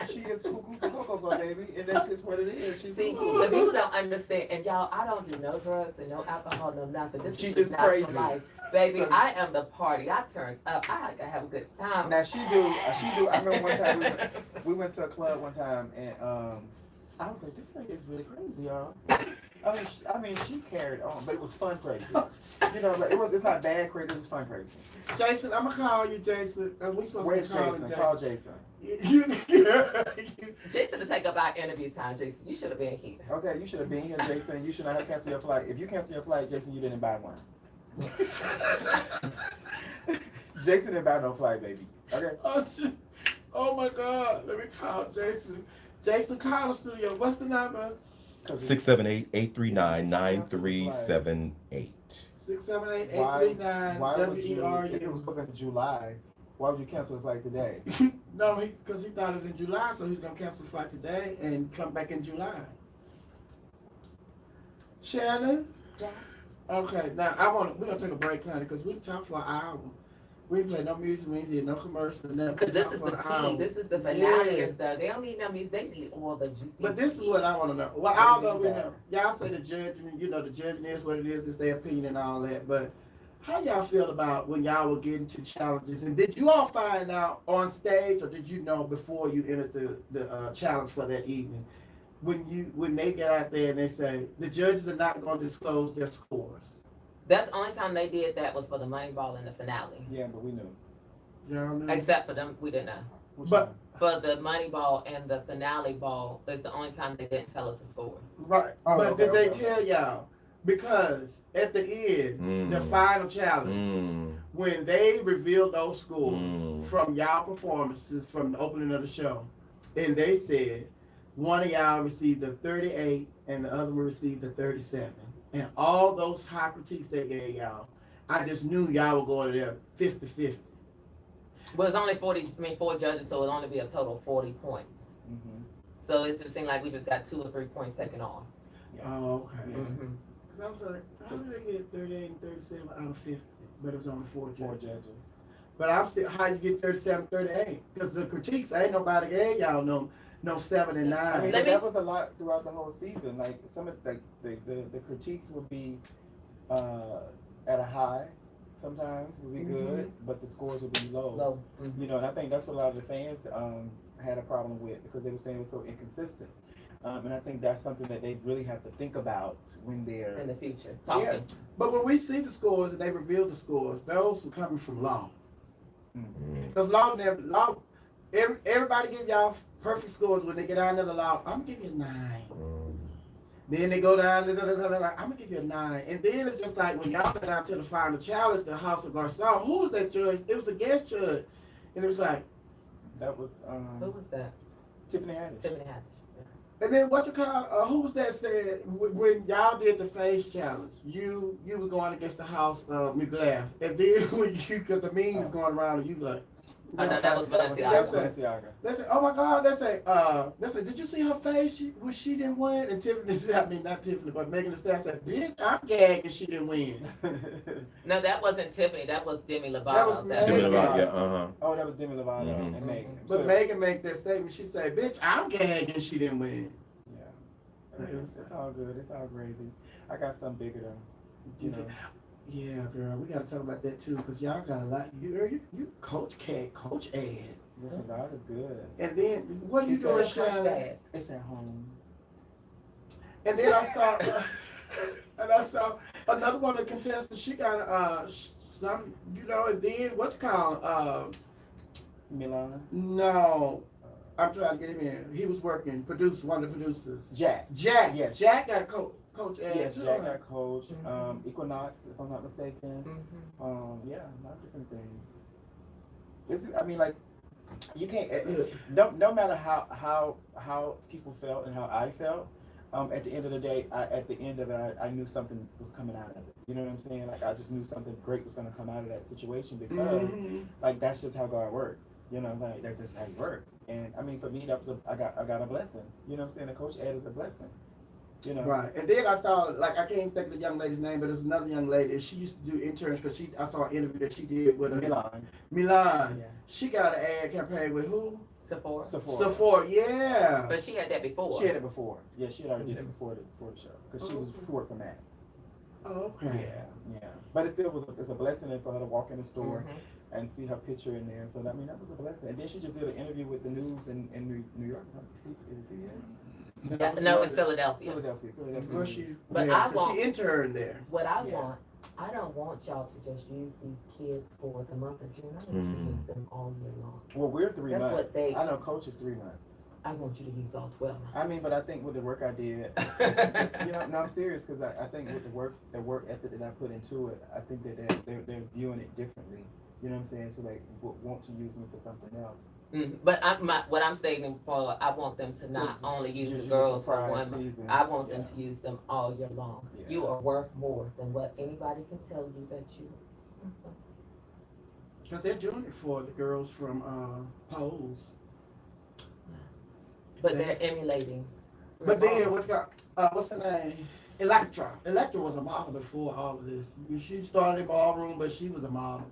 C: she is cuckoo for Cocoa Butter, baby. And that's just what it is. She's
A: See, the people don't understand, and y'all, I don't do no drugs and no alcohol, no nothing. This is just
C: crazy.
A: Life. Baby, so, I am the party. I turn up. I gotta have a good time.
C: Now she do. I remember one time we went to a club one time, and I was like, this lady is really crazy, y'all. I mean, she carried on, but it was fun crazy. Like it's not bad crazy, it was fun crazy.
B: Jason, I'm gonna call you, Jason. We supposed
C: Where's
B: to call
C: Jason?
B: Jason?
C: Call Jason.
A: Jason to take up our interview time, Jason. You should have been here.
C: Okay, you should have been here, Jason. You should not have canceled your flight. If you cancel your flight, Jason, you didn't buy one. Jason didn't buy no flight, baby. Okay.
B: Oh my God. Let me call Jason. Jason, call the studio. What's the number?
D: 678-839-9378.
B: 678-839 WERU.
C: If it was booked in July, why would you cancel the flight today?
B: No, because he thought it was in July, so he's gonna cancel the flight today and come back in July. Shannon?
A: Yes.
B: Okay, now we're gonna take a break, honey, because we talked for an hour. We ain't play no music, we ain't did no commercial, nothing.
A: Because this is the key. This is the finale and stuff. They don't need no music. They need all the juicy.
B: But this is what I want to know. Well, although we know, y'all say the judging, the judging is what it is, it's their opinion and all that. But how y'all feel about when y'all were getting to challenges? And did you all find out on stage, or did you know before you entered the challenge for that evening? When they get out there and they say the judges are not going to disclose their scores.
A: That's the only time they did that was for the money ball in the finale.
C: Yeah, but we knew.
B: Y'all knew?
A: Except for them, we didn't know.
B: But
A: for the money ball and the finale ball, it's the only time they didn't tell us the scores.
B: Right. But did they tell y'all? Because at the end, the final challenge, when they revealed those scores from y'all performances from the opening of the show, and they said one of y'all received a 38 and the other one received a 37. And all those high critiques they gave y'all, I just knew y'all were going to there 50-50.
A: Well, it's only 4 judges, so it'll only be a total of 40 points. So it just seemed like we just got 2 or 3 points taken off.
B: Oh, okay. Because I was like, how did they get 38 and 37 out of 50? But it was only 4 judges. But I'm still, how you get 37, 38? Because the critiques, ain't nobody gave y'all no 7 and
C: I
B: 9.
C: mean,
A: Let me-
C: that was a lot throughout the whole season. Like some of the critiques would be at a high. Sometimes would be good, but the scores would be low.
A: Low.
C: You know, and I think that's what a lot of the fans had a problem with because they were saying it was so inconsistent. And I think that's something that they really have to think about when they're
A: In the future, talking.
B: But when we see the scores and they reveal the scores, those were coming from Law. Because Law, everybody give y'all perfect scores when they get down to the Law. I'm gonna give you a 9. Then they go down, I'm gonna give you a 9. And then it's just like when y'all go down to the final challenge, the House of Garcon, who was that judge? It was the guest judge. And it was like,
C: that was
A: Who was that?
C: Tiffany Haddish.
A: Tiffany Haddish.
B: and then who was that said when y'all did the face challenge, you were going against the House of Mugler. And then when because the meme is going around and you like,
A: Oh, no, that was
B: Balenciaga.
A: Balenciaga.
B: They say, oh my God, they say, did you see her face? She didn't win. And Tiffany said, I mean, not Tiffany, but Megan Thee Stallion said, bitch, I'm gagging she didn't win.
A: No, that wasn't Tiffany. That was Demi Lovato.
B: That was
A: That
B: Megan.
D: Yeah,
C: Oh, that was Demi Lovato
D: Mhm.
C: and Megan.
B: But
C: So-
B: Megan make that statement. She said, bitch, I'm gagging she didn't win.
C: Yeah, it's all good. It's all gravy. I got some bigger though. You know.
B: Yeah, girl, we gotta talk about that too, because y'all got a lot. You Coach Cat, Coach Ed.
C: Listen, God is good.
B: And then, what are you
C: He
B: doing,
A: was Coach
B: Shannon?
A: Bad.
C: It's at home.
B: And then I saw another one of the contestants. She got some, and then what you call
C: Milan.
B: no, I'm trying to get him in. He was working, one of the producers.
C: Jack.
B: Yes. Jack got Coach Ed
C: Yes,
B: too.
C: Jack got coach.
A: Mhm.
C: Equinox, if I'm not mistaken.
A: Mhm.
C: Yeah, a lot of different things. I mean, like, you can't.
B: Yeah.
C: No matter how people felt and how I felt, at the end of the day, at the end of it, I knew something was coming out of it. You know what I'm saying? Like, I just knew something great was going to come out of that situation because, like, that's just how God works. You know, like that's just how He works. And I mean, for me, that was I got a blessing. You know what I'm saying? The Coach Ed is a blessing. You know.
B: Right, and then I saw, like, I can't think of the young lady's name, but there's another young lady, and she used to do interns because I saw an interview that she did with
C: Milan.
B: Milan.
C: Yeah.
B: She got an ad campaign with who?
A: Sephora.
B: Sephora, yeah.
A: But she had that before.
C: She had it before. Yeah, she had already did it before the show because she was short from that.
B: Oh, okay.
C: Yeah. But it still it's a blessing for her to walk in the store
A: Mhm.
C: and see her picture in there. So I mean, that was a blessing. And then she just did an interview with the news in New York. Is it CBS?
A: Yeah, no, it's Philadelphia.
C: Philadelphia.
B: Well, she,
A: But
B: yeah,
A: I
B: 'cause
A: want-
B: she interned there.
A: What I
C: Yeah.
A: want, I don't want y'all to just use these kids for the month of June. I want you to use them all year long.
C: Well, we're 3
A: That's
C: months.
A: what they.
C: I know Coach is 3 months.
A: I want you to use all 12 months.
C: I mean, but I think with the work I did, you know, no, I'm serious because I think with the work ethic that I put into it, I think that they're viewing it differently. You know what I'm saying? So they want to use me for something else.
A: But what I'm stating for, I want them to not only use the girls for one month.
C: season.
A: I want them to use them all year long.
C: Yeah.
A: You are worth more than what anybody can tell you that you.
B: Because they're doing it for the girls from Pose.
A: But they're emulating.
B: But then, what's her name? Electra. Electra was a model before all of this. She started in ballroom, but she was a model.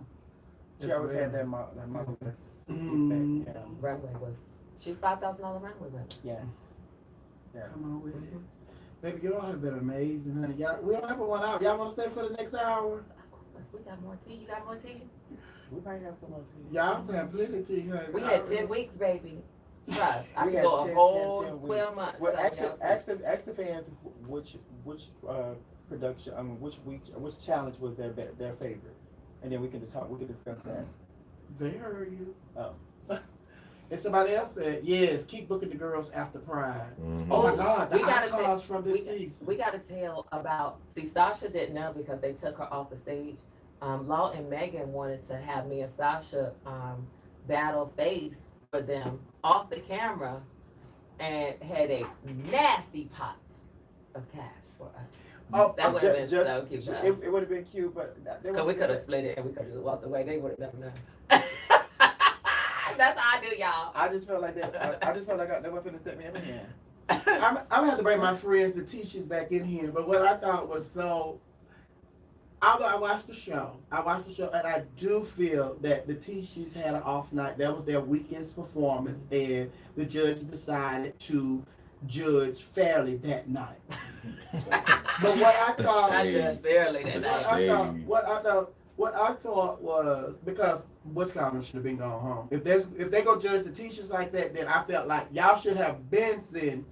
C: She always had that marvelous
B: Mhm.
C: effect. Yeah.
A: Runway was. She's $5,000 runway runner.
C: Yes. Yes.
B: Come on with it. Baby, y'all have been amazing, honey. Y'all, we don't have one out. Y'all want to stay for the next hour?
A: We got more tea. You got more tea?
C: We might have some more tea.
B: Y'all have plenty of tea, honey.
A: We had 10 weeks, baby. Trust. I
C: We
A: can
C: had
A: go
C: 10
A: a whole
C: 10 weeks.
A: 12 months.
C: Well,
A: without
C: ask
A: y'all
C: the fans which production. I mean, which challenge was their favorite, and then we can discuss that.
B: They heard you.
C: Oh.
B: And somebody else said, yes, keep booking the girls after Pride.
D: Mhm.
B: Oh my God, the
A: We gotta
B: icons from this
A: we
B: season.
A: We got to tell about. See, Stasha didn't know because they took her off the stage. Law and Megan wanted to have me and Stasha battle face for them off the camera, and had a nasty pot of cash for us.
B: Oh,
A: That would have been so cute.
C: It would have been cute, but
A: Cause we could have split it and we could have walked away. They would have never known. That's how I do, y'all.
C: I just felt like that. I just felt like they were finna set me up again.
B: I'm gonna have to bring my friends, the teachers, back in here. But what I thought was so, Although I watched the show, and I do feel that the T-Shirts had an off night. That was their weakest performance, and the judge decided to judge fairly that night. But what I thought,
A: I judge fairly that night.
B: what I thought was because Wisconsin should have been going home. If they go judge the T-Shirts like that, then I felt like y'all should have been seen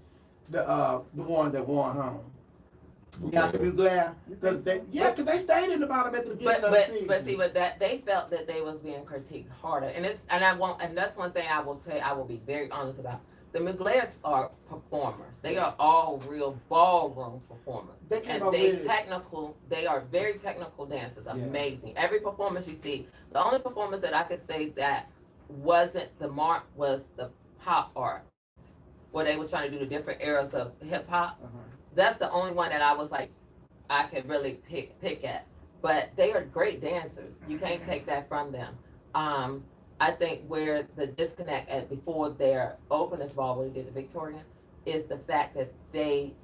B: the one that won home. Yeah, be glad because they stayed in the bottom at the beginning of the season.
A: But see, but that they felt that they was being critiqued harder, and that's one thing I will tell you, I will be very honest about. The McGlairs are performers. They are all real ballroom performers. They are very technical dancers. Amazing. Yeah. Every performance you see, the only performance that I could say that wasn't the mark was the pop art, where they was trying to do the different eras of hip hop. Uh-huh. That's the only one that I was like, I could really pick at. But they are great dancers. You can't take that from them. I think where the disconnect at before their openness ball, where they did the Victorian, is the fact that they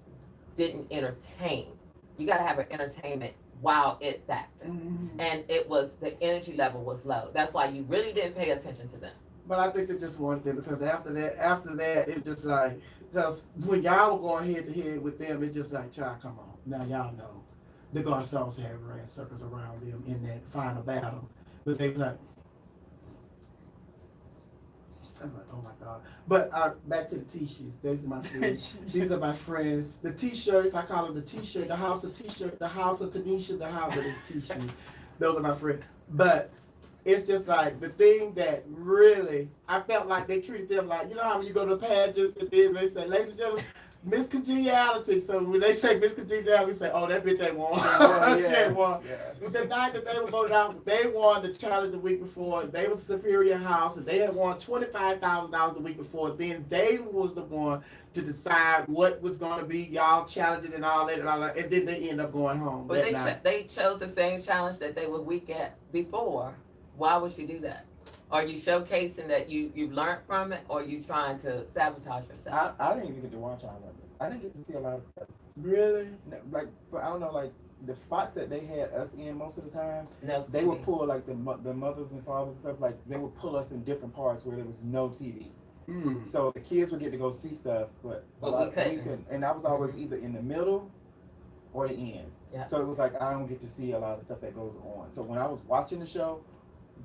A: didn't entertain. You got to have an entertainment wow it factor. Mm-hmm. And the energy level was low. That's why you really didn't pay attention to them.
B: But I think they just wanted it because after that, it just like, because when y'all were going head to head with them, it's just like, child, come on. Now y'all know the Garçons had ran circles around them in that final battle. But they was like, I'm like, oh my God. But back to the T-shirts. These are my friends. These are my friends. The T-shirts, I call them the T-shirt, the house of T-shirt, the house of Tanisha, the house of this T-shirt. Those are my friends. But it's just like the thing that really, I felt like they treated them like, you know how when you go to pageants and then they say, ladies and gentlemen, Miss Congeniality. So when they say Miss Congeniality, we say, oh, that bitch ain't won. She ain't won. Yeah. The night that they were voted out, they won the challenge the week before. They was Superior House, and they had won $25,000 the week before. Then they was the one to decide what was going to be y'all challenges and all that, and then they end up going home.
A: But they chose the same challenge that they were weak at before. Why would you do that? Are you showcasing that you've learned from it, or are you trying to sabotage yourself?
C: I didn't even get to watch all of it. I didn't get to see a lot of stuff.
B: Really?
C: Like, I don't know, like the spots that they had us in most of the time.
A: No TV.
C: They would pull like the mothers and fathers and stuff. Like they would pull us in different parts where there was no TV. Mm. So the kids would get to go see stuff, but we couldn't. And I was always either in the middle or the end. Yeah. So it was like I don't get to see a lot of stuff that goes on. So when I was watching the show.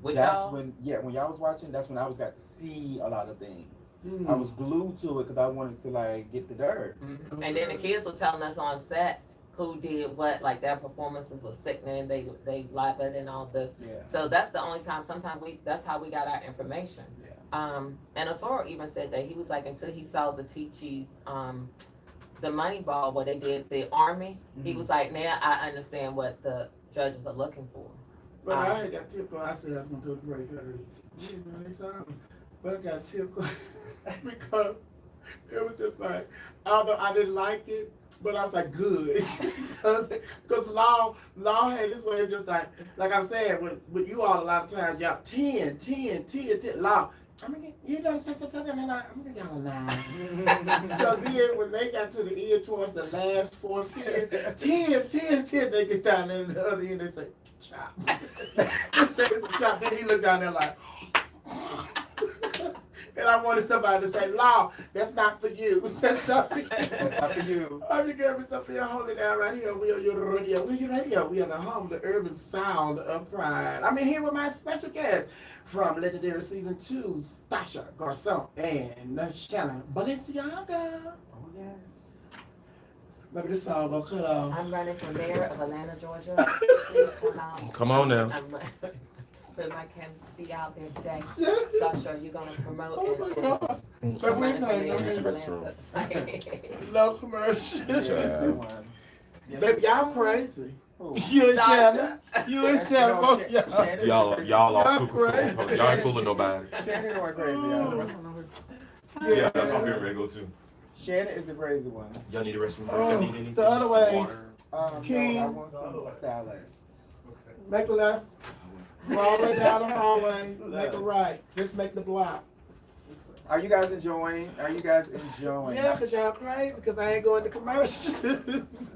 C: When y'all was watching, that's when I got to see a lot of things. Mm. I was glued to it because I wanted to like get the dirt.
A: Mm-hmm. And then the kids were telling us on set who did what, like their performances was sickening. They lied and all this. Yeah. So that's the only time. Sometimes that's how we got our information. Yeah. And Otoro even said that he was like until he saw the Teachees, the money ball where they did the army. Mm-hmm. He was like, now I understand what the judges are looking for.
B: But I had got tipped. I said I was going to do a break. But I got tipped because it was just like, although I didn't like it, but I was like, good. Because law had this way of just like I'm saying, with you all a lot of times, y'all 10, law. You know, I'm gonna get y'all alive. So then when they got to the end towards the last 4 10, they get down there and the other end, they say, chop. They say it's a chop. Then he looked down there like, and I wanted somebody to say, Law, that's not for you. That's not for you.
C: That's not for you.
B: I'm your girl, Miss Sophia, hold it down right here. We are your radio. We're your radio. We are the home, the urban sound of pride. I'm in here with my special guest from Legendary Season 2, Stasha, Garçon, and Shannonp Balenciaga.
C: Oh, yes.
B: Maybe this song will cut off.
A: I'm running for mayor of Atlanta, Georgia. Please come out.
D: Come on now.
A: Put my see out there today. Sasha, you're gonna promote.
B: Oh my God! But we ain't no commercial. Baby, y'all crazy. You and Shannon. You and Shannon. Both
D: y'all are crazy. Y'all ain't fooling nobody.
C: Shannon going crazy.
D: Yeah, that's what I'm getting ready to go to.
C: Shannon is the crazy one.
D: Y'all need a restroom break? Y'all need anything?
B: The other way.
C: King. No, I want some salad.
B: Make a left. Go all the way down the hallway. Make a right. Just make the block.
C: Are you guys enjoying? Are you guys enjoying?
B: Yeah, cause y'all crazy, cause I ain't going to commercial.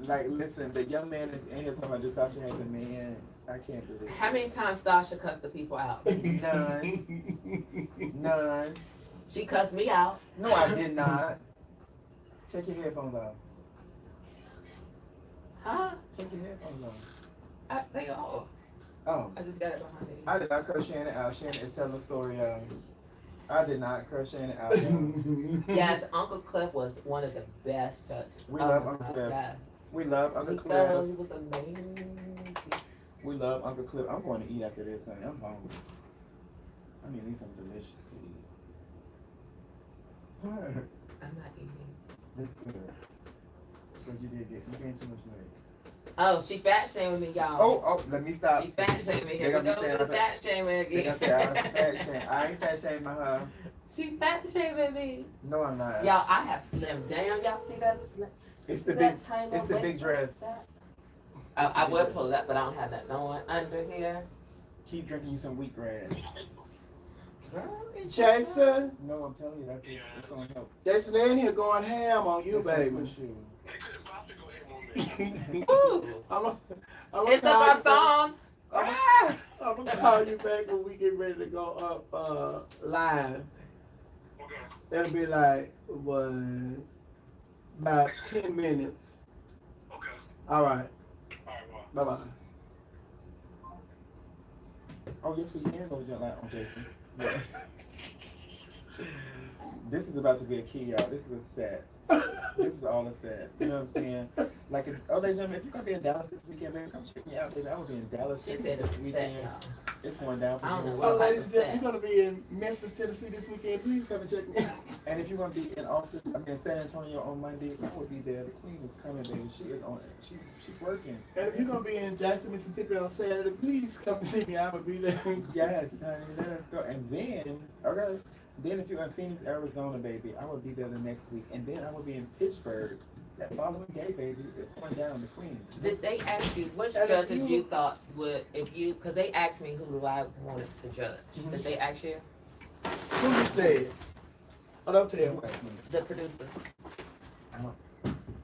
C: Like, listen, the young man is in here talking about this Stasha has a man. I can't believe it.
A: How many times Stasha cussed the people out?
C: None. None.
A: She cussed me out.
C: No, I did not. Check your headphones off.
A: Huh?
C: Check your headphones off.
A: They all.
C: Oh.
A: I just got it behind me.
C: I did not curse Shannon out. Shannon is telling the story of. I did not curse Shannon out.
A: Yes, Uncle Cliff was one of the best judges.
C: We love Uncle Cliff.
A: Yes.
C: We love Uncle
A: He
C: Cliff.
A: was amazing.
C: We love Uncle Cliff. I'm going to eat after this, honey. I'm hungry. I need some delicious to eat. What?
A: I'm not eating.
C: That's good. But you did get, you gained too much weight.
A: Oh, she fat shaming me, y'all.
C: Oh, let me stop.
A: She fat shaming me.
C: They
A: Here we
C: gonna
A: go
C: be
A: with the
C: saying
A: fat shaming
C: They gonna say I was
A: again.
C: fat shaming. I ain't fat shaming her.
A: She fat shaming me.
C: No, I'm not.
A: Y'all, I have slimmed down. Y'all see that?
C: It's the big,
A: That tiny
C: it's the
A: little
C: big
A: waist
C: dress.
A: like that? I would pull it up, but I don't have that on under here.
C: Keep drinking you some wheatgrass.
A: Girl, it's
B: Jason,
C: No, I'm telling you, that's it's gonna help.
B: Jason, they in here going ham on you,
C: It's gonna
B: baby.
C: push you.
A: Woo!
B: I'm
A: It's about songs.
B: I'm gonna call you back when we get ready to go up live. That'll be like about 10 minutes.
F: Okay.
B: All right.
F: All right, well.
B: Bye bye.
C: Oh, yes, we can go jump on Jason. Yeah. This is about to be a key, y'all. This is a set. This is all a set. You know what I'm saying? Like, ladies and gentlemen, if you're gonna be in Dallas this weekend, baby, come check me out, baby. I will be in Dallas
A: She
C: this
A: said it's
C: weekend.
A: set, y'all.
C: It's going down for
A: I don't know
C: you.
B: So,
A: what-
B: ladies and gentlemen, you're gonna be in Memphis, Tennessee this weekend. Please come and check me out.
C: And if you're gonna be in Austin, San Antonio on Monday, I will be there. The queen is coming, baby. She is on it. She's working.
B: And if you're gonna be in Jackson, Mississippi on Saturday, please come and see me. I will be there.
C: Yes, honey, let us go. And then, okay, then if you're in Phoenix, Arizona, baby, I will be there the next week. And then I will be in Pittsburgh that following day, baby. It's going down, the queen.
A: Did they ask you which
B: And if
A: judges
B: you-
A: you thought would, if you, because they asked me who I wanted to judge.
C: Mhm.
A: Did they ask you?
B: Who you said? Oh, don't tell me.
A: The producers.
C: I don't-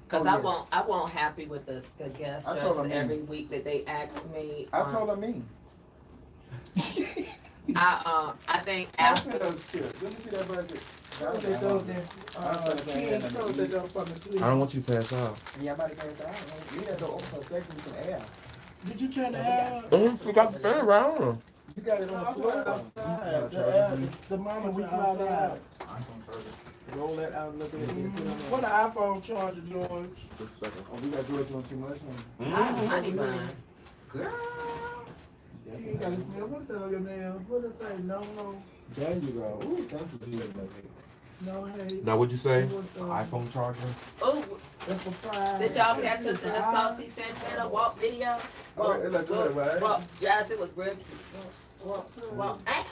A: Because
C: Oh,
A: I won't happy with the guest
C: I told
A: judges
C: them
A: every week that they ask me.
C: I told her me.
A: I think
C: After
A: after,
C: those chips. Let me see that budget.
B: Those that go there. Kids, those that go from the sleep.
D: I don't want you to pass out.
C: Yeah, I'm about to pass out. You gotta go over for a second with some air.
B: Did you turn the
A: Yeah,
B: air?
A: we
B: on?
A: got
D: Forgot the fan around.
C: You got it on the floor.
B: Outside. The air, the mama
C: We
B: we
C: slide
B: slide
C: it
B: out.
C: out. Roll that out a little bit.
B: What the iPhone charger, George?
C: Oh, we got George doing too much.
A: I need mine. Girl.
B: You ain't gotta smell. What's that on your nails? What does it say? No, no,
C: There you go. Ooh, thank you.
B: no hate.
D: Now, what'd you say?
B: What's the-
D: iPhone charger?
A: Oh,
B: That's for Friday.
A: did y'all catch us in the Saucy Santana walk video?
C: Oh, it looked good, right?
A: Well, yes, it was good. Well, ow.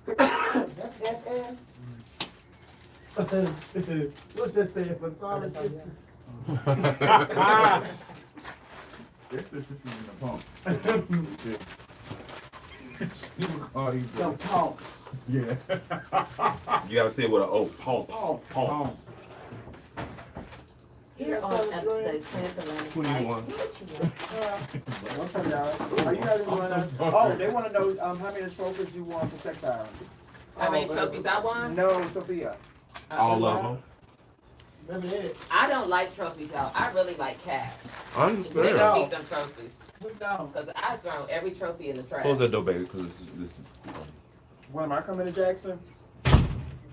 B: That's SS. What's that stand for? Sorry, sister.
E: This is in the pumps. She would call you.
B: Some pump.
E: Yeah.
D: You gotta say it with a O. Pumps.
B: Pump.
D: Pumps.
A: Here
B: got
A: on
B: something
A: at
B: to drink?
A: the Transatlantic.
D: Who do you
A: Flight.
D: want?
C: What's up, y'all? Are you guys enjoying us? Oh, they want to know how many trophies you won for sex hours.
A: How many trophies I won?
C: No, Sophia.
D: All of them.
B: Remember that?
A: I don't like trophies, y'all. I really like cash.
D: I
A: They
D: understand.
A: don't keep them trophies.
B: We know.
A: Because I've thrown every trophy in the trash.
D: Close that door, baby, because this is.
C: When am I coming to Jackson?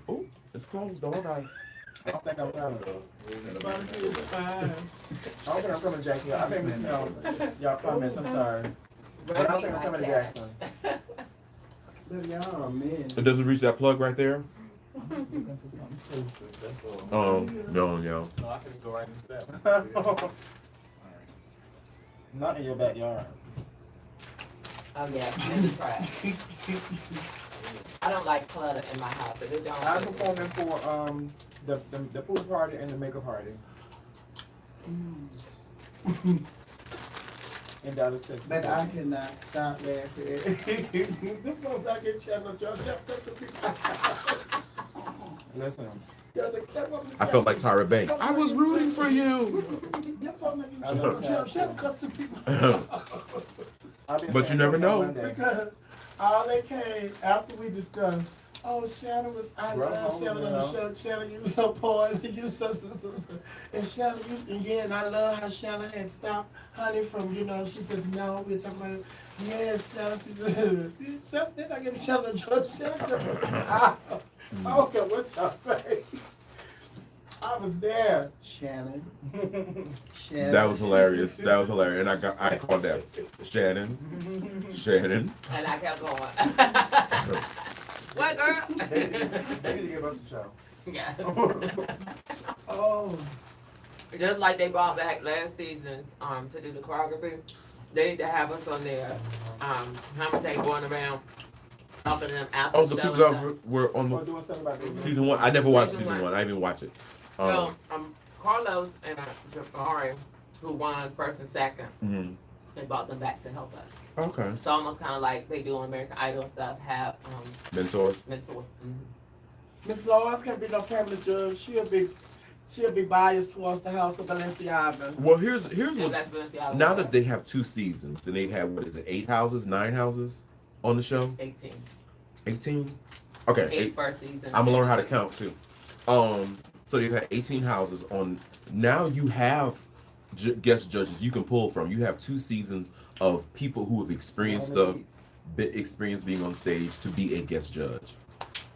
D: Oh, it's closed. Don't worry.
C: I don't think I'm coming.
B: Somebody is fine.
C: I don't think I'm coming to Jackson. I think, you know, y'all comments, I'm sorry. But I don't think I'm coming to Jackson.
B: Look, y'all, man.
D: It doesn't reach that plug right there. No.
F: No, I can go right into that.
C: Not in your backyard.
A: Oh yeah, in the trash. I don't like clutter in my house. If it don't.
C: I'm performing for the pool party and the makeup party. in Dallas, Texas.
B: But I cannot stop laughing. The folks I get Shannonp,
C: Listen,
D: I felt like Tyra Banks. I was rooting for you. But you never know.
B: Because all they came after we discussed, oh, Shannon was, I love Shannon on the show. Shannon, you so poised, and you so. And Shannon, and I love how Shannon had stopped Honey from, she said, no, we were talking about it. Yes, Shannon, she just, then I give Shannon a joke. Shannon just, I don't care what y'all say. I was there, Shannon. Shannon.
D: That was hilarious. And I called that Shannon.
A: And I kept going. What, girl?
C: they need to give us a show.
A: Yeah.
B: Oh.
A: Just like they brought back last season's to do the choreography, they need to have us on there. How much they going around talking to them after
D: Oh,
A: the
D: the
A: show.
D: people that were on
C: We're doing something about this.
D: season 1. I never watched
A: Season
D: season 1.
A: one.
D: I didn't even watch it.
A: Well, Carlos and Ari, who won first and second,
D: Mhm.
A: they brought them back to help us.
D: Okay.
A: It's almost kind of like they do on American Idol and stuff, have
D: Mentors.
A: mentors.
B: Miss Laws can't be no permanent judge. She'll be biased towards the House of Balenciaga.
D: Well, here's
A: Yeah,
D: what.
A: that's Balenciaga.
D: Now that they have 2 seasons, and they've had, what is it, 8 houses, 9 houses on the show?
A: 18.
D: 18? Okay.
A: 8 first season.
D: I'm gonna learn how to
A: 10.
D: count too. So you've had 18 houses on. Now you have guest judges you can pull from. You have 2 seasons of people who have experienced experience being on stage to be a guest judge.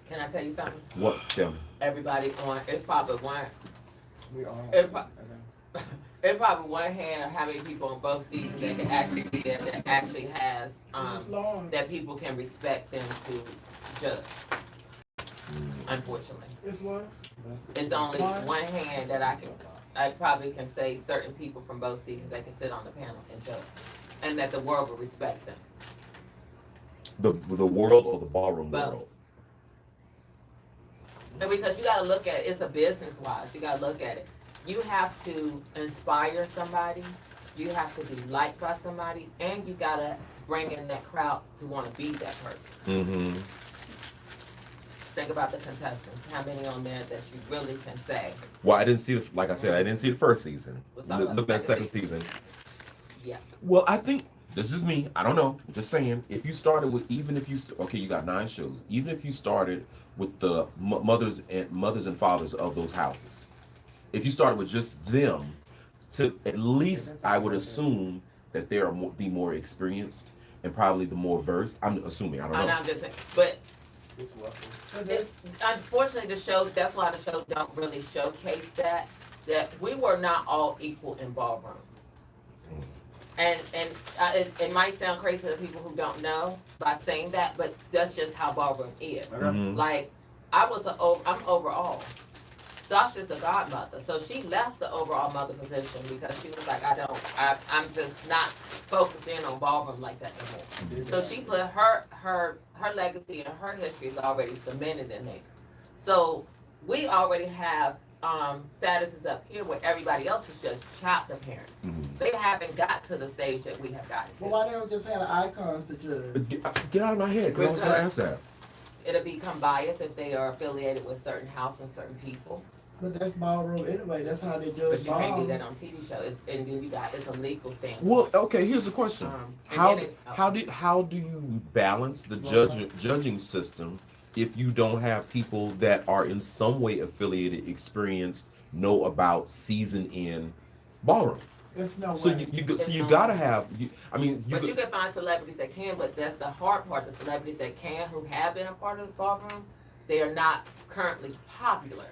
A: Can I tell you something?
D: What? Tell me.
A: Everybody on, it's probably one hand of how many people on both seasons that can actually be there that actually has,
B: Miss Laws.
A: that people can respect them to judge. Unfortunately.
B: It's what?
A: It's only one hand that I probably can say certain people from both seasons that can sit on the panel and judge. And that the world will respect them.
D: The world or the ballroom
A: Both.
D: world?
A: And because you gotta look at it's a business wise, you gotta look at it. You have to inspire somebody, you have to be liked by somebody, and you gotta bring in that crowd to wanna be that person.
D: Mm-hmm.
A: Think about the contestants, how many on there that you really can say,
D: Well, I didn't see like I said, I didn't see the first season.
A: We'll talk about
D: Look
A: the
D: at
A: second
D: second season.
A: yeah.
D: Well, I think this is me. I don't know. I'm just saying. If you started with, you got 9 shows. Even if you started with the mothers and fathers of those houses, if you started with just them, to at least I would assume that they are the more experienced and probably the more versed. I'm assuming. I don't
A: And
D: know.
A: I'm just saying, but
C: It's welcome.
A: it's, unfortunately the show, that's why the show don't really showcase that we were not all equal in ballroom. And it might sound crazy to the people who don't know by saying that, but that's just how ballroom is.
D: Mhm.
A: Like, I'm overall. Stasha's a godmother, so she left the overall mother position because she was like, I'm just not focused in on ballroom like that no more. So she put her legacy and her history is already cemented in there. So we already have statuses up here where everybody else is just chopped appearance.
D: Mhm.
A: They haven't got to the stage that we have gotten to.
B: Well, why they don't just have the icons to judge?
D: But get out of my head. 'Cause I was gonna ask that.
A: It'll become biased if they are affiliated with certain house and certain people.
B: But that's ballroom anyway. That's how they
A: But
B: judge
A: you can't do
B: ballroom.
A: that on TV shows. And then it's a legal standpoint.
D: Well, okay. Here's the question:
A: And
D: How
A: then
D: how do you balance the judging system if you don't have people that are in some way affiliated, experienced, know about season in ballroom?
B: There's no
D: So
B: way.
D: you gotta have.
A: But you can find celebrities that can, but that's the hard part. The celebrities that can, who have been a part of the ballroom, they are not currently popular.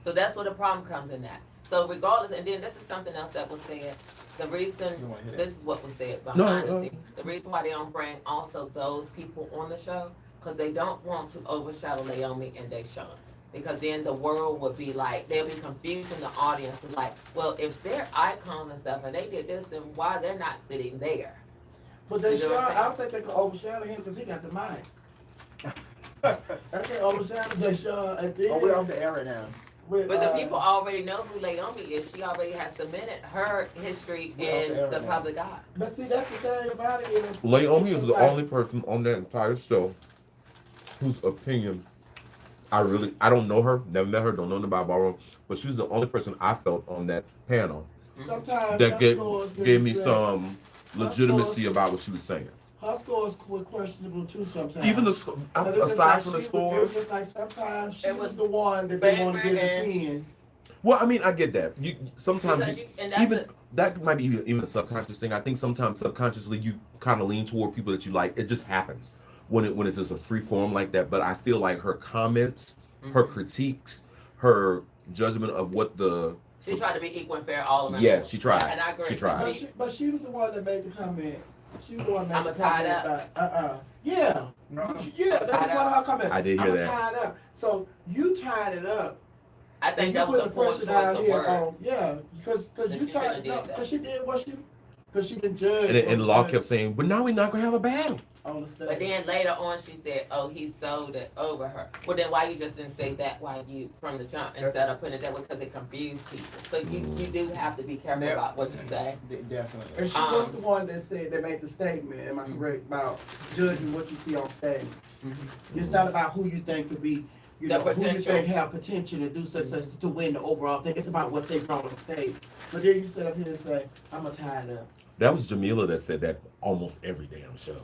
A: So that's where the problem comes in that. So regardless, and then this is something else that was said. The reason, this is what was said behind the scenes. The reason why they don't bring also those people on the show, because they don't want to overshadow Naomi and Deshaun. Because then the world would be like, they'll be confusing the audience. Like, well, if they're icons and stuff and they did this, then why they're not sitting there?
B: But they
A: You know what I'm
B: I don't think they can overshadow him because he got the mic. I can't overshadow Deshaun. And then,
C: Oh, we're off the air right now.
B: with,
A: But the people already know who Naomi is. She already has cemented her history
C: We're off
A: in
C: the air
A: the
C: right now.
A: public eye.
B: But see, that's the thing about it. Is
D: Naomi
B: it's
D: is the
B: like-
D: only person on that entire show whose opinion I don't know her, never met her, don't know nothing about ballroom, but she was the only person I felt on that panel
B: Sometimes
D: that
B: her
D: gave
B: scores
D: gave me
B: been
D: some legitimacy about what she was saying.
B: Her scores were questionable too sometimes.
D: Even the
B: But it was
D: aside
B: like
D: from the
B: it was
D: scores.
B: just like sometimes she
A: It
B: was
A: was
B: the one that they want to give the
A: favorite
B: 10.
D: Well, I mean, I get that. You sometimes
A: Because
D: you,
A: and that's
D: even that might be even a subconscious thing. I think sometimes subconsciously you kind of lean toward people that you like. It just happens when it's just a free form like that. But I feel like her comments, her critiques, her judgment of what the
A: she tried to be equal and fair all around.
D: Yeah, she tried.
A: And I agree.
D: She tried.
B: But she was the one that made the comment. She was the one that
A: I'ma
B: made the
A: tie
B: comment
A: it up.
B: about, yeah.
E: No.
B: Yeah, that's
A: Tie it
B: one of her comments.
D: I did hear
B: I'ma
D: that.
B: tie it up. So you tied it up.
A: I think
B: And
A: that
B: you
A: was a
B: put the
A: poor
B: pressure
A: choice
B: down
A: of
B: here
A: words.
B: on, yeah, because
A: That
B: you
A: she
B: tied
A: shouldn't
B: it
A: have
B: up,
A: did that.
B: because she did what she, because she didn't judge.
D: and the law kept saying, but now we're not gonna have a battle.
B: on the stage.
A: But then later on, she said, "Oh, he sold it over her." Well, then why you just didn't say that? Why you from the jump instead of putting it that way? Because it confused people. So you do have to be careful
C: Yep.
A: about what you say.
C: Definitely.
B: And she was the one that said, that made the statement, am I correct, about judging what you see on stage. It's not about who you think could be, you
A: The
B: know, who you
A: potential.
B: think have potential to do such to win the overall thing. It's about what they brought on stage. But then you sit up here and say, I'm gonna tie it up.
D: That was Jamila that said that almost every damn show.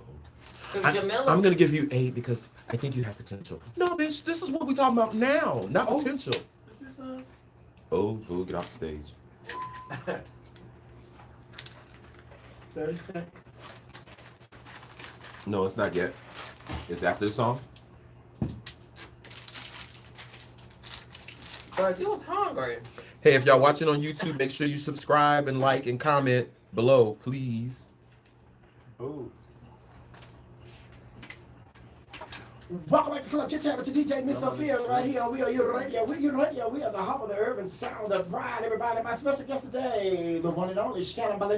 A: Jamila,
D: I'm gonna give you 8 because I think you have potential. No, bitch, this is what we're talking about now, not
B: Oh.
D: potential.
B: Is this us?
D: Oh, get off stage.
B: 30 seconds.
D: No, it's not yet. It's after the song.
A: But you was hungry.
D: Hey, if y'all watching on YouTube, make sure you subscribe and like and comment below, please.
C: Ooh.
B: Welcome back to Club Chit Chat with your DJ Miss Sophia right here. We are your radio. We are the hub of the urban sound of pride. Everybody, my special guest today, the one and only Shannonp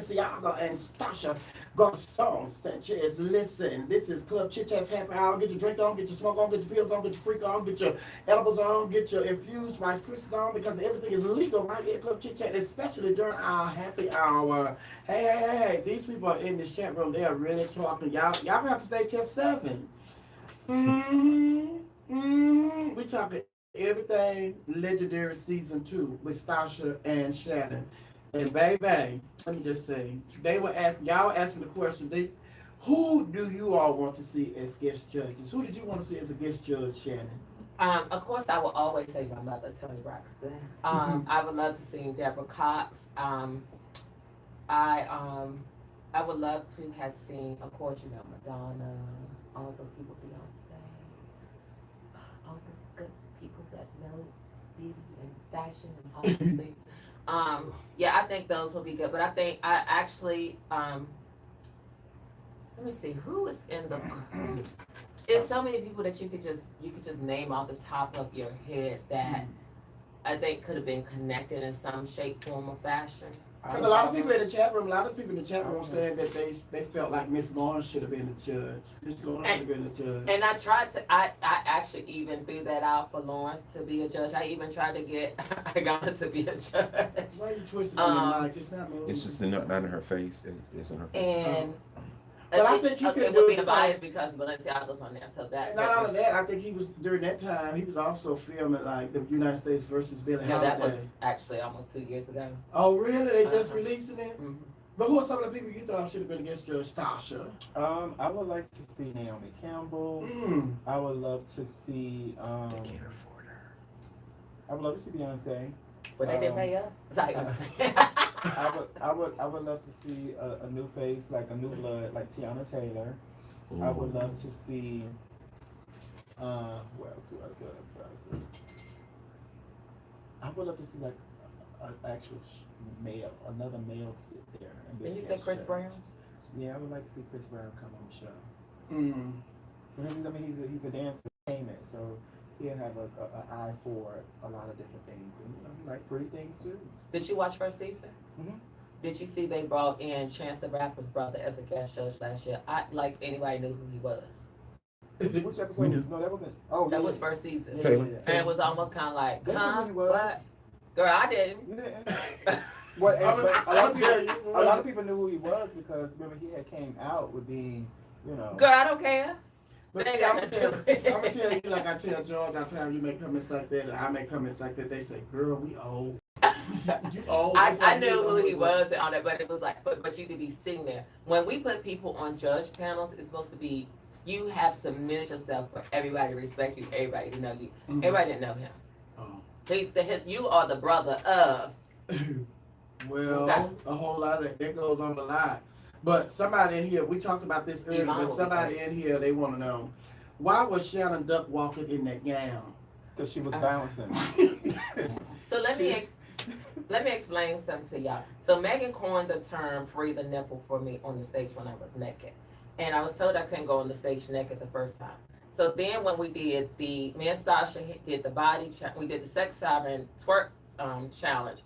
B: and Stasha Garcon Sanchez. Listen, this is Club Chit Chat's happy hour. Get your drink on, get your smoke on, get your pills on, get your freak on, get your edibles on, get your infused Rice Krispies on, because everything is legal right here at Club Chit Chat, especially during our happy hour. Hey, these people are in this chat room. They are really talking. Y'all gonna have to stay till 7. We talking everything legendary season 2 with Stasha and Shannon. And baby, let me just say, they were asking, y'all asking the question, who do you all want to see as guest judges? Who did you want to see as a guest judge, Shannon?
A: Of course, I will always say my mother, Toni Braxton. I would love to see Deborah Cox. I would love to have seen, of course, you know, Madonna, all those people, Beyonce, all those good people that know beauty and fashion and all those things. Yeah, I think those will be good. But I think I actually, let me see, who is in the. There's so many people that you could just name off the top of your head that I think could have been connected in some shape, form, or fashion.
B: Because a lot of people in the chat room, saying that they felt like Miss Lawrence should have been the judge. Miss Lawrence should have been the judge.
A: And I tried to, I actually even threw that out for Lawrence to be a judge. I even tried to get Agana to be a judge.
B: Why are you twisting on your mic? It's not moving.
D: It's just not in her face. It's in her face.
A: And
B: But I think he could
A: it
B: do
A: would
B: it
A: be biased because Balenciaga's on there, so that.
B: And not only that, I think he was, during that time, he was also filming like the United States versus Billie
A: No,
B: Holiday.
A: that was actually almost 2 years ago.
B: Oh, really? They just
A: Uh-huh.
B: releasing it?
A: Mhm.
B: But who are some of the people you thought should have been against Judge Stasha?
C: I would like to see Naomi Campbell. I would love to see.
D: They can't afford her.
C: I would love to see Beyonce.
A: But they didn't pay us. Sorry,
C: I would love to see a new face, like a new blood, like Tiana Taylor. I would love to see. Who else? I would love to see like an actual male, another male sit there. And be
A: Did you
C: a
A: say
C: guest
A: Chris
C: judge.
A: Brown?
C: Yeah, I would like to see Chris Brown come on the show. Because I mean, he's a dancer, entertainment, so he'll have a eye for a lot of different things, and you know, he like pretty things too.
A: Did you watch first season?
C: Mhm.
A: Did you see they brought in Chance the Rapper's brother as a guest judge last year? I like anybody knew who he was.
C: Which episode?
B: We knew.
C: No, that wasn't. Oh,
A: That
C: yeah,
A: was
C: yeah.
A: first season.
C: Yeah,
D: Taylor.
C: yeah, yeah.
A: And it was almost kind of like,
C: They knew
A: huh?
C: who he was.
A: What? Girl, I didn't.
C: Yeah. Well,
B: I'm
C: but a lot of
B: tell
C: people,
B: you.
C: a lot of people knew who he was because remember he had came out with being, you know.
A: Girl, I don't care.
B: But
A: They
B: see,
A: got
B: I'm gonna
A: to
B: tell,
A: do it.
B: you like I tell George, I tell you make comments like that, and I make comments like that. They say, "Girl, we old." You old.
A: I knew who he was and all that, but it was like, but you to be sitting there. When we put people on judge panels, it's supposed to be, you have submitted yourself for everybody to respect you, everybody to know you.
B: Mhm.
A: Everybody didn't know him.
B: Oh.
A: You are the brother of.
B: Well,
A: Okay.
B: a whole lot of that goes on the line. But somebody in here, we talked about this earlier,
A: Iman
B: but
A: will be
B: somebody
A: great.
B: in here, they want to know, why was Shannon Duck walking in that gown?
C: Because she was bouncing.
A: So let me explain something to y'all. So Megan coined the term "free the nipple" for me on the stage when I was naked, and I was told I couldn't go on the stage naked the first time. So then when we did me and Stasha did the we did the sex siren twerk challenge.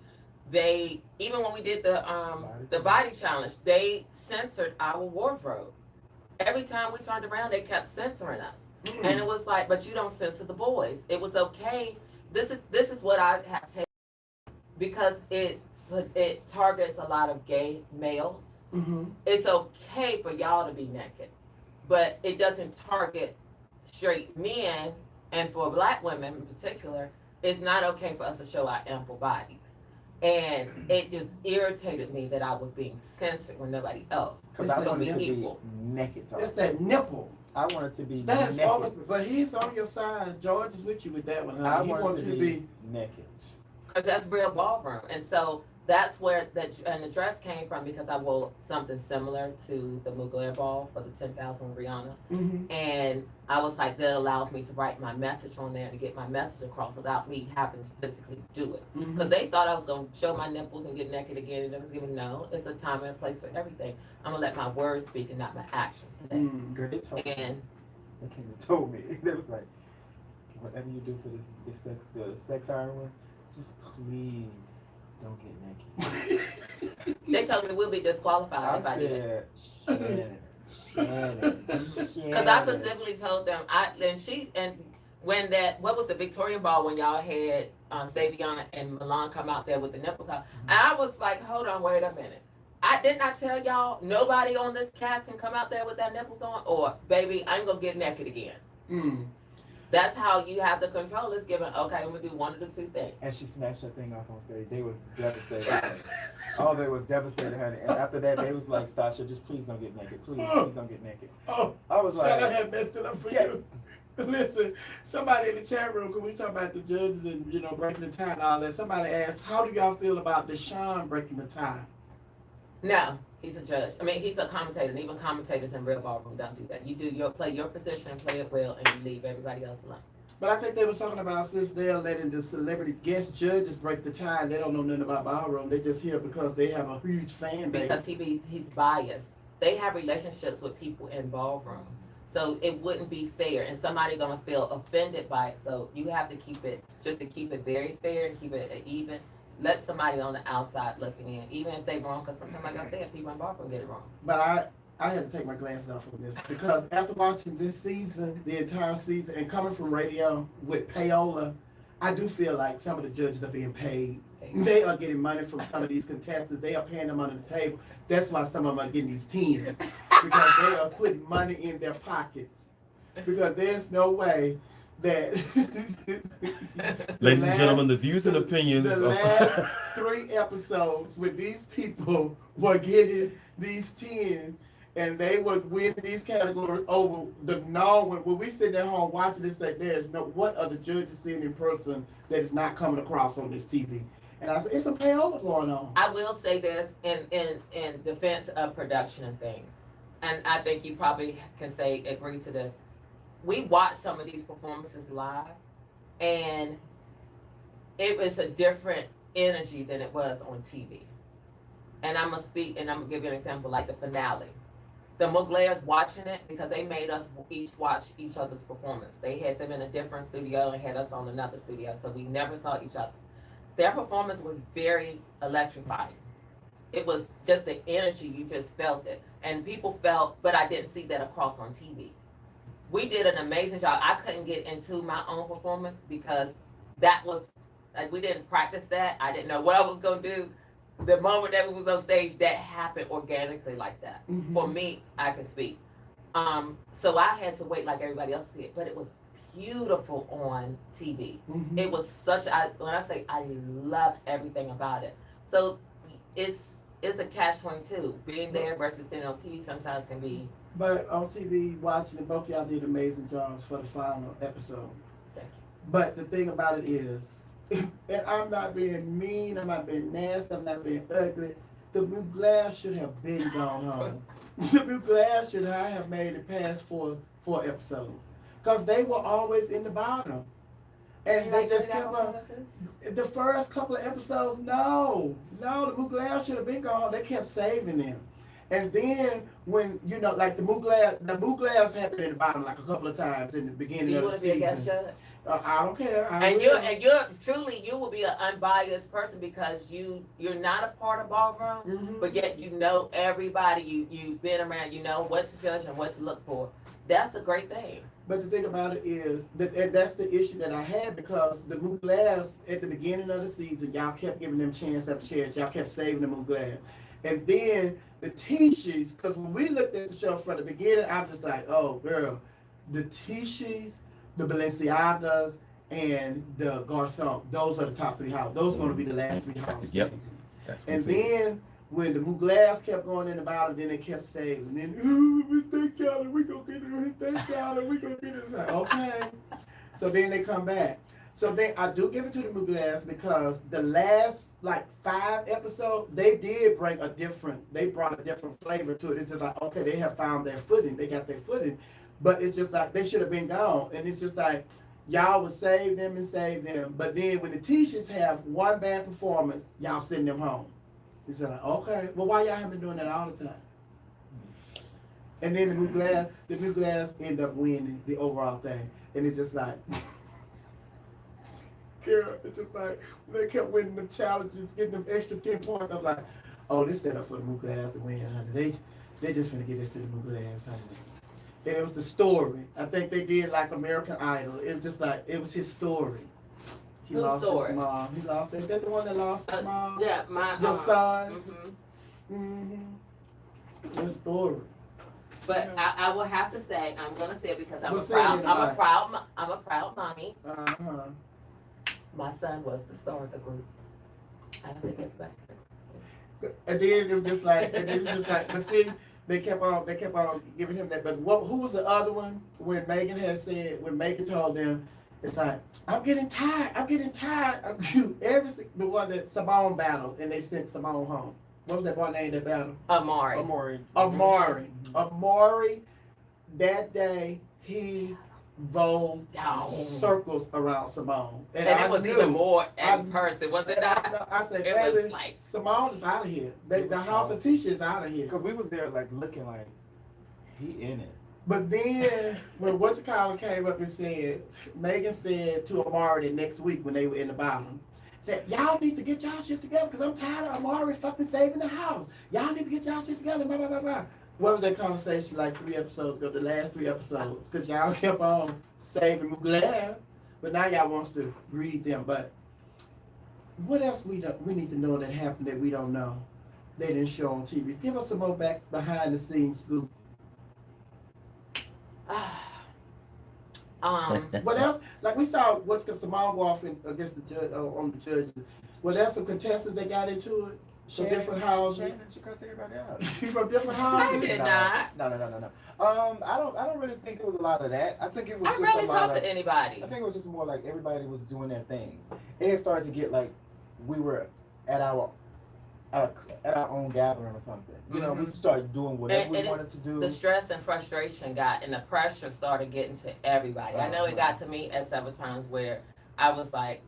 A: Even when we did the body challenge, they censored our wardrobe. Every time we turned around, they kept censoring us. And it was like, but you don't censor the boys. It was okay. This is what I have taken because it targets a lot of gay males.
B: Mm-hmm.
A: It's okay for y'all to be naked, but it doesn't target straight men. And for black women in particular, it's not okay for us to show our ample bodies. And it just irritated me that I was being censored when nobody else.
C: Because
B: It's
C: I
B: the
C: wanted to
A: equal.
C: be naked. Talk.
B: It's that nipple.
C: I wanted to be
B: That has
C: naked.
B: always, but he's on your side. George is with you with that one.
C: I
B: Honey. He
C: wanted
B: wants
C: to
B: you to
C: be
B: be.
C: naked.
A: Because that's real ballroom. And so that's where the dress came from because I wore something similar to the Mugler ball for the 10,000 Rihanna.
B: Mm-hmm.
A: And I was like, that allows me to write my message on there to get my message across without me having to physically do it.
B: Mm-hmm.
A: Because they thought I was going to show my nipples and get naked again. And I was giving, no, it's a time and a place for everything. I'm going to let my words speak and not my actions today.
B: Mm-hmm.
C: Girl, they told me.
A: And
C: They came and told me. They was like, whatever you do for the sex iron one, just please don't get naked.
A: they told me we'll be disqualified if I did.
C: said, Shannon.
A: Because I specifically told them, what was the Victorian ball when y'all had Savion and Milan come out there with the nipple cup? And I was like, hold on, wait a minute. I did not tell y'all nobody on this cast can come out there with that nipples on, or baby, I'm gonna get naked again.
B: Mm.
A: That's how you have the control. Is given. Okay, I'm gonna do one of the two things.
C: And she smashed that thing off on stage. They was devastated. Oh, they was devastated, honey. And after that, they was like, Stasha, just please don't get naked. Please don't get naked.
B: Oh,
C: I was like,
B: Shannon had messed it up for you. Listen, somebody in the chat room, because we talk about the judges and, breaking the tie and all that, somebody asked, how do y'all feel about Deshaun breaking the tie?
A: No, he's a judge. I mean, he's a commentator, and even commentators in real ballroom don't do that. You do play your position, play it well, and you leave everybody else alone.
B: But I think they were talking about since they're letting the celebrity guest judges break the tie, they don't know nothing about ballroom. They just here because they have a huge fan base.
A: Because he's biased. They have relationships with people in ballroom. So it wouldn't be fair, and somebody gonna feel offended by it. So you have to keep it very fair and keep it even. Let somebody on the outside looking in, even if they wrong, because sometimes, like I said, people in ballroom get it wrong.
B: But I had to take my glasses off on this because after watching this season, the entire season, and coming from radio with payola, I do feel like some of the judges are being paid. They are getting money from some of these contestants. They are paying them under the table. That's why some of them are getting these tens, because they are putting money in their pockets. Because there's no way that
D: Ladies and gentlemen, the views and opinions
B: the
D: of
B: last 3 episodes with these people were getting these 10 and they would win these categories over the norm. When we sit at home watching this, like, there's no, what are the judges seeing in person that is not coming across on this TV? And I said, it's a payola going on.
A: I will say this in defense of production and things, and I think you probably can agree to this. We watched some of these performances live, and it was a different energy than it was on TV. And I'm gonna speak, and I'm gonna give you an example, like the finale. The Muglers watching it because they made us each watch each other's performance. They had them in a different studio and had us on another studio, so we never saw each other. Their performance was very electrifying. It was just the energy, you just felt it. And people felt, but I didn't see that across on TV. we did an amazing job. I couldn't get into my own performance because that was like we didn't practice that. I didn't know what I was gonna do. The moment that we was on stage, that happened organically like that.
B: Mhm.
A: For me, I can speak. So I had to wait like everybody else to see it, but it was beautiful on TV.
B: Mhm.
A: It was when I say I loved everything about it. So it's a catch-22. Being there versus sitting on TV sometimes can be.
B: But on TV, watching it, both y'all did amazing jobs for the final episode.
A: Thank
B: But the thing about it is, and I'm not being mean, I'm not being nasty, I'm not being ugly. The blue glass should have been gone home. The blue glass should have made it past four episodes. Because they were always in the bottom. And they just kept on. The first couple of episodes, no, the blue glass should have been gone. They kept saving them. And then when, you know, like the blue glass happened in the bottom like a couple of times in the beginning
A: Do you
B: of
A: want
B: the
A: to be a
B: season.
A: guest judge?
B: I don't care.
A: You're truly, you will be an unbiased person because you're not a part of ballroom,
B: Mhm.
A: but yet you know everybody. You've been around. You know what to judge and what to look for. That's a great thing.
B: But the thing about it is and that's the issue that I had because the blue glass at the beginning of the season, y'all kept giving them chance after chance. Y'all kept saving the blue glass. And then the T-shirts, because when we looked at the show from the beginning, I'm just like, oh girl, the T-shirts, the Balenciagas, and the Garçon, those are the top three houses. Those are going to be the last three houses.
D: Yep. That's what
B: And
D: I'm saying.
B: then when the blue glass kept going in the bottom, then it kept saving. And then, we thank y'all, we gonna get it, thank y'all, we gonna get it. It's like, okay. So then they come back. So then I do give it to the blue glass because the last like 5 episodes, they brought a different flavor to it. It's just like, okay, they have found their footing, they got their footing. But it's just like they should have been gone. And it's just like y'all would save them. But then when the T-shirts have one bad performance, y'all send them home. He said, like, okay, well, why y'all haven't been doing that all the time? And then the blue glass end up winning the overall thing. And it's just like, girl, it's just like, they kept winning them challenges, getting them extra 10 points. I'm like, oh, this set up for the blue glass to win, honey. They just gonna get this to the blue glass, honey. And it was the story. I think they did like American Idol. It was just like, it was his story. He
A: Whose
B: lost
A: story?
B: his mom. He lost it. That's the one that lost his mom.
A: Yeah, my
B: Your son.
A: Mm-hmm.
B: His story.
A: But I will have to say, I'm gonna say it because I'm
B: Well,
A: a
B: say
A: proud,
B: it
A: I'm a
B: anyway.
A: proud mommy.
B: Uh-huh.
A: My son was the star of the group. I don't think everybody.
B: And then it was just like, but see, they kept on giving him that. But who was the other one? When Megan told them, it's like, I'm getting tired of you. The one that Simone battled, and they sent Simone home. What was that boy name that battled?
A: Amari.
B: Amari, that day, he rolled circles around Simone.
A: And it was
B: knew-
A: even more
B: I-
A: in person, was it not?
B: I said,
A: It was
B: baby,
A: like,
B: Simone is out of here. The House of Tisha is out of here.
C: Because we was there like looking like he in it.
B: But then when Whatchacallit came up and said, Megan said to Amari the next week when they were in the bottom, said, y'all need to get y'all shit together because I'm tired of Amari fucking saving the house. Y'all need to get y'all shit together, blah, blah, blah, blah. What was that conversation like 3 episodes ago, the last 3 episodes? Because y'all kept on saving Mugler, but now y'all wants to read them. But what else we need to know that happened that we don't know? They didn't show on TV. Give us some more behind the scenes scoop. What else? Like we saw Simone go off against the judge on the judges. Well, there's some contestants that got into it from different houses.
C: Shannon, she cussed everybody out.
B: From different
A: I
B: houses.
A: did not.
C: No. I don't really think it was a lot of that. I think it was
A: I
C: just
A: rarely
C: a lot
A: talk
C: of,
A: to anybody.
C: I think it was just more like everybody was doing their thing. It started to get like we were at our own gathering or something. You know, we started doing whatever we wanted to do.
A: The stress and frustration got, and the pressure started getting to everybody. I know it got to me at several times where I was like,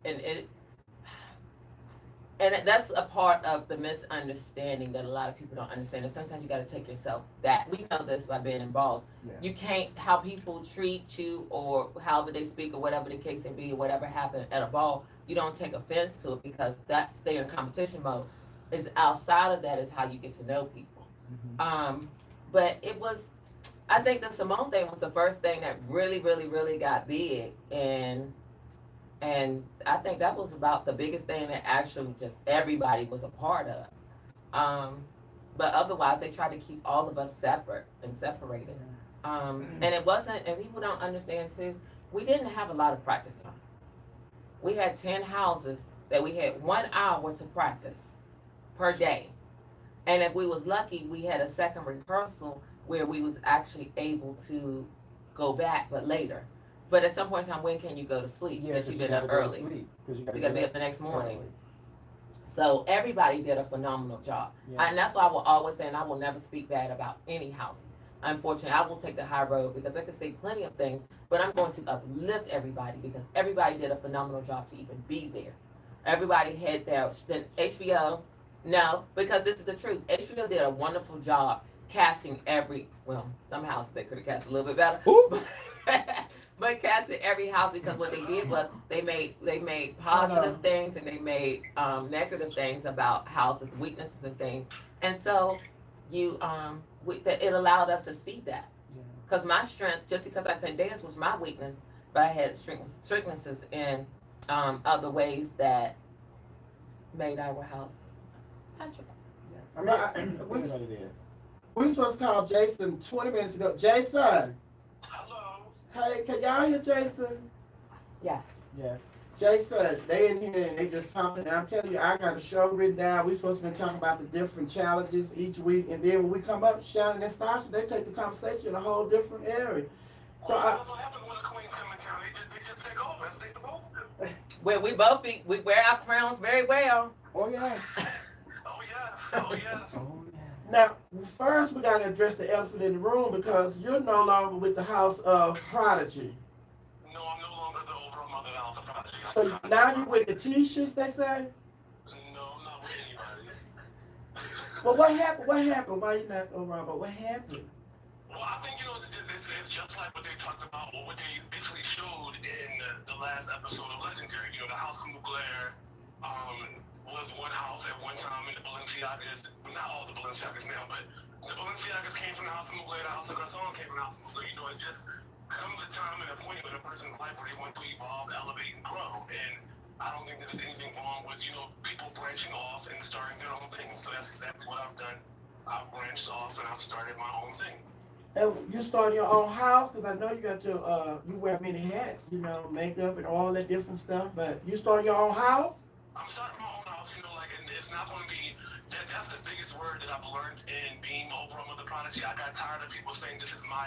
A: and that's a part of the misunderstanding that a lot of people don't understand. And sometimes you got to take yourself back. We know this by being involved.
C: Yeah.
A: You can't, how people treat you or however they speak or whatever the case may be, or whatever happened at a ball, you don't take offense to it because that's stay in competition mode. Is outside of that is how you get to know people. But it was I think the Simone thing was the first thing that really, really, really got big, and I think that was about the biggest thing that actually just everybody was a part of. Um, but otherwise, they tried to keep all of us separate and separated. And it wasn't, and people don't understand too. We didn't have a lot of practice time. We had 10 houses that we had 1 hour to practice per day. And if we was lucky, we had a second rehearsal where we was actually able to go back, but later. But at some point in time, when can you go to sleep?
C: Yeah,
A: That
C: 'cause
A: you've
C: you
A: been up
C: gotta go to
A: early.
C: sleep, 'cause you
A: You gotta be
C: get
A: up the next morning.
C: early.
A: So everybody did a phenomenal job.
C: Yeah.
A: And that's why I will always say, and I will never speak bad about any houses. Unfortunately, I will take the high road because I can say plenty of things, but I'm going to uplift everybody because everybody did a phenomenal job to even be there. Everybody had their, then HBO, no, because this is the truth. HBO did a wonderful job casting some houses they could have cast a little bit better.
D: Ooh.
A: But casted every house because what they did was they made positive things and they made negative things about houses, weaknesses and things, and so it allowed us to see that. Because my strength, just because I couldn't dance, was my weakness, but I had strengthnesses in other ways that made our house magical.
C: I mean, everybody did.
B: We were supposed to call Jason 20 minutes ago. Jason,
F: Hello.
B: hey, can y'all hear Jason?
A: Yes.
C: Yeah.
B: Jason, they in here and they just talking. And I'm telling you, I got a show written down. We supposed to be talking about the different challenges each week. And then when we come up, Shannon and Stasha, they take the conversation in a whole different area. So
F: That's what happens when the queens come in town. They just take over as they supposed to.
A: Where we wear our crowns very well.
C: Oh yeah.
F: Oh yeah. Oh yeah.
C: Oh yeah.
B: now, first we got to address the elephant in the room because you're no longer with the House of Prodigy.
F: No, I'm no longer the overall mother of House of Prodigy.
B: So now you with the T-shirts, they say?
F: No, I'm not with anybody.
B: Well, what happened? What happened? Why you not overall? But what happened?
F: Well, I think, it's just like what they talked about, or what they basically showed in the last episode of Legendary. The House of Mugler was one house at one time, and the Balenciagas, not all the Balenciagas now, but the Balenciagas came from the House of Mugler, the House of Garcon came from the House of Mugler. It just comes a time and a point in a person's life where they want to evolve, elevate, and grow. And I don't think that there's anything wrong with, people branching off and starting their own thing. So that's exactly what I've done. I've branched off and I've started my own thing.
B: And you started your own house because I know you got your you wear many hats, makeup and all that different stuff. But you started your own house.
F: I'm starting my own house, and it's not going to be. That's the biggest word that I've learned in being overall mother prodigy. I got tired of people saying this is my.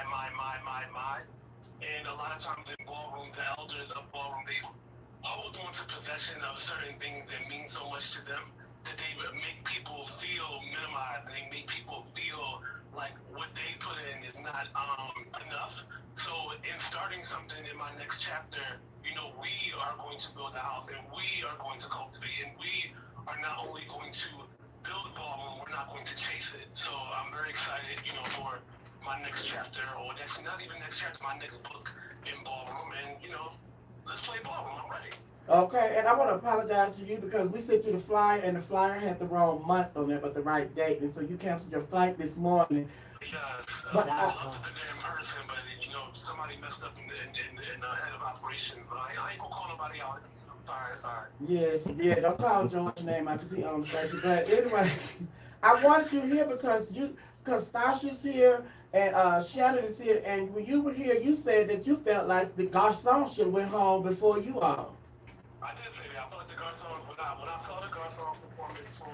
F: And a lot of times in ballroom, the elders of ballroom, they hold on to possession of certain things that mean so much to them that they make people feel minimized. They make people feel like what they put in is not enough. So in starting something in my next chapter, we are going to build a house and we are going to cultivate and we are not only going to build a ballroom, we're not going to chase it. So I'm very excited, for my next chapter, or that's not even next chapter, my next book in ballroom, and let's play ballroom. I'm ready.
B: Okay, and I want to apologize to you because we sent you the flyer and the flyer had the wrong month on it, but the right date, and so you canceled your flight this morning.
F: Yes,
B: But
F: I'd love to be there in person, but somebody messed up in the head of operations. But I ain't gonna call nobody out. I'm sorry.
B: Yes, yeah, don't call George's name out because he owns the station. But anyway, I wanted you here because Stasha's here and Shannon is here, and when you were here, you said that you felt like the garçon should have went home before you all.
F: I did say that. I felt like the Garcon, when I saw the Garcon performance for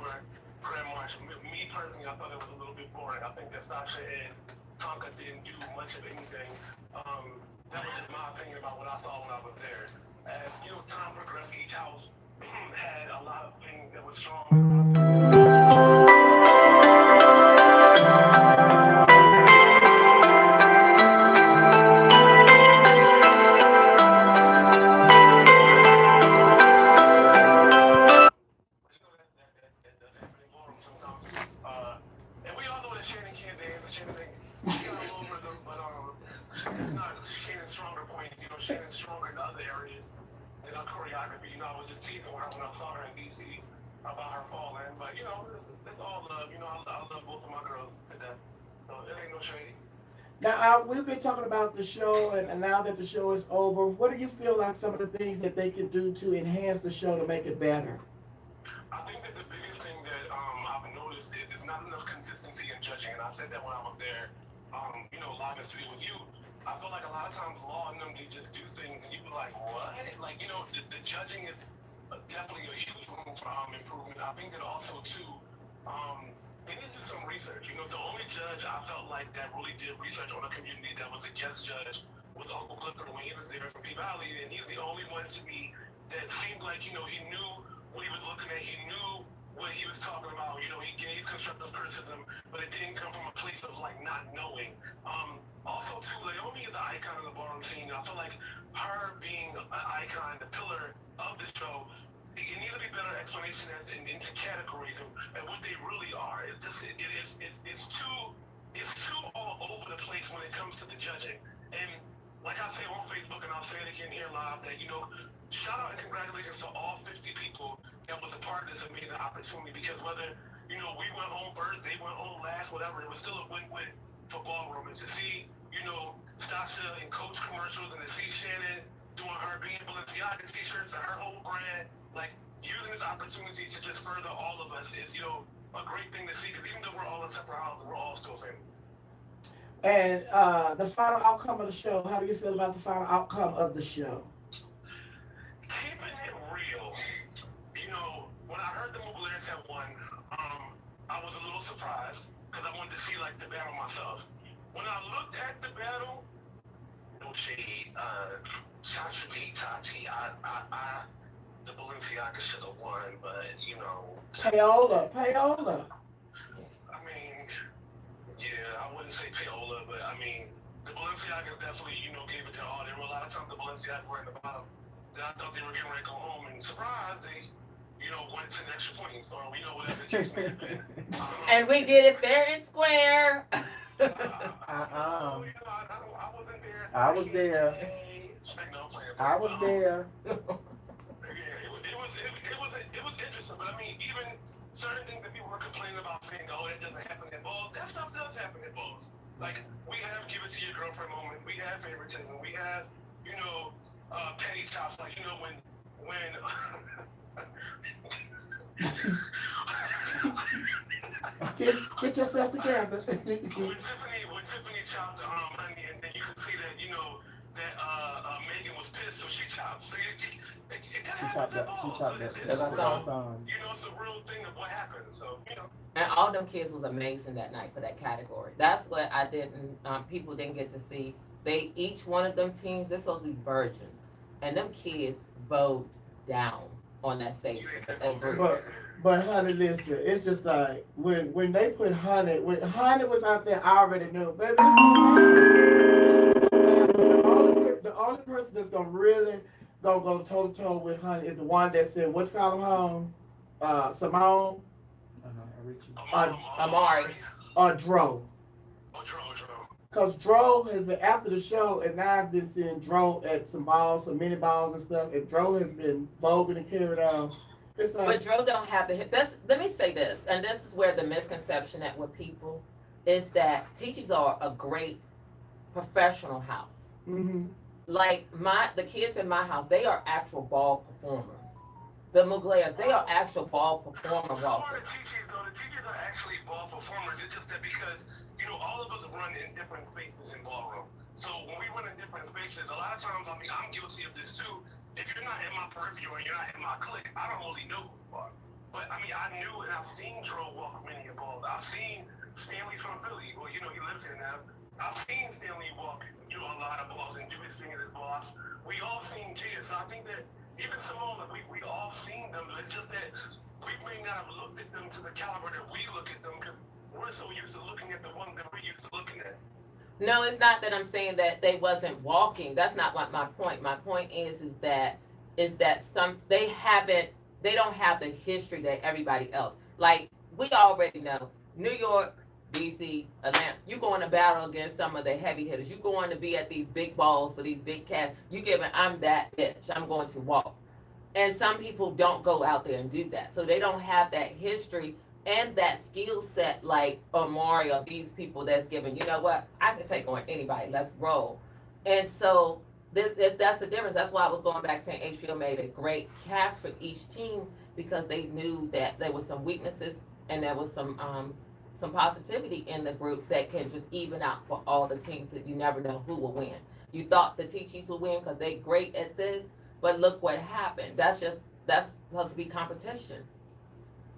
F: Grand March, me personally, I thought it was a little bit boring. I think that Stasha and Tonka didn't do much of anything. That was just my opinion about what I saw when I was there. As time progressed, each house had a lot of things that were strong. And we all know that Shannon can't dance. Shannon got a little rhythm, but it's not Shannon's stronger point. Shannon's stronger in other areas than her choreography. I was just teasing her when I saw her in DC about her falling. But it's all love. I love both of my girls to death. So it ain't no shade.
B: Now, we've been talking about the show, and now that the show is over, what do you feel like some of the things that they can do to enhance the show to make it better?
F: I think that the biggest thing that I've noticed is it's not enough consistency in judging, and I said that when I was there, live in studio with you. I feel like a lot of times Law and them, they just do things, and you be like, what? Like, the judging is definitely a huge room for improvement. I think that also, too, they need to do some research. The only judge I felt like that really did research on a community that was a guest judge was Uncle Clifford when he was there from P-Valley, and he's the only one to me that seemed like, he knew what he was looking at. He knew what he was talking about. He gave constructive criticism, but it didn't come from a place of, like, not knowing. Also, too, Naomi is an icon of the ballroom scene. I feel like her being an icon, the pillar of the show, it needs to be better explanation into categories and what they really are. It's just it's too all over the place when it comes to the judging. And like I say on Facebook, and I'll say it again here live, that shout out and congratulations to all 50 people that was a part of this amazing opportunity. Because whether we went home first, they went home last, whatever, it was still a win-win for ballroom. And to see Stasha and Coach commercials, and to see Shannon doing her being Balenciaga t-shirts and her whole brand, like using this opportunity to just further all of us is a great thing to see, because even though we're all in separate houses, we're all still family.
B: And the final outcome of the show, how do you feel about the final outcome of the show?
F: Keeping it real, when I heard the Muglears had won, I was a little surprised because I wanted to see like the battle myself. When I looked at the battle, no shade, Sasha Tati, the Balenciaga should have won, but
B: Paola.
F: I mean, yeah, I wouldn't say Paola, but I mean, the Balenciagas definitely, gave it to all. There were a lot of times the Balenciagas were in the bottom that I thought they were getting ready to go home, and surprise, they, went to the extra points, or whatever the case may have been.
A: And we did it fair and square.
F: I wasn't there.
C: I was there. I was there.
F: It was interesting, but I mean, even certain things that people were complaining about, saying, "Oh, that doesn't happen at balls." That stuff does happen at balls. Like, we have give it to your girlfriend moments. We have favoritism. We have, petty chops. Like, when.
B: Get yourself together.
F: when Tiffany chopped Honey, and then you could see that that Megan was pissed, so she chopped. So it
C: chopped that. She chopped that.
F: It's
A: That
F: a
A: song.
F: it's a real thing of what happened. So
A: And all them kids was amazing that night for that category. That's what I didn't. People didn't get to see. Each one of them teams, they're supposed to be virgins, and them kids bowed down on that stage.
B: But honey, listen, it's just like when they put honey, when honey was out there, I already knew, baby. The only person that's gonna really go toe to toe with honey is the one that said, "What you call him home?" Simone,
A: Amari.
B: or Dro.
F: Dro.
B: Cause Dro has been after the show, and now I've been seeing Dro at some balls, some mini balls and stuff, and Dro has been voguing and carried on. It's like,
A: But Dro don't have the. Let me say this, and this is where the misconception at with people is that teachers are a great professional house.
B: mm-hmm.
A: Like the kids in my house, they are actual ball performers. The Muglears, they are actual ball performer
F: So are
A: walkers.
F: the teachers, though. The teachers are actually ball performers. It's just that because, all of us run in different spaces in ballroom. So when we run in different spaces, a lot of times, I mean, I'm guilty of this too. If you're not in my purview or you're not in my clique, I don't really know who you are. But I mean, I knew and I've seen Dro walk many of balls. I've seen Stanley from Philly. Well, he lives here now. I've seen Stanley walk, a lot of balls and do his thing at his boss. We all seen Gia. So I think that even Simone, we all seen them. It's just that we may not have looked at them to the caliber that we look at them because we're so used to looking at the ones that we're used to looking at.
A: No, it's not that I'm saying that they wasn't walking. That's not what my point. My point is that they don't have the history that everybody else. Like, we already know New York, DC, Atlanta, you're going to battle against some of the heavy hitters. You're going to be at these big balls for these big cats. I'm that bitch. I'm going to walk. And some people don't go out there and do that. So they don't have that history and that skill set, like Omari or these people that's given, you know what, I can take on anybody. Let's roll. And so that's the difference. That's why I was going back saying HBO made a great cast for each team because they knew that there was some weaknesses and there was some positivity in the group that can just even out for all the teams that you never know who will win. You thought the Teachies would win because they great at this, but look what happened. That's supposed to be competition.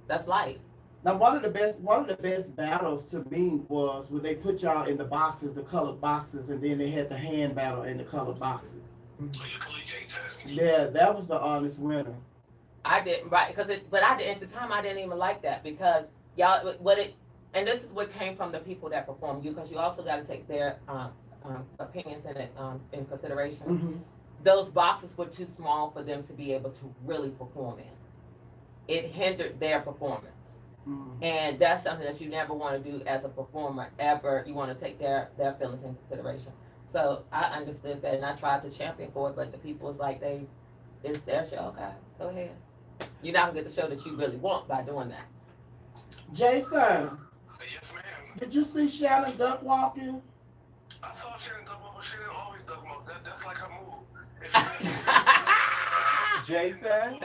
A: That's life.
B: Now, one of the best battles to me was when they put y'all in the boxes, the colored boxes, and then they had the hand battle in the colored boxes.
F: So your collegiate test.
B: Yeah, that was the honest winner.
A: I didn't right because but I did at the time I didn't even like that because y'all what it and this is what came from the people that perform you because you also got to take their opinions in consideration.
B: Mm-hmm.
A: Those boxes were too small for them to be able to really perform in. It hindered their performance.
B: Mm-hmm.
A: And that's something that you never want to do as a performer ever. You want to take their feelings in consideration. So I understood that and I tried to champion for it, but the people was like it's their show. Okay, go ahead. You're not gonna get the show that you really want by doing that.
B: Jason,
F: Yes, ma'am.
B: did you see Shannon duck walking?
F: I saw Shannon duck walk, but she didn't always duck walk. That's like her move.
C: Jason.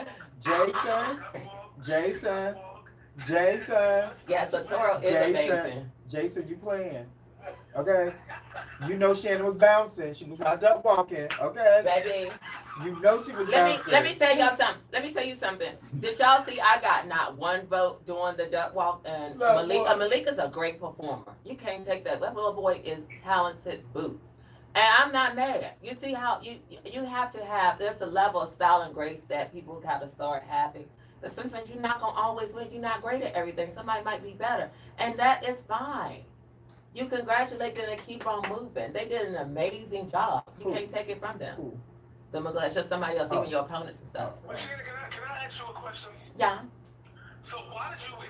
A: Yes, the Toro is amazing.
C: Jason, you playing? Okay. You know Shannon was bouncing. She was not duck walking. Okay.
A: Baby,
C: You know she was
A: let
C: bouncing.
A: me tell y'all something. Let me tell you something. Did y'all see? I got not one vote doing the duck walk, and
B: No, boy.
A: Malika's a great performer. You can't take that. That little boy is talented boots, and I'm not mad. You see how you have to have. There's a level of style and grace that people got to start having. But sometimes you're not gonna always win. You're not great at everything. Somebody might be better, and that is fine. You congratulate them and keep on moving. They did an amazing job. You can't take it from them.
B: Cool.
A: It's just somebody else, even your opponents and stuff.
F: Well, Shannon, can I ask you a question?
A: Yeah.
F: So why did you, what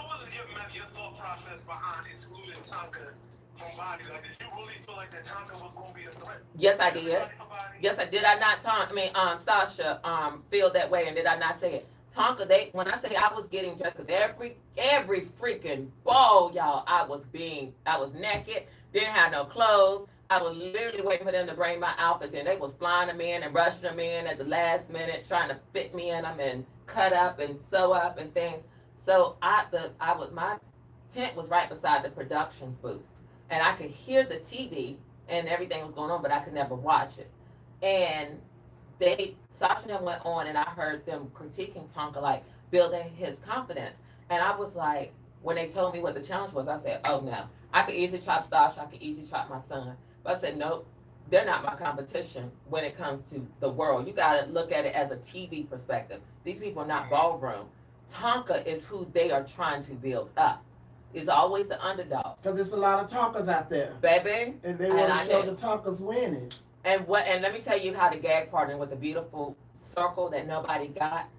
F: was your thought process behind excluding Tonka from body? Like, did you really feel like that Tonka was going to be a threat?
A: Yes, I did. Yes, I did. I not Stasha feel that way, and did I not say it? Tonka, when I say I was getting dressed, cause every freaking ball, y'all, I was naked, didn't have no clothes. I was literally waiting for them to bring my outfits in. They was flying them in and rushing them in at the last minute, trying to fit me in them and cut up and sew up and things. So my tent was right beside the productions booth, and I could hear the TV and everything was going on, but I could never watch it. And Sasha and them went on, and I heard them critiquing Tonka, like building his confidence. And I was like, when they told me what the challenge was, I said, oh no, I could easily chop Stasha, I could easily chop my son. But I said, nope, they're not my competition when it comes to the world. You got to look at it as a TV perspective. These people are not ballroom. Tonka is who they are trying to build up. It's always the underdog.
B: Because there's a lot of talkers out there.
A: Baby.
B: And they want to show the talkers winning.
A: And let me tell you how the gag partner with the beautiful circle that nobody got.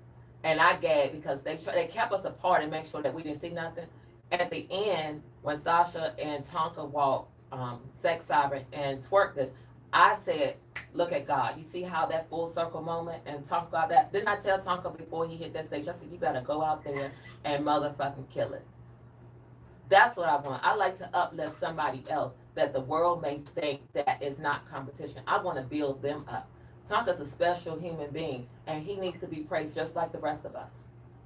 A: And I gagged because they kept us apart and make sure that we didn't see nothing. At the end, when Stasha and Tonka walked Sex Sovereign and twerked this, I said, look at God. You see how that full circle moment and Tonka got that? Didn't I tell Tonka before he hit that stage, I said, you better go out there and motherfucking kill it. That's what I want. I like to uplift somebody else that the world may think that is not competition. I want to build them up. Tonka's a special human being, and he needs to be praised just like the rest of us.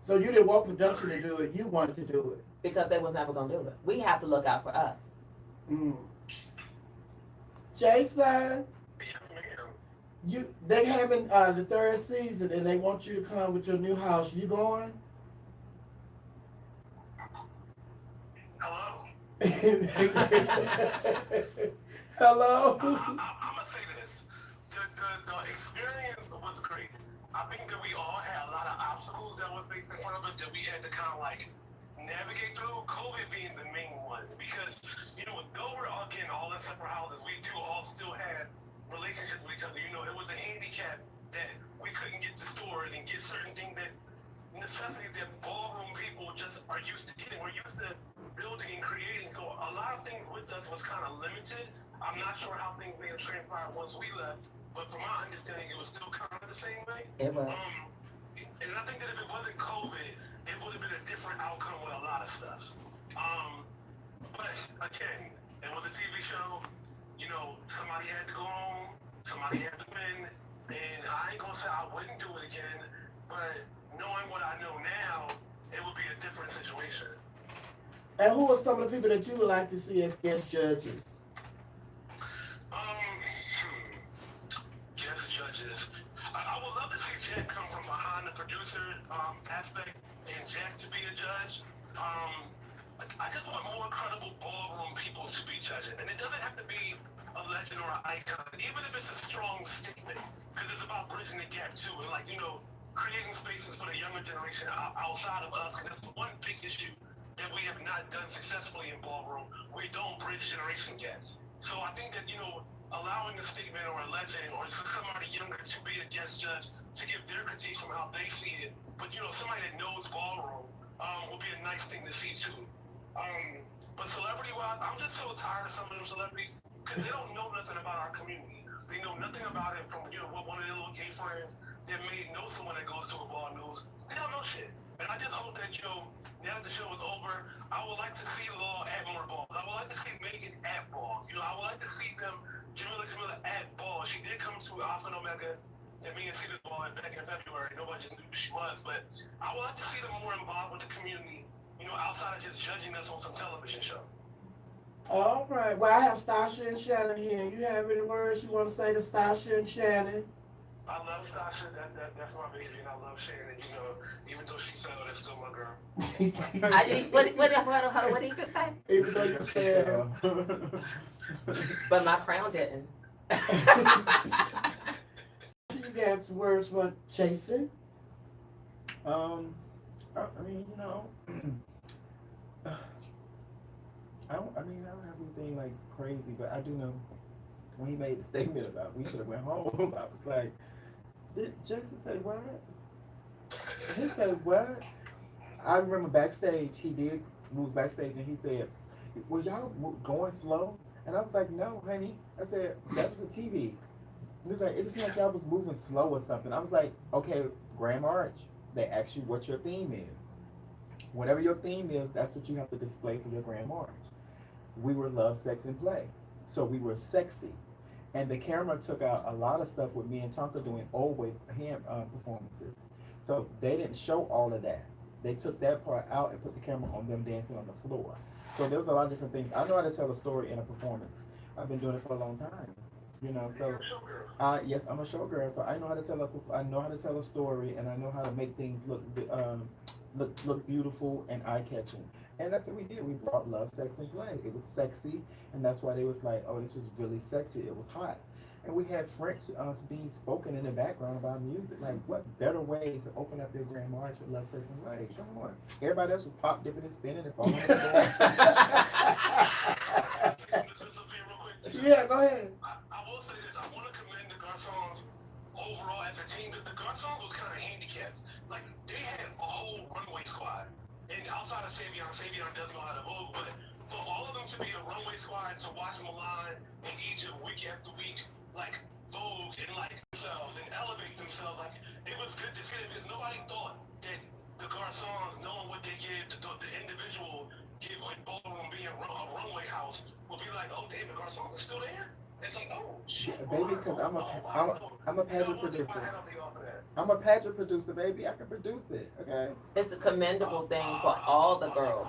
B: So you didn't want production to do it. You wanted to do it.
A: Because they was never going to do it. We have to look out for us.
B: Mm. Jason, they having the third season, and they want you to come with your new house. You going?
F: Hello?
B: Hello?
F: I'm gonna say this. The experience was great. I think that we all had a lot of obstacles that were faced in front of us that we had to kind of like navigate through. COVID being the main one, because though we're all getting all in separate houses, we do all still have relationships with each other. It was a handicap that we couldn't get to stores and get certain things that necessities that ballroom people just are used to getting. We're used to building and creating. So a lot of things with us was kind of limited. I'm not sure how things may have transpired once we left, but from my understanding, it was still kind of the same way.
A: It was.
F: And I think that if it wasn't COVID, it would have been a different outcome with a lot of stuff. But again, it was a TV show. You know, somebody had to go home, somebody had to win, and I ain't gonna say I wouldn't do it again, but knowing what I know now, it would be a different situation.
B: And who are some of the people that you would like to see as guest judges?
F: Guest judges. I would love to see Jack come from behind the producer aspect and Jack to be a judge. I just want more credible ballroom people to be judging. And it doesn't have to be a legend or an icon, even if it's a strong statement, because it's about bridging the gap too. And like, you know, creating spaces for the younger generation outside of us, because that's one big issue that we have not done successfully in ballroom. We don't bridge generation gaps. So I think that, you know, allowing a statement or a legend or somebody younger to be a guest judge to give their critiques from how they see it, but you know, somebody that knows ballroom would be a nice thing to see too. But celebrity-wise, I'm just so tired of some of them celebrities because they don't know nothing about our community. They know nothing about it from, you know, what one of their little gay friends that may know someone that goes to a ball knows. They don't know shit. And I just hope that, you know, now that the show is over, I would like to see Law at more balls. I would like to see Megan at balls. You know, I would like to see them, Jamila at balls. She did come to Alpha and Omega and me and Cedar Ball back in February. Nobody just knew who she was. But I would like to see them more involved with the community, you know, outside of just judging us on some television show.
B: All right. Well, I have Stasha and Shannon here. You have any words you want to say to Stasha and Shannon?
F: I love Stasha. That's my baby, and I love Shannon. You know, even though she's settled, that's still my girl.
A: I did. What did you just say?
B: Even though you said,
A: But my crown didn't.
B: you got some words for Jason.
C: I mean, you know, I don't have anything like crazy, but I do know when he made the statement about we should have went home, I was like, did Jason say what? He said what? I remember backstage, he did move backstage and he said, was y'all going slow? And I was like, no, honey. I said, that was a TV. He was like, it just seemed like y'all was moving slow or something. I was like, okay, Grand March, they asked you what your theme is. Whatever your theme is, that's what you have to display for your Grand March. We were love, sex, and play. So we were sexy. And the camera took out a lot of stuff with me and Tonka doing old way performances. So they didn't show all of that. They took that part out and put the camera on them dancing on the floor. So there was a lot of different things. I know how to tell a story in a performance. I've been doing it for a long time. You know, so yes, I'm a showgirl. So I know how to tell a story, and I know how to make things look beautiful and eye catching. And that's what we did. We brought love, sex, and play. It was sexy, and that's why they was like, oh, this was really sexy. It was hot. And we had French being spoken in the background about music. Like, what better way to open up your Grand March with love, sex, and play? Come on. Everybody else was pop dipping and spinning and falling on the floor.
B: Yeah, go ahead.
F: I will say this. I want to commend the Garçons overall as a team. The Garçons was kind of handicapped. Like, they had a whole runway squad. And outside of Savion does know how to move, but for all of them to be a runway squad, to watch Milan and Egypt week after week, like, vogue and, like, themselves and elevate themselves, like, it was good to see them because nobody thought that the Garçons, knowing what they give, the individual give in ballroom being a runway house, would be like, oh, damn, the Garçons are still there? It's like, oh, shit.
C: Yeah, baby, because I'm a pageant producer. I'm a pageant producer, baby. I can produce it, okay?
A: It's a commendable thing for all the girls.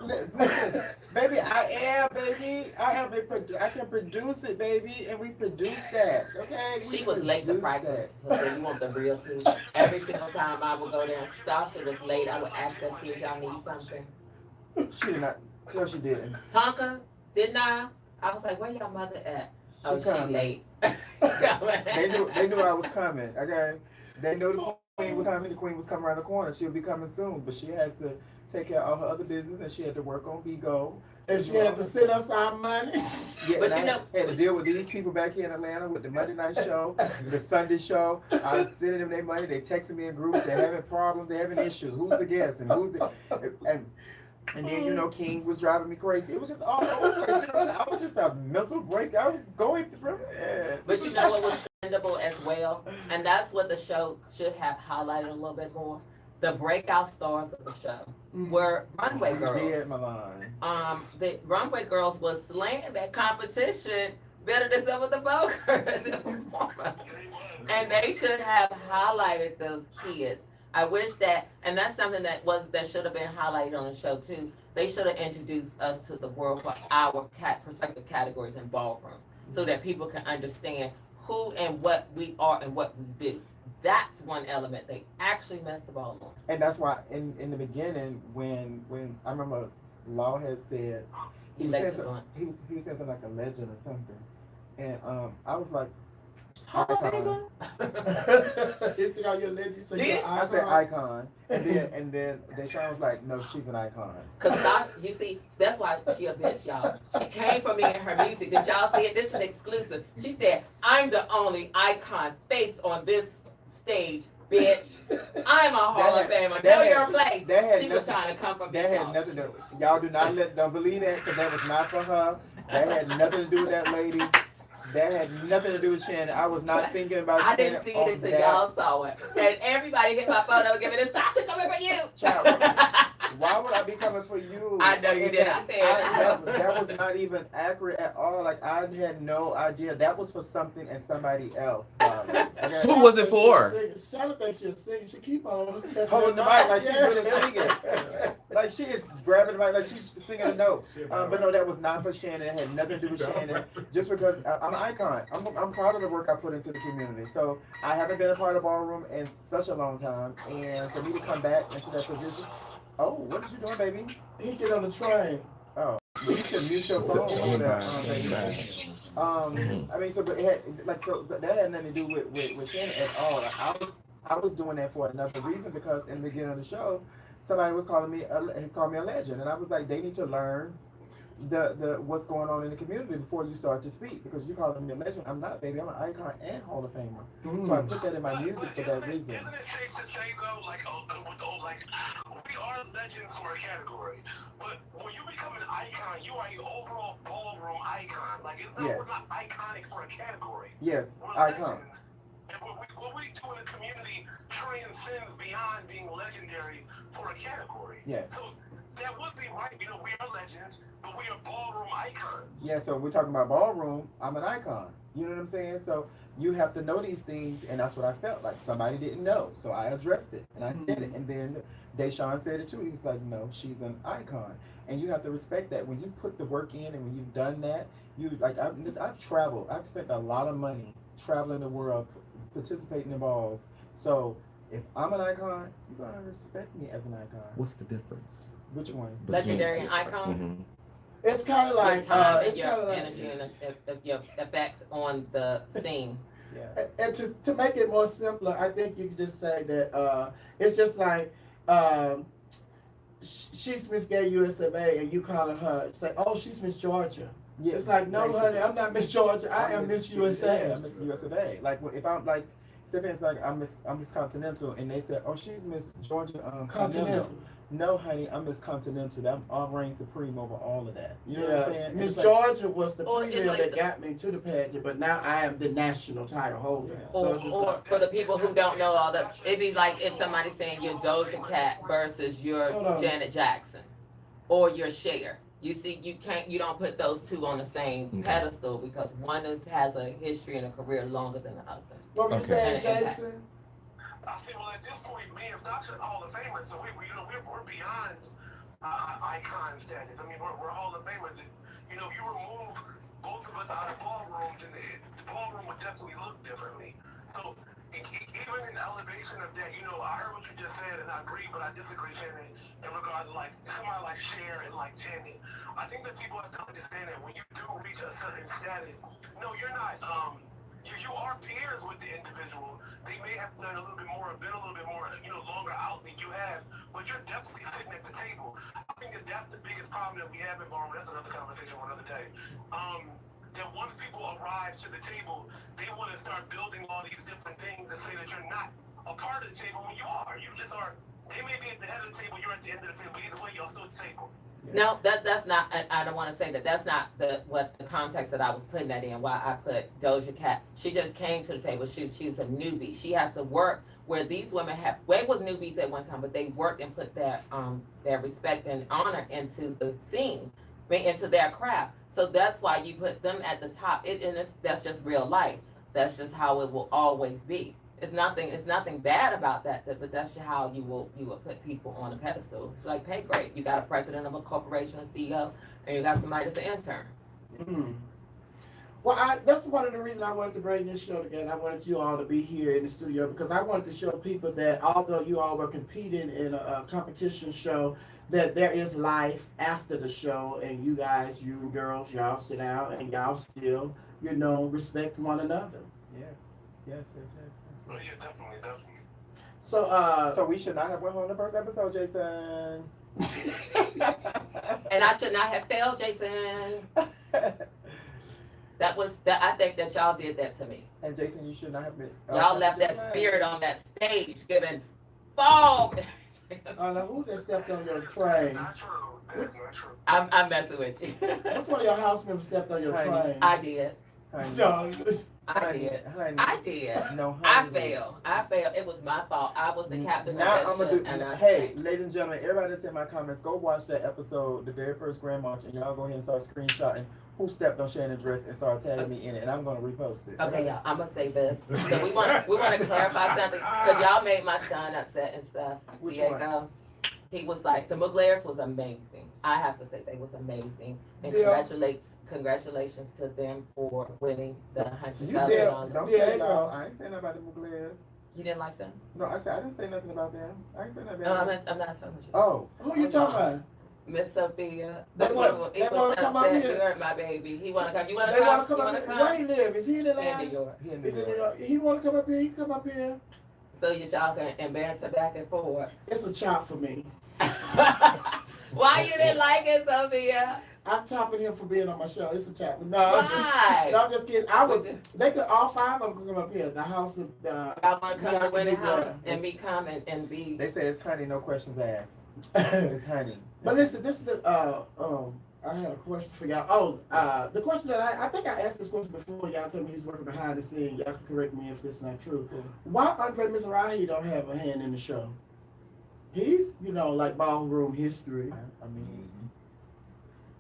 C: Listen, baby, I am, baby. I can produce it, baby, and we produce that, okay?
A: She was late to practice, so you want the real tea. Every single time I would go there, Stasha was late. I would ask her kids, y'all need something.
C: She did not. No, she didn't.
A: Tonka, didn't I? I was like, where your mother at? Oh, she late.
C: They knew I was coming, okay? They knew the queen was coming. The queen was coming around the corner. She'll be coming soon, but she has to take care of all her other business, and she had to work on Bigo.
B: And she had to send us our money.
C: Yeah,
A: But
C: and
A: you
C: I had to deal with these people back here in Atlanta with the Monday night show, the Sunday show. I was sending them their money. They texting me in groups. They're having problems. They're having issues. Who's the guest and who's the and then, you know, King was driving me crazy. It was just all over the place. I was just a mental break. I was going through it.
A: But you know what was commendable as well? And that's what the show should have highlighted a little bit more. the breakout stars of the show were runway
C: You
A: girls.
C: did, Milan.
A: The runway girls was slaying that competition better than some of the voters and performers. And they should have highlighted those kids. I wish that, and that's something that should have been highlighted on the show too. They should have introduced us to the world for our prospective categories in ballroom, so that people can understand who and what we are and what we do. That's one element they actually messed the ball on.
C: And that's why in the beginning, when I remember Law had said he was saying something like a legend or something, and I was like, icon.
B: You see how your lady said
A: Yeah.
B: you're
C: I said icon, and then Deshaun was like, no, she's an icon.
A: Cause Stasha, you see, that's why she a bitch, y'all. She came for me in her music. Did y'all see it? This is an exclusive. She said, "I'm the only icon face on this stage, bitch. I'm a Hall of Famer. Know your place." She was trying to come for me.
C: That had nothing to. Y'all don't believe that, because that was not for her. That had nothing to do with that lady. That had nothing to do with Shannon. I was not thinking about
A: I
C: Shannon.
A: didn't see it until y'all saw it. And everybody hit my photo giving it, "Stasha coming for you."
C: Child, why would I be coming for you?
A: I know you did. I said
C: that was not even accurate at all. Like, I had no idea. That was for something and somebody else. Okay?
D: Who was it for?
B: Shannonp thinks she's singing. She keep on
C: Holding the mic like she's really singing. Like, she is grabbing the mic like she's singing a note. But no, that was not for Shannon. It had nothing to do with Shannon. Just because I'm an icon. I'm proud of the work I put into the community. So I haven't been a part of ballroom in such a long time, and for me to come back into that position. Oh, what is you doing, baby?
B: He get on the train.
C: Oh, you should mute your phone over there, baby. I mean, so but it had so that had nothing to do with Shannon at all. Like, I was doing that for another reason, because in the beginning of the show, somebody was calling me a legend, and I was like, they need to learn the what's going on in the community before you start to speak, because you calling me a legend. I'm not, baby. I'm an icon and Hall of Famer. So I put that in my music for that reason.
F: Isn't it safe to say though, we are legends for a category, but when you become an icon, you are the overall ballroom icon. Like, we're not iconic for a category.
C: Yes,
F: we're
C: icon.
F: Legends. And what we do in the community transcends beyond being legendary for a category.
C: Yes.
F: So that would be right. We are legends, but we are ballroom icons.
C: Yeah, so we're talking about ballroom. I'm an icon. You know what I'm saying? So you have to know these things, and that's what I felt like. Somebody didn't know, so I addressed it, and I said it. And then Deshaun said it too. He was like, no, she's an icon. And you have to respect that. When you put the work in and when you've done that, I've traveled. I've spent a lot of money traveling the world, participating in balls. So if I'm an icon, you're going to respect me as an icon.
D: What's the difference?
C: Which one?
A: legendary and icon.
B: It's kind of like
A: Your time and
B: it's
A: your
B: kind of like
A: energy and your effects on the scene.
C: Yeah.
B: And to make it more simpler, I think you could just say that it's just like she's Miss Gay USA and you calling her, it's like, oh, she's Miss Georgia.
C: Yeah,
B: it's like, no,
C: basically.
B: honey, I'm not Miss Georgia. I am Miss USA.
C: I'm Miss USA. Like, if I'm like, say it's like I'm Miss Continental, and they said, oh, she's Miss Georgia Continental. No, honey, I'm Miss Continental. I'm all reign supreme over all of that. You know what I'm saying?
B: Miss
C: like,
B: Georgia was the
A: Or it's
B: female
A: like
B: that got me to the pageant, but now I am the national title holder.
C: Yeah.
B: So it's just
A: Or
B: like,
A: for the people who don't know all the, it'd be like if somebody saying you're Doja Cat versus you're
B: Hold on.
A: Janet Jackson, or you're Cher. You see, you don't put those two on the same pedestal, because one has a history and a career longer than the other.
B: what were you saying,
A: And impact.
B: Jason?
F: I feel at this point, me and Stasha Hall of Famers, so we're beyond icon status. I mean, we're Hall of Famers. You remove both of us out of ballrooms, and the ballroom would definitely look differently. So even in elevation of that, I heard what you just said, and I agree, but I disagree, Shannon, in regards to like somebody like Cher and like Janet. I think that people have to understand that when you do reach a certain status, no, you're not. You are peers with the individual. They may have done a little bit more, been a little bit more, longer out than you have, but you're definitely sitting at the table. I think that that's the biggest problem that we have in ballroom. That's another conversation for another day. That once people arrive to the table, they want to start building all these different things and say that you're not a part of the table when you are. You just are. They may be at the head of the table, you're at the end of the table, but either way, you're still at the table.
A: No, that's not. I don't want to say that. That's not the context that I was putting that in. Why I put Doja Cat. She just came to the table. She was a newbie. She has to work where these women they was newbies at one time, but they worked and put their respect and honor into the scene, into their craft. So that's why you put them at the top. That's just real life. That's just how it will always be. It's nothing bad about that, but that's just how you will put people on a pedestal. It's like pay grade. You got a president of a corporation, a CEO, and you got somebody that's an intern.
B: Mm. Well, that's one of the reasons I wanted to bring this show together. I wanted you all to be here in the studio because I wanted to show people that although you all were competing in a competition show, that there is life after the show, and you guys, you and girls, y'all sit down and y'all still, respect one another.
C: Yes.
F: Oh, yeah, definitely.
B: So
C: we should not have went on the first episode, Jason.
A: And I should not have failed, Jason. I think that y'all did that to me.
C: And Jason, you should not have been.
A: Y'all left that spirit on that stage, giving fog.
B: now who that stepped on your train?
F: Not true. That's not true.
A: I'm messing with you.
B: Which one of your house members stepped on your train?
A: I did.
C: Honey,
B: No,
A: I did.
C: No,
A: I
C: honey.
A: failed. It was my fault. I was the captain
C: Now
A: of
C: I'm
A: that
C: gonna
A: ship,
C: do.
A: and I
C: Hey,
A: sank.
C: ladies and gentlemen, everybody that's in my comments, go watch that episode, the very first Grand March, and y'all go ahead and start screenshotting who stepped on Shannon's dress and start tagging me in it, and I'm gonna repost it.
A: Okay, y'all. I'm gonna say this. So we want to clarify something because y'all made my son upset and stuff.
C: Which
A: Diego, he was like the Muglers was amazing. I have to say they was amazing, and
B: Yeah.
A: congratulations to them for winning the
C: You
A: $100,000.
C: said, don't
B: Yeah,
C: say
B: no.
C: no. I ain't saying nothing about the Muglers.
A: You didn't like them?
C: No, I didn't say nothing about them. I ain't saying nothing
A: No,
C: about them.
A: I'm not talking to you.
C: Oh,
B: who you talking about?
A: Miss Sophia.
B: They
A: He
B: wanna come up
A: upset.
B: here?
A: You hurt my baby. He wanna come. You wanna
B: They
A: come?
B: want to
A: You
B: come
A: wanna
B: up here.
A: come?
B: Where he live? Is he in
A: In
B: Atlanta?
A: New York.
C: he in
B: Is
C: New
B: he in New
C: York.
B: York? He want to come up here. He can come up here.
A: So y'all can banter back and forth.
B: It's a chop for me.
A: Why you didn't like it, Sophia?
B: I'm topping him for being on my show. It's a chop. No,
A: Why?
B: I'm just kidding. They could all five of them could come up here. The house of
A: Y'all want to come to Winning House
B: Yeah.
A: and become and be.
C: They say it's honey, no questions asked. It's honey.
B: But listen, this is the I had a question for y'all. The question that I think I asked this question before. Y'all told me he was working behind the scenes. Y'all can correct me if this is not true. Why Andre Mizrahi don't have a hand in the show? He's like ballroom history.
C: I mean,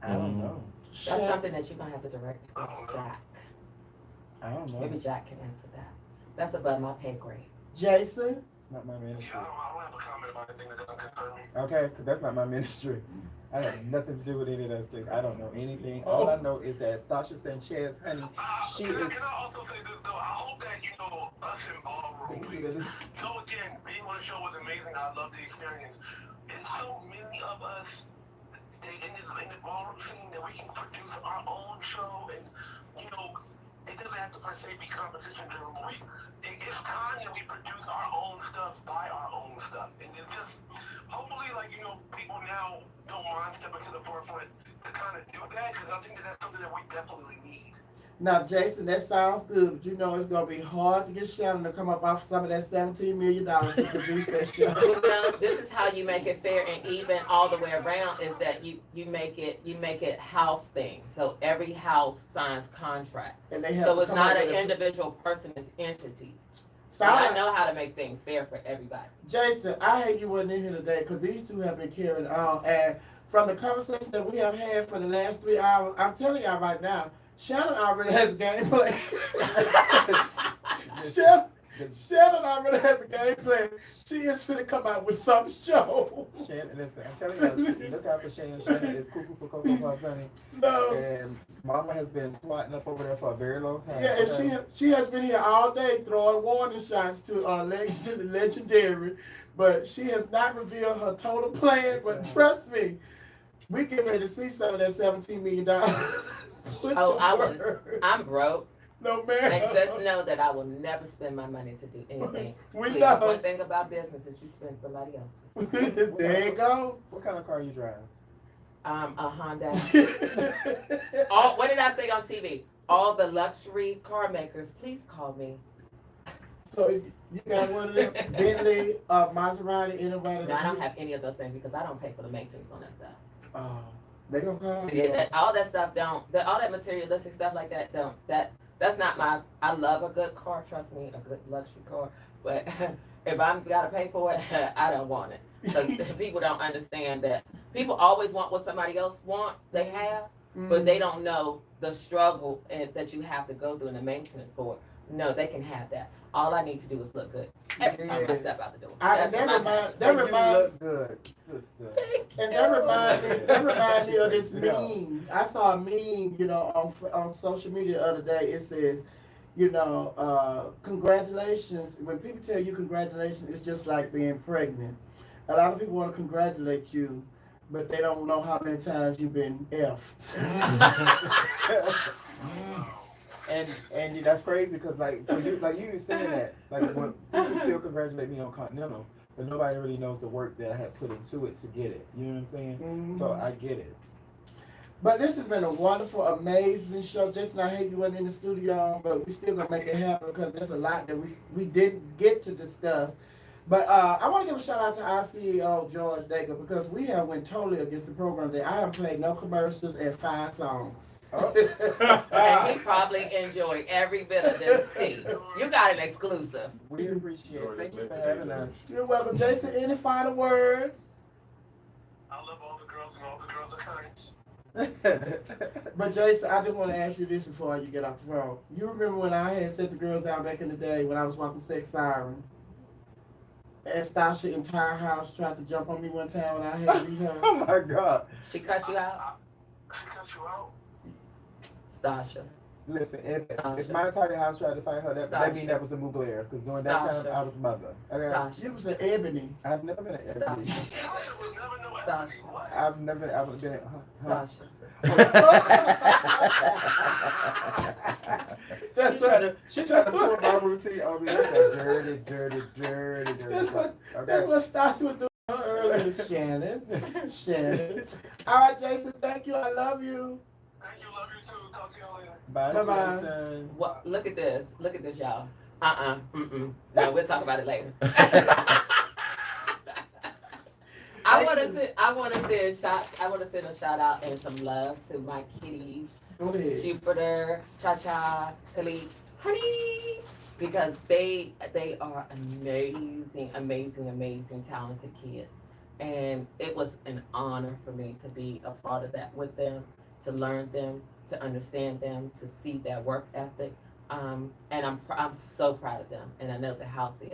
C: I don't know.
A: That's something that you're gonna have to direct towards Jack.
C: I don't know.
A: Maybe Jack can answer that. That's above my pay grade.
B: Jason.
C: It's not my ministry.
F: Yeah, I don't have a comment about anything that doesn't concern me.
C: Okay, because that's not my ministry. I have nothing to do with any of those things. I don't know anything. All I know is that Stasha Sanchez, honey, she
F: Can
C: is.
F: I also say this though? I hope that us in ballroom. So again, being on the show was amazing. I love the experience. There's so many of us in the ballroom scene that we can produce our own show, and it doesn't have to per se be competition driven. But it's time that we produce our own stuff, buy our own stuff, and it's just hopefully people now don't mind stepping to the forefront to kind of do that, because I think that's something that we definitely need.
B: Now, Jason, that sounds good, but it's going to be hard to get Shannon to come up off some of that $17 million to produce that show.
A: Well, this is how you make it fair and even all the way around is that you make it house things. So every house signs contracts.
B: And they have
A: So
B: to
A: it's
B: come
A: not
B: up
A: an
B: with a-
A: individual person, it's entities. So
B: Sound
A: I
B: like-
A: know how to make things fair for everybody.
B: Jason, I hate you wasn't in here today because these two have been carrying on. And from the conversation that we have had for the last 3 hours, I'm telling y'all right now, Shannon already has a game plan. Shannon already has a game plan. She is finna come out with some show.
C: Shannon, listen, I'm telling you, look out for Shannon. Shannon is cuckoo for Cocoa Puffs, honey.
B: No.
C: And Mama has been plotting up over there for a very long time.
B: Yeah, and she has been here all day throwing warning shots to the legendary, but she has not revealed her total plan. But trust me, we get ready to see some of that $17 million.
A: I'm broke.
B: No, ma'am.
A: And just know that I will never spend my money to do anything.
B: We
A: Please,
B: know.
A: one thing about business is you spend somebody else's.
B: There you go.
C: What kind of car you drive?
A: A Honda. What did I say on TV? All the luxury car makers, please call me.
B: So you got one of them, Bentley, Maserati, anybody?
A: No, I don't have any of those things because I don't pay for the maintenance on that stuff.
B: They gonna call
A: So yeah, all that stuff all that materialistic stuff like that that's not my. I love a good car, trust me, a good luxury car, but If I'm gotta pay for it, I don't want it. Because people don't understand that. People always want what somebody else wants, they have, but they don't know the struggle that you have to go through and the maintenance for it. No, they can have that. All I need to do is look good every time I step out the door.
B: That reminds
C: good, sister.
B: And that reminds me of this meme. I saw a meme, you know, on social media the other day. It says, you know, congratulations. When people tell you congratulations, it's just like being pregnant. A lot of people want to congratulate you, but they don't know how many times you've been effed.
C: And that's crazy because like you saying that like when people still congratulate me on Continental, but nobody really knows the work that I had put into it to get it. You know what I'm saying?
B: Mm-hmm.
C: So I get it.
B: But this has been a wonderful, amazing show. Jason, I hate you wasn't in the studio, but we still gonna make it happen because there's a lot that we didn't get to discuss. But I want to give a shout out to our CEO George Dager because we have went totally against the program today. I have played no commercials and 5 songs.
C: Oh.
A: And he probably enjoyed every bit of this tea. You got an exclusive.
C: We appreciate it. Thank you for having us.
B: You're welcome, Jason. Any final words?
F: I love all the girls and all the girls are kind.
B: But Jason, I just want to ask you this before you get off the phone. You remember when I had set the girls down back in the day when I was walking Sex Siren? And Stasha entire house tried to jump on me one time when I had to leave her.
C: Oh my God.
A: She cut you out?
F: She cut you out.
A: Stasha.
C: Listen, if my entire house tried to fight her, that mean that was the Mugler, because during that time I was mother. Okay?
A: Stasha.
B: You was an ebony.
C: I've never been an ebony.
F: Stasha was never no
A: Stasha.
C: I've never been.
A: Stasha.
C: She tried to pull my routine on me. Dirty.
B: That's what Stasha was doing earlier, Shannon. All right, Jason, thank you. I love you.
F: Thank you, love you too. Talk to y'all later.
C: Bye,
B: Bye-bye.
C: Jason.
A: What? Look at this, y'all. No, we'll talk about it later. I want to send a shout out and some love to my kitties,
B: Go ahead.
A: Jupiter, Cha-Cha, Khalid, Honey, because they are amazing, talented kids. And it was an honor for me to be a part of that with them, to learn them, to understand them, to see their work ethic. And I'm so proud of them, and I know the house is.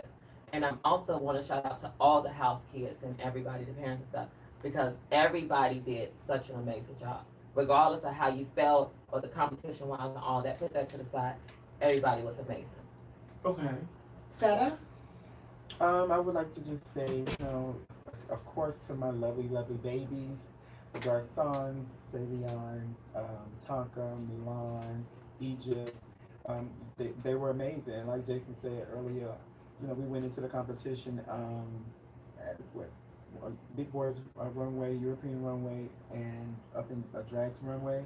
A: And I also want to shout out to all the house kids and everybody, the parents and stuff, because everybody did such an amazing job. Regardless of how you felt or the competition was and all that, put that to the side. Everybody was amazing.
B: Okay. Feta?
C: I would like to just say, you know, of course, to my lovely babies, the Garçons, Savion, Tonka, Milan, Egypt. They were amazing. And like Jason said earlier, you know, we went into the competition as Big Boys runway, European runway, and up in a Drags runway,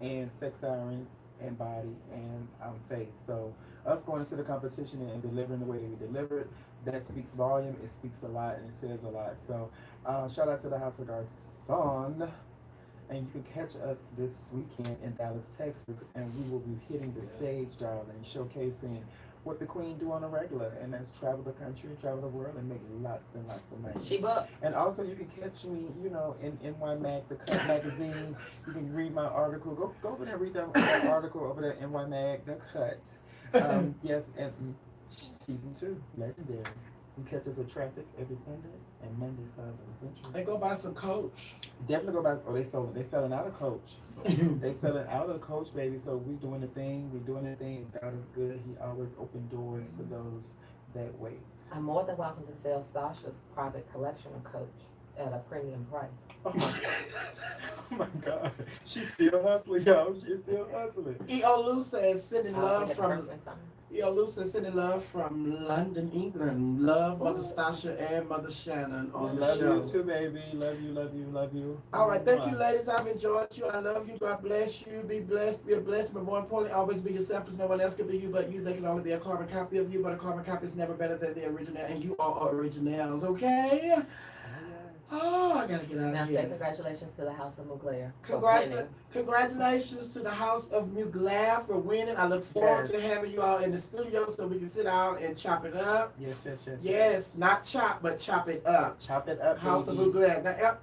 C: and Sex Siren, and Body, and Face. So us going into the competition and delivering the way that we delivered, that speaks volume. It speaks a lot, and it says a lot. So shout out to the House of Garçon. And you can catch us this weekend in Dallas, Texas, and we will be hitting the stage, darling, showcasing what the queen do on a regular, and that's travel the country, travel the world, and make lots and lots of money.
A: She booked.
C: And also, you can catch me, you know, in NY Mag, the Cut magazine. You can read my article. Go over there, read that article over there, NY Mag, the Cut. Yes, and season 2, legendary. You catch us at Traffic every Sunday and Monday, Stars of the Century.
B: They go buy some Coach.
C: Definitely go back. Oh, they selling out of Coach. They selling out of Coach, baby. So we doing the thing. We doing the thing. God is good. He always open doors for those that wait.
A: I'm more than welcome to sell Stasha's private collection of Coach at a premium price.
C: Oh my God. She's still hustling, y'all. She's still hustling.
B: E.O. Lusa is sending love from
A: Yo,
B: Lucy, sending love from London, England. Love Mother Stasha and Mother Shannon on the show.
C: Love you too, baby. Love you.
B: All right, thank you, ladies. I've enjoyed you. I love you. God bless you. Be blessed. Be a blessing. But more importantly, always be yourself, because no one else can be you but you. They can only be a carbon copy of you, but a carbon copy is never better than the original, and you are originals, okay? Oh, I gotta get out
A: Now
B: of
A: say
B: here.
A: congratulations to the House of Mugler for winning.
B: Congratulations to the House of Mugler for winning. I look forward
C: Yes.
B: to having you all in the studio so we can sit down and chop it up.
C: Yes.
B: Yes, not chop, but chop it up.
C: Chop it up,
B: House of
C: baby.
B: Mugler. Now,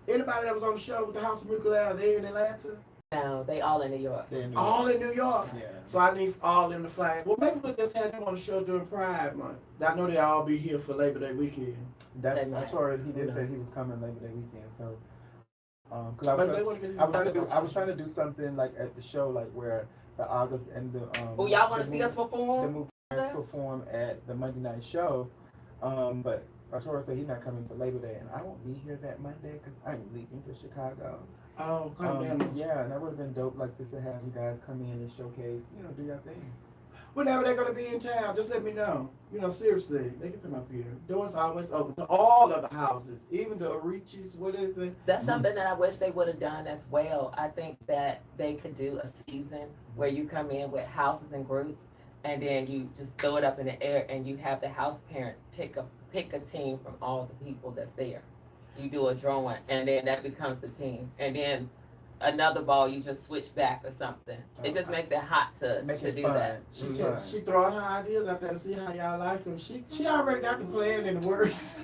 B: anybody that was on the show with the House of Mugler, are they in Atlanta?
A: No, they all in New York.
C: They're in New
B: All
C: York.
B: in New York.
C: Yeah.
B: So I need all them to fly. Well, maybe we'll just have them on the show during Pride Month. I know they all be here for Labor Day weekend.
C: That's
A: They might.
C: I told her he did
B: Who
C: say
B: knows?
C: he was coming Labor Day weekend. So, cause
B: But they want to get
C: I was trying to do something like at the show, like where the August and the
A: Oh, y'all want
C: the
A: to see us
C: The
A: perform?
C: movie perform at the Monday night show, but Arturo said he's not coming to Labor Day, and I won't be here that Monday because I'm leaving for Chicago.
B: Oh, come down.
C: Yeah, and that would have been dope, like just to have you guys come in and showcase, do your thing.
B: Whenever they're going to be in town, just let me know. Seriously, they can come up here. Doors always open to all of the houses, even the Arichis, what is it?
A: That's something that I wish they would have done as well. I think that they could do a season where you come in with houses and groups, and then you just throw it up in the air, and you have the house parents pick a team from all the people that's there. You do a drawing, and then that becomes the team, and then another ball you just switch back or something. It just makes it hot to
C: Make
A: do
C: it fun.
A: that.
B: She throwing her ideas out there to see how y'all like them. She already got the plan in the works.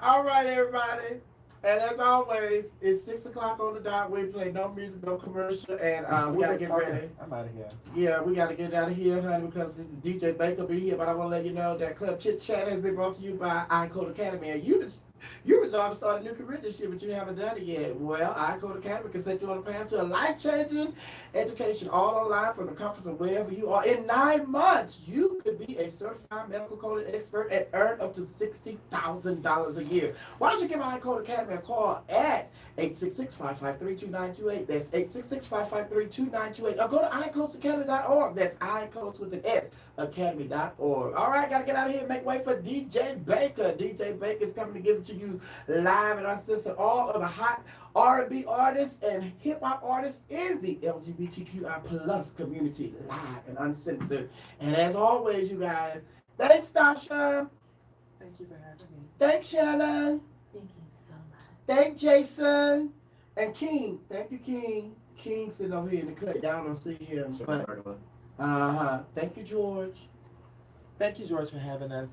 B: All right, everybody. And as always, it's 6 o'clock on the dot. We play no music, no commercial, and we gotta get ready.
C: I'm out of here.
B: Yeah, we gotta get out of here, honey, because DJ Baker will be here. But I want to let you know that Club Chit Chat has been brought to you by iCode Academy. And you resolved to start a new career this year, but you haven't done it yet. Well, iCode Academy can set you on a path to a life-changing education, all online from the comfort of wherever you are. In 9 months, you could be a certified medical coding expert and earn up to $60,000 a year. Why don't you give iCode Academy a call at 866-553-2928. That's 866-553-2928. Or go to iCoachacademy.org. That's iCoach with an S. Academy.org. All right, gotta get out of here and make way for DJ Baker. DJ Baker is coming to give it to you live and uncensored. All of the hot R&B artists and hip-hop artists in the LGBTQI plus community, live and uncensored. And as always, you guys, thanks, Stasha.
C: Thank you for having me.
B: Thanks, Shannon.
A: Thank you so much.
B: Thank Jason. And King. Thank you, King. King sitting over here in the cut. Y'all don't see him. But, thank you, George.
C: Thank you, George, for having us.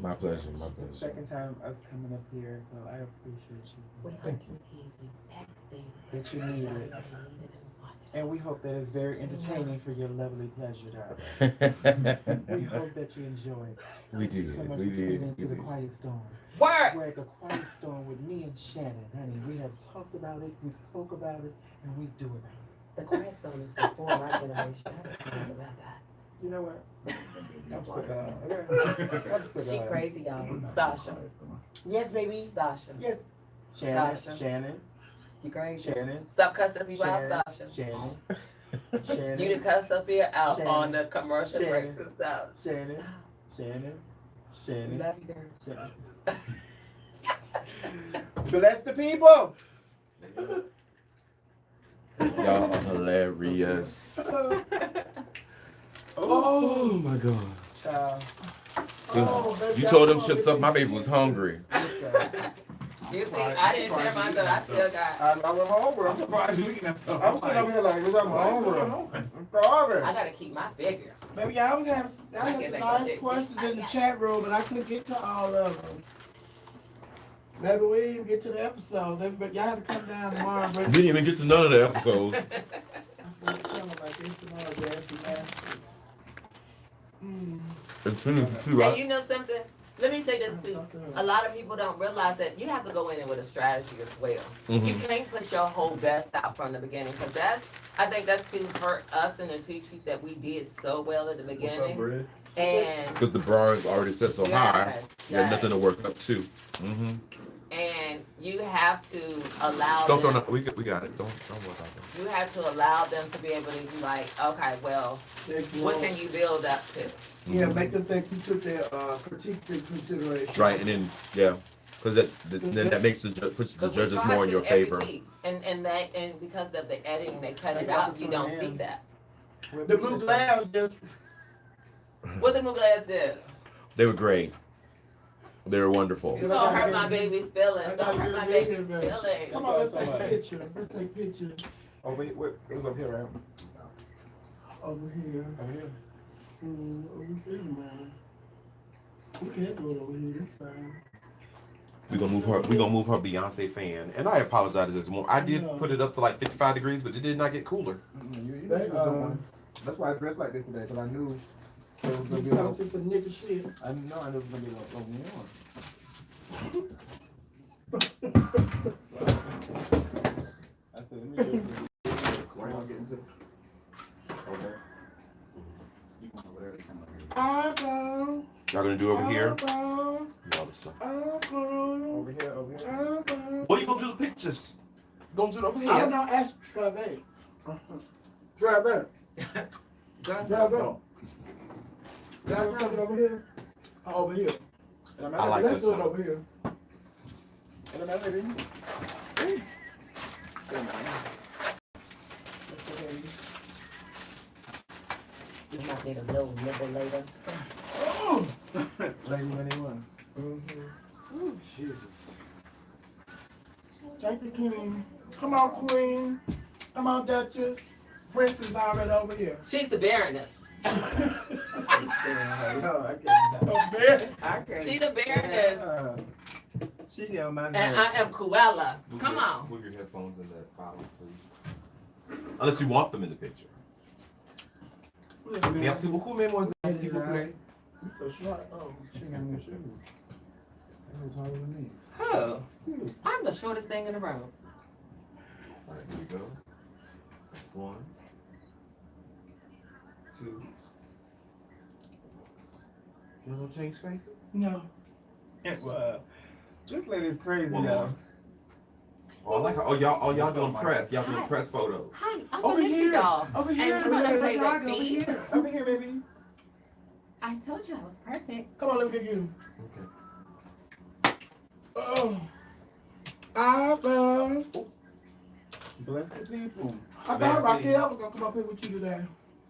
D: My pleasure. My
C: The
D: pleasure.
C: second time us coming up here, so I appreciate
A: We
C: you.
A: hope we give you everything
C: That you needed.
A: that you needed and wanted.
C: And we hope that it's very entertaining for your lovely pleasure, darling. We hope that you enjoyed.
D: We
C: Thank you
D: did.
C: so much
D: We
C: for tuning
D: did.
C: into the Quiet Storm.
A: Work!
C: We're at the Quiet Storm with me and Shannon, honey. We have talked about it, we spoke about it, and we do about it.
A: The quiet storm is before my generation. I haven't thought about that.
C: You know what? I'm sick of I'm sick
A: She
C: of
A: crazy, y'all. Stasha.
C: Yes, baby.
A: Stasha.
C: Yes. Shannon.
A: Stasha.
C: Shannon.
A: You crazy.
C: Shannon.
A: Stop cussing the people
C: Shannon.
A: out, Stasha.
C: Shannon.
A: You
C: Shannon.
A: to cuss up here out
C: Shannon.
A: on the commercial
C: Shannon.
A: breaks and stuff.
C: Shannon. Shannon.
A: We
C: Shannon.
A: love you, girl.
C: Shannon. Bless the people.
D: Y'all are hilarious. Oh my god.
C: Child.
B: Baby,
D: You told them chips up. My baby was hungry.
A: You see, I didn't share my good. I still got.
C: I'm hungry. I'm surprised you eating that stuff. I'm sitting over here like, I'm hungry. I'm starving.
A: I gotta keep my figure.
B: Baby, y'all was having
A: I
B: some
A: get that
B: nice
A: good.
B: questions
A: I
B: in the
A: got
B: chat room, but I couldn't get to all of them. Maybe we didn't even get to the episode. But y'all have to come down tomorrow. But
D: Didn't even get to none of the episodes. It's finished too,
A: And
D: right?
A: you know something? Let me say this too. A lot of people don't realize that you have to go in it with a strategy as well. You can't put your whole best out from the beginning because I think that's to hurt us in the teachers that we did so well at the beginning. And
D: Because the bar is already set so high. You have
A: yes.
D: nothing to work up to. Mm-hmm.
A: And you have to allow
D: Don't,
A: them.
D: don't, we got it. Don't worry about that.
A: You have to allow them to be able to be like, okay, well, what can you build up to?
B: Yeah, make them think you took their critique into consideration.
D: Right, and then, yeah. Because then that makes puts the
A: 'Cause we
D: judges
A: try
D: more in
A: to
D: your
A: every
D: favor.
A: week. And because of the editing, they cut it
C: They
A: out.
C: got
A: You
C: to
A: don't
C: an
A: see
C: end.
A: that.
B: The blue glass just
A: What the Mughals did?
D: They were great. They're wonderful.
A: You gonna hurt my baby's feelings.
B: I
A: Don't
B: gotta
A: hurt
B: get
A: my
B: a
A: baby's
B: baby, man.
A: feelings.
B: Come on, let's take a picture. Let's take pictures.
C: Oh, wait, it was up here, right?
B: Over here.
C: Over here.
B: Over here, man. We can't do it over here. It's fine.
D: We're gonna move her Beyonce fan. And I apologize this morning. I did put it up to like 55 degrees, but it did not get cooler.
C: That's why I dressed like this today, because I knew it was gonna
B: You
C: be
B: talking to some nigga shit.
C: I knew it was gonna be a little warm. I said, let me get where y'all getting to? Okay.
E: You can over there, come over here.
B: Eyebrow.
D: Y'all gonna do over here?
B: Eyebrow.
D: Y'all stuff.
B: Eyebrow.
C: Over here, over here.
B: Eyebrow.
D: What are you gonna do the pictures? You gonna do it over
B: I
D: here?
B: don't know, ask Trevor. Trevor.
A: Girls,
B: Trevor.
A: girls,
B: Let's take it over here. Over here.
D: I like
B: Let's
D: this
B: do it
D: one.
B: over here.
C: And I'm ready.
A: you might need a little nibble later.
B: Oh.
C: Lady when they won.
B: Ooh, Jesus. Thank you, King. Come on, Queen. Come on, Duchess. Prince is already over here.
A: She's the Baroness.
C: I can't.
A: She's the Baroness.
C: She on my
A: And I am Cruella.
D: Move
A: Come
D: your-
A: on.
D: Move your headphones in that file, please. Unless you want them in the picture. Merci beaucoup, mademoiselle, s'il vous plaît.
B: So short. Oh,
C: She got new shoes. That was taller than me.
A: Oh, I'm the shortest thing in the room.
D: All right, here we go. That's 1, 2. You want to change faces?
B: no.
C: Wow. This lady's crazy,
D: One
C: y'all.
D: more. Oh, I like her. Oh, y'all doing press. Y'all doing press photos.
A: Hi, I'm
B: Over
A: the Nixie
B: here.
A: doll.
B: Over
A: And
B: here.
A: you wanna play
B: Let's
A: with
B: rock
A: me?
B: over here.
C: Over here, baby.
A: I told you I was perfect.
B: Come on, let me get you.
D: Okay.
B: Oh. Eyebrow.
C: Bless the people.
B: I thought Raquel was gonna come up here with you today.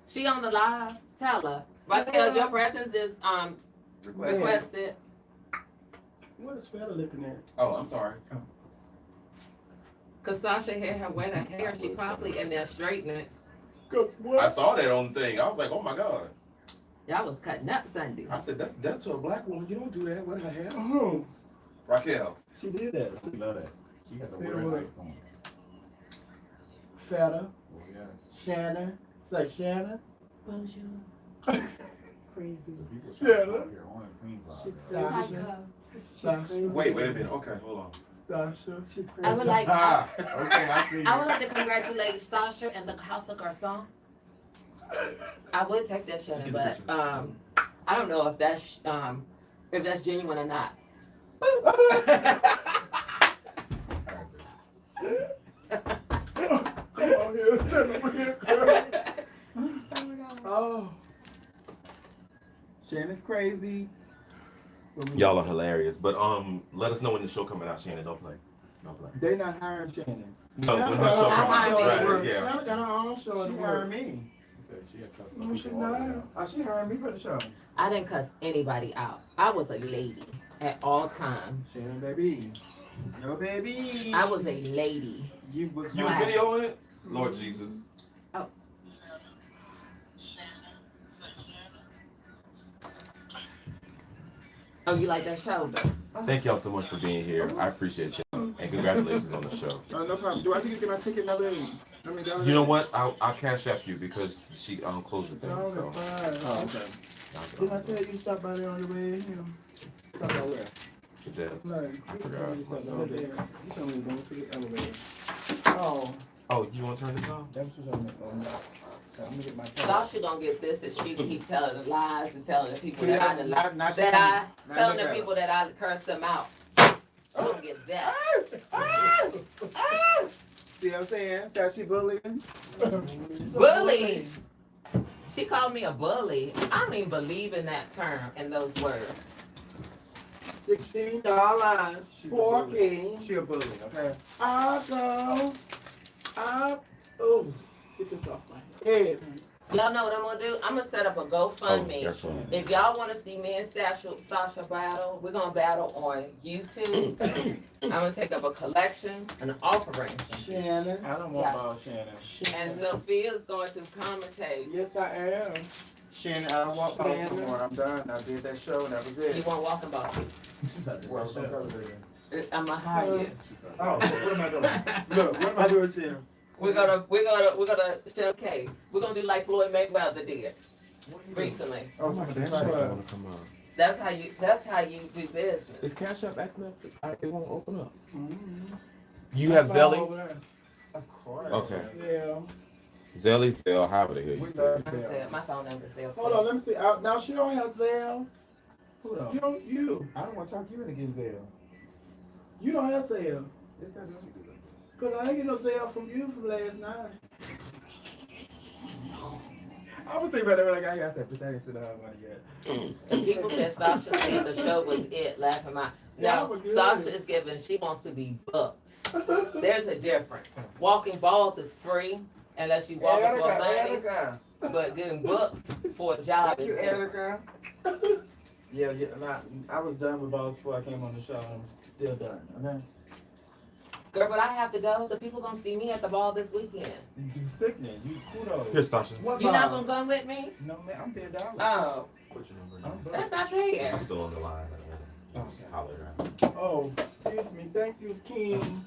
A: She on the live. Tell her. Raquel, your presence is requested.
B: What is Feta looking at?
E: Oh, I'm sorry.
A: Cause Stasha had her wet her hair. She probably in there straightening it.
B: What?
D: I saw that on the thing. I was like, oh my God.
A: Y'all was cutting up Sunday.
D: I said, that's to a black woman. You don't do that with her hair.
B: Oh,
D: Raquel.
C: She did that. She love that.
E: She has a
B: Feta
E: weird
B: was-
E: face on.
B: Feta.
E: Oh, yes.
B: Shannon. Say Shannon.
A: Bonjour.
B: Crazy.
E: The people
B: Yeah,
E: trying to
B: look.
E: come here on Queens Live.
B: Stasha.
D: Wait a minute. Okay, hold on.
B: Stasha. She's crazy.
A: I would like.
C: Ah, okay, I see.
A: I would like to congratulate Stasha and the House of Garçon. I would take that Shannon, but I don't know if that's genuine or not.
B: Come on here. Stand over here, girl. Oh.
C: Shannon's crazy.
D: Y'all are hilarious. But let us know when the show coming out, Shannon. Don't play. Don't play.
C: They not hiring Shannon.
D: No, when
B: Shannon
D: her show
B: got
D: comes
B: her
A: hired
B: own
D: out.
A: me.
B: show at
D: Right,
B: work.
D: yeah.
B: Shannon got her own show at
C: She
B: work.
C: hired me.
E: She said she had customers.
B: No, she
E: people all
B: not.
E: around.
C: Oh, she hired me for the show.
A: I didn't cuss anybody out. I was a lady at all times.
C: Shannon, baby. Yo, baby.
A: I was a lady.
C: You was
D: You was
C: not.
D: videoing it? Lord Jesus.
A: Oh, you like that shoulder?
D: Thank y'all so much for being here. I appreciate you. And congratulations on the show.
C: No problem. Do I need to get my ticket another day?
D: You know what? I'll cash app you because she closed the thing.
B: No,
D: So
B: that's fine.
C: Oh, okay.
B: Didn't I tell you to stop by there on the way in here?
C: Stop by where?
D: Good job.
B: No, you
D: forgot.
B: told me to stop by there. You told me to go to the elevator. Oh,
D: Oh, you want to turn this on?
B: that's what I'm doing. Let me get my
A: Stasha gonna get this if she keep telling the lies and telling the people
C: See,
A: that I done lied.
C: not
A: That I
C: not
A: telling
C: that
A: the
C: bad.
A: people that I cursed them out. She gonna get that.
C: See what I'm saying? How she bullying?
A: Bully. She called me a bully. I don't even believe in that term and those words.
B: $16
C: She's a
B: for
C: bully.
B: King.
C: She a bully, okay?
B: I go. Oh, get this off my head.
A: Y'all know what I'm gonna do? I'm gonna set up a GoFundMe.
D: gotcha.
A: If y'all want to see me and Sasha battle, we're gonna battle on YouTube. I'm gonna take up a collection, an offering,
B: Shannon.
C: I don't want
A: Yeah.
C: ball Shannon.
A: and
B: Shannon.
A: Sophia's going to commentate.
B: Yes, I am.
C: Shannon, I don't want balls no more. I'm done. I did that show and that was
A: You
C: it.
A: want walking balls?
C: Well, it's on television.
A: I'm gonna hire you.
C: Oh, what am I doing? Look, what am I doing, Shannon?
A: We're gonna showcase. We're gonna do like Floyd Mayweather did recently.
C: Oh,
D: my
C: my
D: damn
C: God.
D: shit don't wanna come out.
A: That's how you do business.
D: Is Cash App acting up? It won't open up.
B: Mm-hmm.
D: You have Zelly?
C: Of course.
D: Okay.
B: Yeah.
D: Zelly, Zelle, however the hell
C: We
D: you say
C: love
D: it.
A: That's
C: Bell.
A: it. My phone number's there.
B: Hold on, let me see. Now she don't have Zelle.
C: Who don't?
B: You
C: I don't want to talk you into getting Zell.
B: you don't have Zelle.
C: Yes, I do.
B: Cause I ain't get no Zelle from you from last night.
C: I was thinking about that when I got here. I said, but I ain't still have money yet.
A: And people said Sasha said the show was it, laughing my.
B: Yeah,
A: Now
B: but good.
A: Sasha is giving. She wants to be booked. There's a difference. Walking balls is free unless you walk for money, but getting booked for a job is different.
C: Erica. Yeah, I was done with balls before I came on the show. I'm still done. Okay.
A: Girl, but I have to go. The people gonna see me at the ball this weekend.
C: You sickening. You kudos.
D: Here, Stasha.
B: What
A: You not
B: ball?
A: gonna come with me?
C: No man, I'm $10.
A: Oh,
D: What's your number?
C: I'm
A: that's
C: broke.
A: not fair.
D: I'm still on the line.
C: Oh,
D: Holler at me.
B: Oh, excuse me. Thank you, King.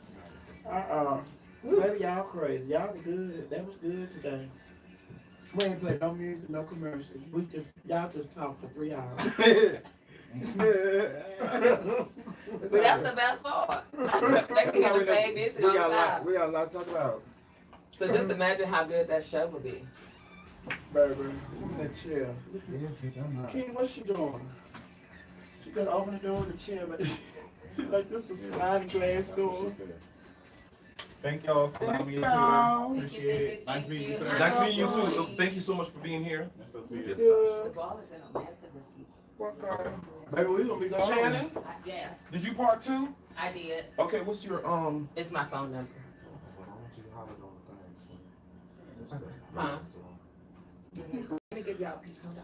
B: Baby, y'all crazy. Y'all was good. That was good today. We ain't play no music, no commercial. Y'all just talk for 3 hours.
A: But that's the best part. They can hear the same music
C: we
A: all the
C: got a lot.
A: time.
C: We got a lot to talk about.
A: So just imagine how good that show would be.
B: Baby, give me that chair. King, what's she doing? She gotta open the door of the chair, but she like this is sliding glass door.
C: Thank y'all for allowing me to do it.
B: Y'all.
C: Appreciate it. Nice meeting you, sir.
D: Nice meeting you too. Thank you so much for being here.
C: That's so
D: Yes,
C: sweet.
D: Sasha.
B: Good.
A: ball is in a massive
B: What kind? Baby, we gonna be gone.
D: Shannon,
A: Yes,
D: did you part two?
A: I did.
D: Okay, what's your
A: It's my phone number. Huh? Let me give y'all. Hold on.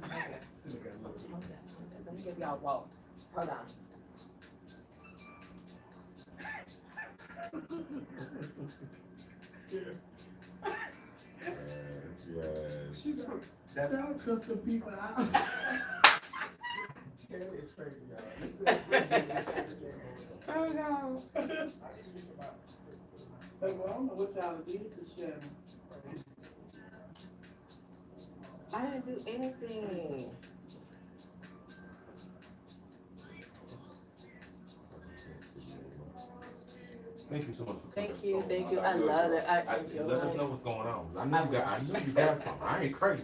A: Okay. Let me give y'all a walk. Hold on.
D: Yes.
B: That's how cuss the people out.
A: Oh no.
B: Hey, well, I don't know what y'all did to Shannon.
A: I didn't do anything.
D: Thank you so much.
A: Thank you. I love it. I enjoy
D: Let us
A: it.
D: know what's going on. I knew you got something. I ain't crazy.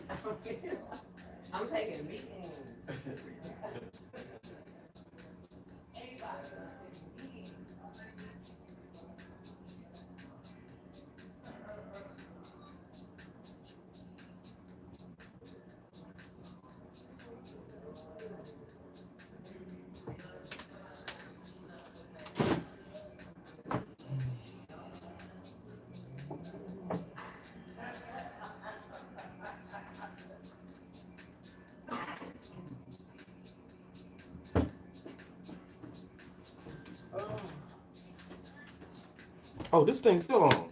A: I'm taking meetings.
D: Oh, this thing's still on. Come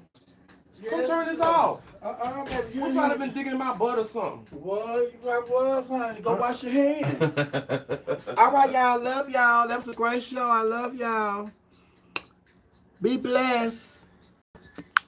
B: Yes.
D: turn this off.
B: Baby, you
D: You probably been digging in my butt or something.
B: What? You probably was, honey. Go wash your hands. All right, y'all. Love y'all. That was a great show. I love y'all. Be blessed.